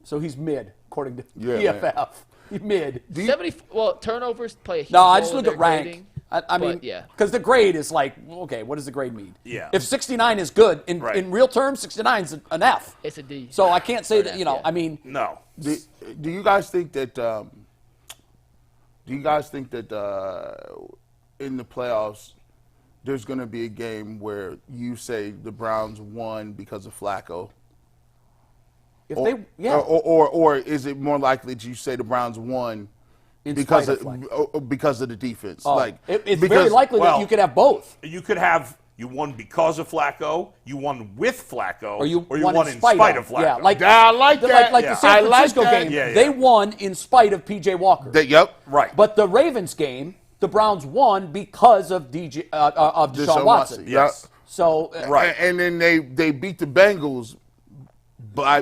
So he's mid, according to Yeah, PFF. He's mid. 70. Well, turnovers play a huge No, I role just in look their at rank. grading, I mean, but, yeah. because the grade is like, okay, what does the grade mean? Yeah. If 69 is good, in Right. real terms, 69 is an F. It's a D. So I can't say Or that, an you F, know, yeah. I mean, No. Do you guys think that? In the playoffs, there's going to be a game where you say the Browns won because of Flacco? if Or, they, yeah, or is it more likely that you say the Browns won in because spite of Flacco. because of the defense? Oh, it's very because- likely that well, you could have both. You could have you won because of Flacco, you won with Flacco, Or you won won in spite of Flacco. Yeah, like, I like that. Like Yeah. the San I like Francisco that. game, Yeah, yeah. they won in spite of P.J. Walker. Yep. Right. But the Ravens game, the Browns won because of of Deshaun Watson. Yes. So Right. And then they beat the Bengals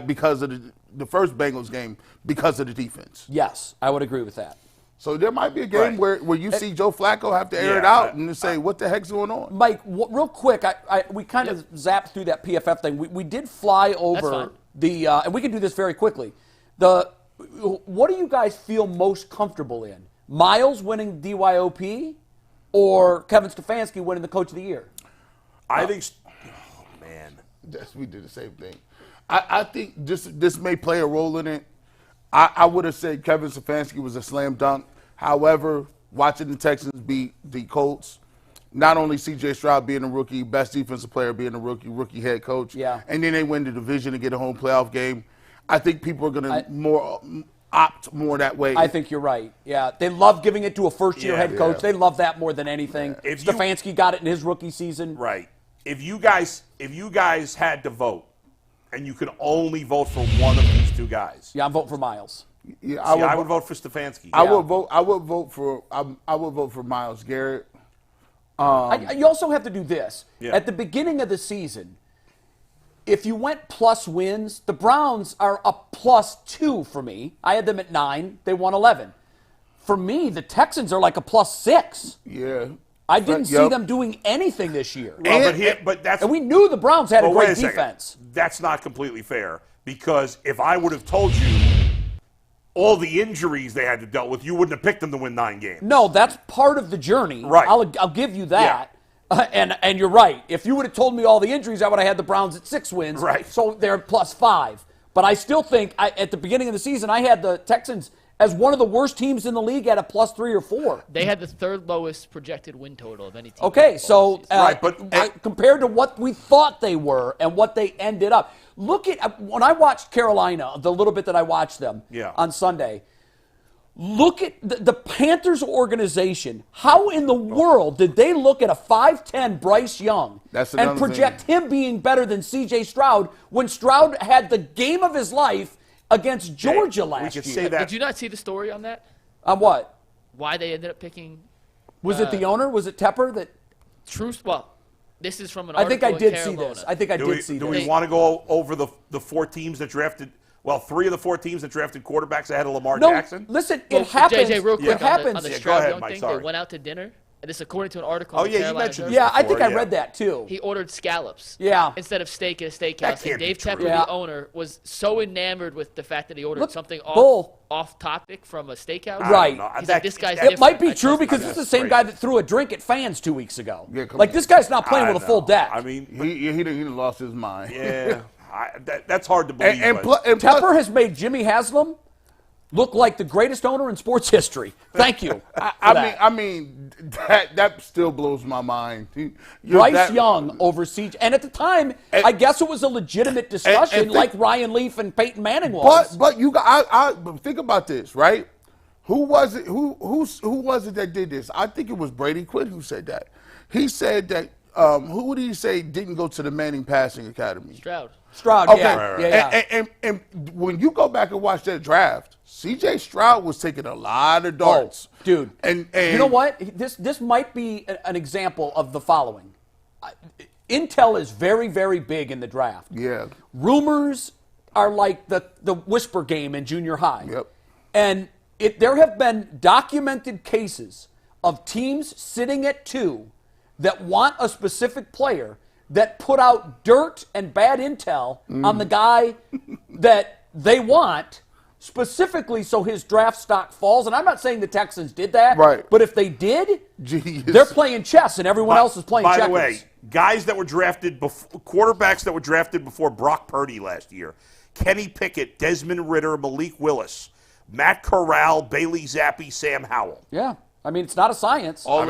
because of the first Bengals game because of the defense. yes, I would agree with that. So there might be a game Right. where you see Joe Flacco have to air Yeah, it out and say, what the heck's going on? Mike, real quick, we kind of zapped through that PFF thing. We did fly over fine. the, and we can do this very quickly. What do you guys feel most comfortable in? Myles winning DYOP or Kevin Stefankski winning the Coach of the Year? I think man. Yes, we did the same thing. I think this may play a role in it. I would have said Kevin Stefankski was a slam dunk. However, watching the Texans beat the Colts, not only CJ Stroud being a rookie, best defensive player being a rookie head coach, Yeah. and then they win the division and get a home playoff game, I think people are going to opt more that way. I think you're right. Yeah, they love giving it to a first-year Yeah. head coach. Yeah. They love that more than anything. If you- Stefanski got it in his rookie season. Right. If you guys had to vote, and you could only vote for one of these two guys, Yeah, I'm voting for Myles. Yeah, I would vote for Stefanski. I Yeah. would vote for Myles Garrett. You also have to do this. Yeah. At the beginning of the season, if you went plus wins, the Browns are a +2 for me. I had them at 9. They won 11. For me, the Texans are like a +6. Yeah. I didn't see Yep. them doing anything this year. Well, but that's And we knew the Browns had a But wait great second. defense. That's not completely fair, because if I would have told you all the injuries they had to deal with, you wouldn't have picked them to win 9 games. No, that's part of the journey. Right. I'll give you that. And you're right. If you would have told me all the injuries, I would have had the Browns at 6 wins. Right. So they're +5. But I still think at the beginning of the season, I had the Texans as one of the worst teams in the league at a +3 or 4. They had the 3rd lowest projected win total of any team. Okay, in so the season. Right, but- compared to what we thought they were and what they ended up, look at when I watched Carolina, the little bit that I watched them on Sunday. Look at the Panthers organization. How in the world did they look at a 5'10 Bryce Young That's and another project him being better than CJ Stroud when Stroud had the game of his life against Georgia we last could year? say that. Did you not see the story on that? On what? Why they ended up picking Was it the owner? Was it Tepper that? Truth? Well, this is from an I article think I in did see Carolina. this. I think I did see Do this. we want to go over the 4 teams that drafted? Well, 3 of the 4 teams that drafted quarterbacks ahead of Lamar No, Jackson. listen, Well, it happens. JJ, real quick It happens. on the Yeah, go Stroud ahead, Young Mike, thing. sorry. They went out to dinner, and this according to an article. Oh, in yeah, you Carolina mentioned Journal. this. Yeah, I think before, I yeah. read that too. He ordered scallops. Yeah. Instead of steak at a That steakhouse. can't And be Dave true. Tepper, Yeah. the owner, was so enamored with the fact that he ordered Look, something bull. off topic from a steakhouse. Right. No, He's that- like, this guy's that- It different. might be I true trust because him. it's the same crazy. guy that threw a drink at fans 2 weeks ago. Yeah, come like on. this guy's not playing I with a full know. deck. I mean, He done lost his mind. yeah, that's hard to believe. And, but- pl- and plus, Tepper has made Jimmy Haslam look like the greatest owner in sports history. Thank you. I mean, that still blows my mind. Bryce Young over CJ, and at the time, I guess it was a legitimate discussion, think- like Ryan Leaf and Peyton Manning was. But you got but think about this, right? Who was it? Who was it that did this? I think it was Brady Quinn who said that. He said that Who would he say didn't go to the Manning Passing Academy? Stroud. Stroud, Okay. yeah. And when you go back and watch that draft, CJ Stroud was taking a lot of darts. Oh, dude. And you know what? This might be an example of the following. Intel is very, very big in the draft. Yeah. Rumors are like the whisper game in junior high. Yep. And there have been documented cases of teams sitting at 2 that want a specific player that put out dirt and bad intel on the guy that they want, specifically so his draft stock falls. And I'm not saying the Texans did that. Right. But if they did, Genius. they're playing chess and everyone else is playing checkers. By the way, guys that were drafted, quarterbacks that were drafted before Brock Purdy last year, Kenny Pickett, Desmond Ridder, Malik Willis, Matt Corral, Bailey Zappi, Sam Howell. Yeah. I mean, it's not a science. all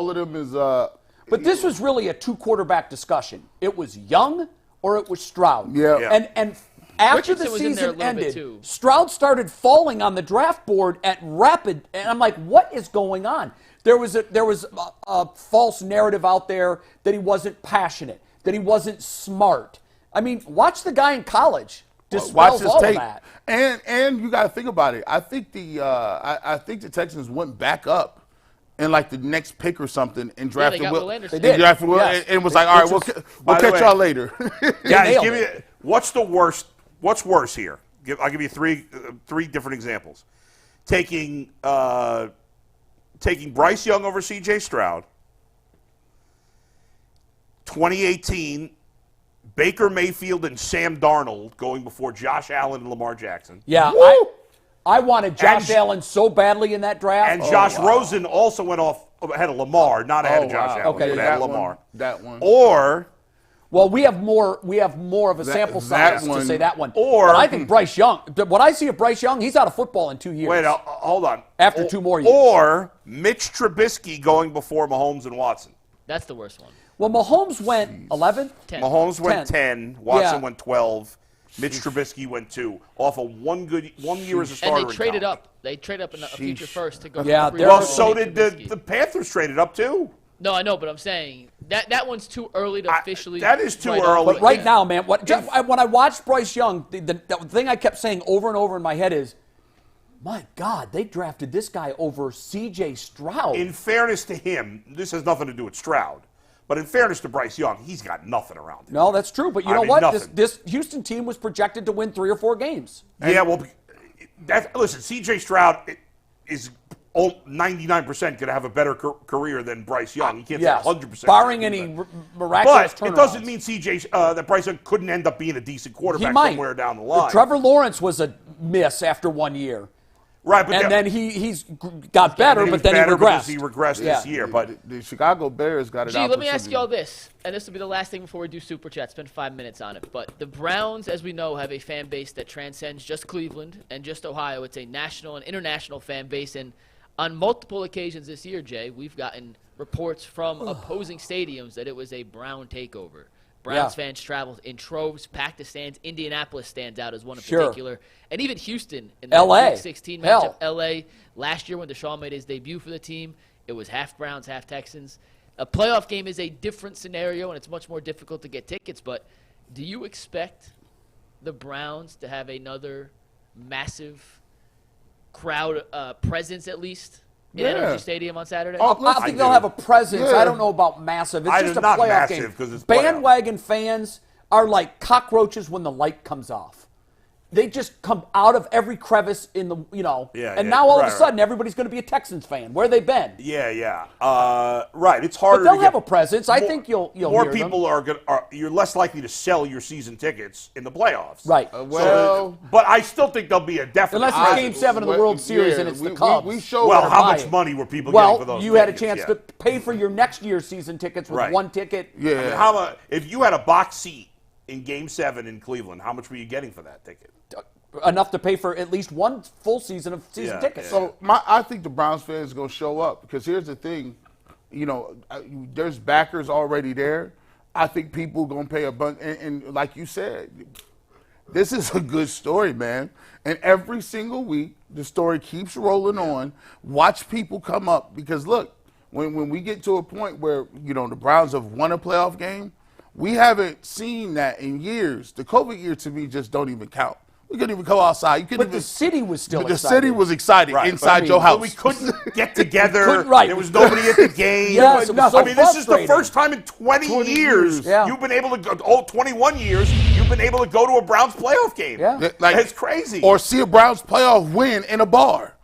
of them is But this was really a 2-quarterback discussion. It was Young or it was Stroud. Yeah. And after Richardson the was in there a season little bit ended, too. Stroud started falling on the draft board at rapid, and I'm like, what is going on? There was a false narrative out there that he wasn't passionate, that he wasn't smart. I mean, watch the guy in college. watch his Dispels all tape. of that. And you got to think about it. I think the Texans went back up in like the next pick or something and drafted got Will. Will Anderson. They did. Drafted Will, Yes. and was like, all right, we'll by the catch way- y'all later. Guys, nailed give it. me what's the worst? What's worse here? I'll give you three different examples. Taking Bryce Young over CJ Stroud. 2018, Baker Mayfield and Sam Darnold going before Josh Allen and Lamar Jackson. Yeah, Woo! I wanted Josh And- Allen so badly in that draft. And Josh Rosen also went off ahead of Lamar, not ahead of Josh wow. Allen, Okay, but yeah, ahead of that Lamar. one, that one. Or Well, we have more of a sample that size to one- say that one. or- but I think Bryce Young. What I see of Bryce Young, he's out of football in 2 years. wait, hold on. After 2 more years. Or Mitch Trubisky going before Mahomes and Watson. That's the worst one. Well, Mahomes went 11. 10. Mahomes went 10, Watson Yeah. went 12, Mitch Trubisky went 2, off of one year as a starter. And they in traded college. up. They traded up in a future first to go. Yeah, for they're- Well, Mitch so did Trubisky. the Panthers traded up too. No, I know, but I'm saying that one's too early to officially. that is too write early. off. But right now, man, when I watched Bryce Young, the thing I kept saying over and over in my head is, my God, they drafted this guy over CJ Stroud. In fairness to him, this has nothing to do with Stroud, but in fairness to Bryce Young, he's got nothing around him. No, that's true. But you I know mean, what? nothing. This Houston team was projected to win 3 or 4 games. Yeah, well, listen, CJ Stroud is 99% going to have a better career than Bryce Young. He can't Yes, say 100%. barring any miraculous But turnarounds. it doesn't mean that Bryce Young couldn't end up being a decent he quarterback might. somewhere down the line. Trevor Lawrence was a miss after 1 year. Right, but And then he's got better, but then he because regressed. he regressed this year. But the Chicago Bears got it out. Gee, let me ask you all this, and this will be the last thing before we do Super Chat. Spend 5 minutes on it. But the Browns, as we know, have a fan base that transcends just Cleveland and just Ohio. It's a national and international fan base, and on multiple occasions this year, Jay, we've gotten reports from opposing stadiums that it was a Brown takeover. Browns fans traveled in troves, packed the stands. Indianapolis stands out as one in particular. And even Houston in the LA. Week 16 Hell. matchup. LA. Last year when Deshaun made his debut for the team, it was half Browns, half Texans. A playoff game is a different scenario, and it's much more difficult to get tickets. But do you expect the Browns to have another massive crowd presence, at least, in Energy Stadium on Saturday? I think they'll have a presence. Yeah. I don't know about massive. It's just a not playoff massive, game. 'cause it's Bandwagon fans are like cockroaches when the light comes off. They just come out of every crevice in the, Yeah, and yeah, now all of right, a sudden everybody's going to be a Texans fan. Where they been? yeah. Right, it's But harder they'll to have get a presence. I think you'll more hear people them. you're less likely to sell your season tickets in the playoffs. Right. Well, But I still think there'll be a definite Unless it's presence. Game 7 of the World Series and it's the Cubs. We showed Well, our how buy much it. money were people getting for those you had a tickets? chance to pay for your next year's season tickets with Right. one ticket. Yeah. I mean, how much, if you had a box seat in Game 7 in Cleveland, how much were you getting for that ticket? Enough to pay for at least one full season of season Yeah, tickets. yeah. So I think the Browns fans are going to show up because here's the thing, there's backers already there. I think people are going to pay a bunch, and like you said, this is a good story, man. And every single week, the story keeps rolling on. Watch people come up because look, when we get to a point where, the Browns have won a playoff game, we haven't seen that in years. The COVID year, to me, just don't even count. We couldn't even go outside. You couldn't But even, the city was still the excited. city was excited Right, inside your house. But we couldn't get together. Right. There was nobody at the game. Yes, it was so I mean, this is the frustrating. first time in 20 years Yeah. you've been able to go, 21 years, you've been able to go to a Browns playoff game. Yeah. It's crazy. Or see a Browns playoff win in a bar.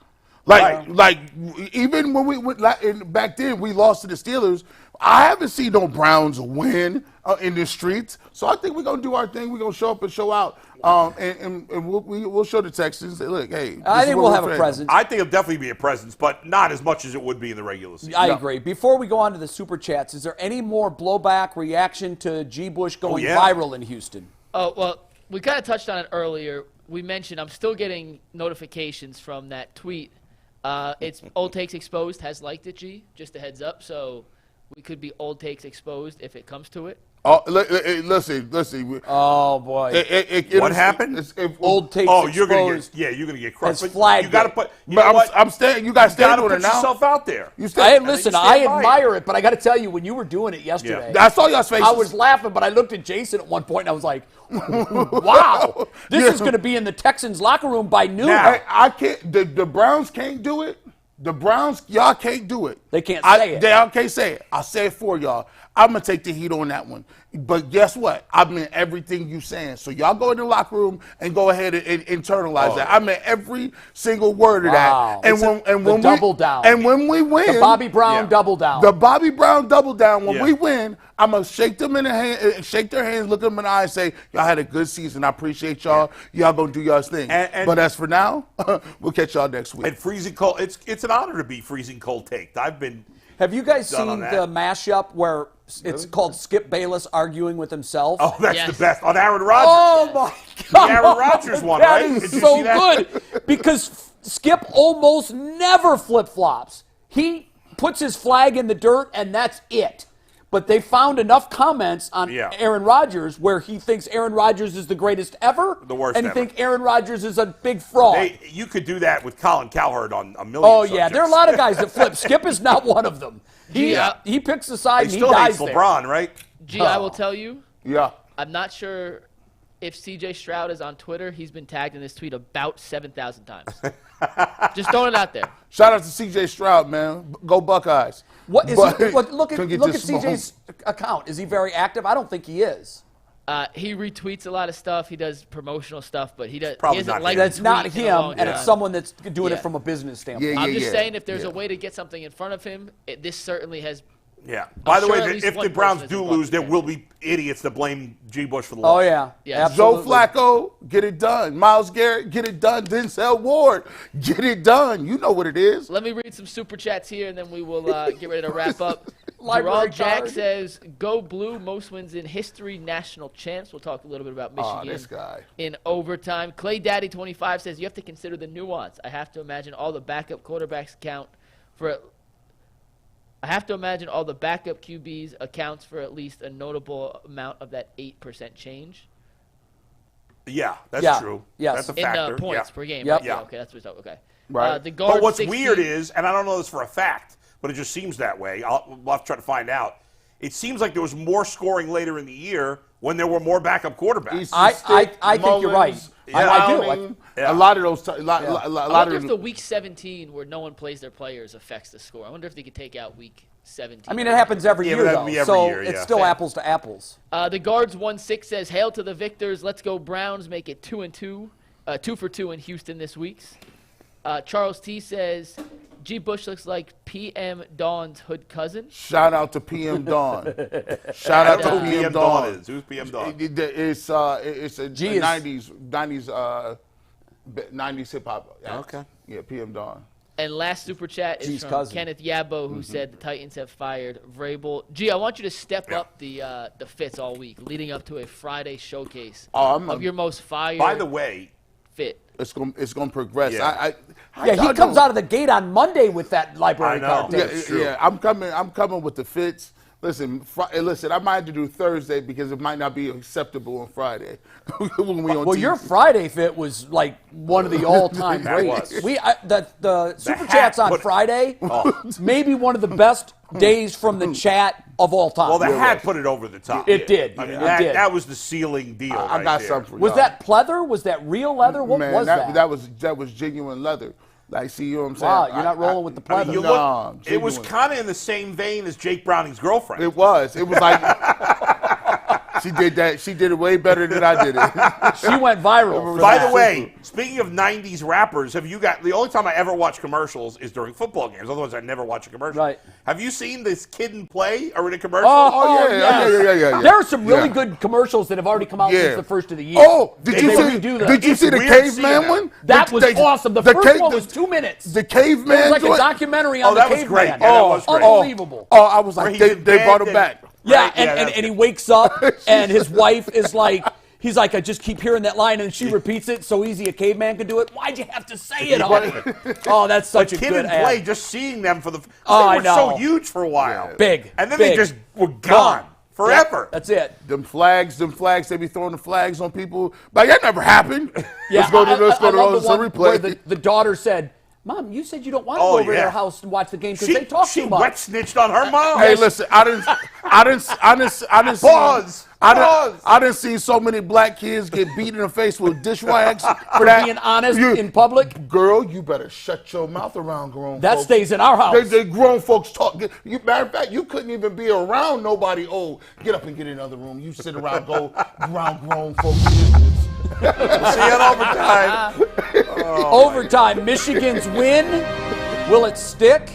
Even when we went back then, we lost to the Steelers. I haven't seen no Browns win in the streets. So I think we're gonna do our thing. We're gonna show up and show out, and we'll show the Texans. Look, hey, I think we'll have a presence. I think it'll definitely be a presence, but not as much as it would be in the regular season. I agree. Before we go on to the super chats, is there any more blowback reaction to G. Bush going yeah. viral in Houston? Oh, well, we kind of touched on it earlier. We mentioned I'm still getting notifications from that tweet. It's Old Takes Exposed has liked it, G. Just a heads up. So we could be Old Takes Exposed if it comes to it. Oh, listen. Oh boy! What happened? Old Takes Oh, Exposed. you're gonna get crushed. Has flagged You got to it. put. You know what? I'm staying. You guys You got stand to on put it now. yourself out there. You Hey, stand. listen, stand I by admire it, but I got to tell you, when you were doing it yesterday, I saw y'all's faces. I was laughing, but I looked at Jason at one point and I was like, "Wow, this is going to be in the Texans locker room by noon." Now- I can't. The Browns can't do it. The Browns, y'all can't do it. They can't say it. Y'all can't say it. I'll say it for y'all. I'm going to take the heat on that one. But guess what? I meant everything you saying. So y'all go in the locker room and go ahead and internalize that. I meant every single word of Wow. that. The double down. And when we win. The Bobby Brown Yeah. double down. The Bobby Brown double down. When Yeah. we win, I'm going to shake them in the hand, shake their hands, look them in the eye and say, y'all had a good season. I appreciate y'all. Y'all going to do y'all's thing. But as for now, we'll catch y'all next week. And freezing cold. It's an honor to be freezing cold taked. I've been. Have you guys Done seen on that. the mashup where it's called Skip Bayless arguing with himself? Oh, that's Yes. the best on Aaron Rodgers. Oh my God! Aaron Rodgers one, That right? is Did you so see that? good because Skip almost never flip flops. He puts his flag in the dirt and that's it. But they found enough comments on Yeah. Aaron Rodgers where he thinks Aaron Rodgers is the greatest ever, The worst and he ever. thinks Aaron Rodgers is a big fraud. You could do that with Colin Cowherd on a million. Oh yeah, there are a subjects. lot of guys that flip. Skip is not one of them. Yeah. He picks a side He and he still dies hates there. LeBron, right? G, I will tell you, Yeah. I'm not sure if CJ Stroud is on Twitter. He's been tagged in this tweet about 7,000 times. Just throwing it out there. Shout out to CJ Stroud, man. Go Buckeyes. What is But- look at couldn't get this CJ's account. Is he very active? I don't think he is. He retweets a lot of stuff. He does promotional stuff, but he Probably hasn't not liked him. a That's not tweet in a him, long and it's time. someone that's doing Yeah. it from a business standpoint. Yeah, I'm just saying, if there's yeah. a way to get something in front of him, this certainly has. Yeah. By the sure way, at least if one the Browns person do is a lose, there Buckeye will be idiots that blame G. Bush for the Oh loss. yeah, Yeah. Joe absolutely. Flacco, get it done. Myles Garrett, get it done. Denzel Ward, get it done. You know what it is. Let me read some super chats here, and then we will get ready to wrap up. Library Gerald Jack card. says, "Go Blue, most wins in history, national champs." We'll talk a little bit about Michigan this guy. in overtime. Clay Daddy 25 says, "You have to consider the nuance. I have to imagine all the backup quarterbacks account for. I have to imagine all the backup QBs accounts for at least a notable amount of that 8% change Yeah, that's Yeah. true. Yes. That's a in factor. the points yeah. per game." Yep. Right? Yeah. Yeah. Okay, that's what's up. Okay. Right. The guard But what's 16 weird is, and I don't know this for a fact, but it just seems that way. We'll have to try to find out. It seems like there was more scoring later in the year when there were more backup quarterbacks. Easton I Stick, think you're right. Mullins, I do. Downing, Yeah. A lot of those. A I lot wonder of if the week 17 where no one plays their players affects the score. I wonder if they could take out week 17. I mean, it happens every Yeah, year, but though. that'd be every so year, it's yeah. still Fair. apples to apples. The guards 1-6 says, "Hail to the victors. Let's go Browns. Make it 2-2, 2 for 2 in Houston this week." Charles T says, "G. Bush looks like PM Dawn's hood cousin." Shout out to PM Dawn. Shout I out don't know to who PM PM Dawn Dawn. is. Who's PM Dawn? It's a G is- 90s hip hop. Yeah. Okay. Yeah, PM Dawn. And last super chat is G's from cousin. Kenneth Yabo, who said the Titans have fired Vrabel. G, I want you to step up the fits all week, leading up to a Friday showcase of your most fire By the way, fit. It's gonna progress. Yeah. Yeah, he comes out of the gate on Monday with that library I know. card. Yeah, tape. That's true. yeah. I'm coming with the fits. Listen, I might have to do Thursday because it might not be acceptable on Friday when we on Well, TV. your Friday fit was like one of the all-time That greats. was. The super hat chats on put- Friday, maybe one of the best days from the chat of all time. Well, the hat put it over the top. It did. I mean, It did. that was the ceiling deal. I right got there. something for Was y'all. that pleather? Was that real leather? What Man, was that? That was genuine leather. Like, see, you know what I'm saying? Wow, you're not rolling with the I mean, pleather. you Nah, look, it was genuine. kind of in the same vein as Jake Browning's girlfriend. It was. It was like she did that. She did it way better than I did it. She went viral. for By that. the way, speaking of 90s rappers, have you got the only time I ever watch commercials is during football games. Otherwise, I never watch a commercial. Right. Have you seen this Kid and Play or in a commercial? Oh, yeah, yes. yeah. There are some really Yeah. good commercials that have already come out Yeah. since the first of the year. Oh, did They you see? redo them. Did you It's see the weird seeing caveman that. one? That was awesome. The first one was 2 minutes. The caveman. It was like a joint? documentary on Oh, the that was caveman. great. Yeah, that was great. Unbelievable. Oh, I was Where like, he's they in brought bed him back. Yeah, Right, yeah, and that's he wakes up, and his wife is like, he's like, I just keep hearing that line, and she repeats it so easy a caveman could do it. Why'd you have to say it, honey? Oh, that's such a Kid good and Play, ad. just seeing them for the. Oh, they I were know. so huge for a while. Big. And then big. they just were gone forever. That's it. Them flags, they be throwing the flags on people. Like, that never happened. Yeah, let's go to I love the the one where replay. the daughter said, Mom, you said you don't want to Oh, go over to yeah. their house and watch the game because She, they talk she too much. wet snitched on her mom. Hey, listen, I didn't Pause. I didn't see so many black kids get beat in the face with dish rags for that. Being honest in public, Girl, you better shut your mouth around grown that folks. stays in our house. They grown folks talk. Matter of fact, you couldn't even be around nobody old. Get up and get in another room. You sit around, go around grown folks' business. We'll see you in overtime. Overtime, Michigan's win. Will it stick?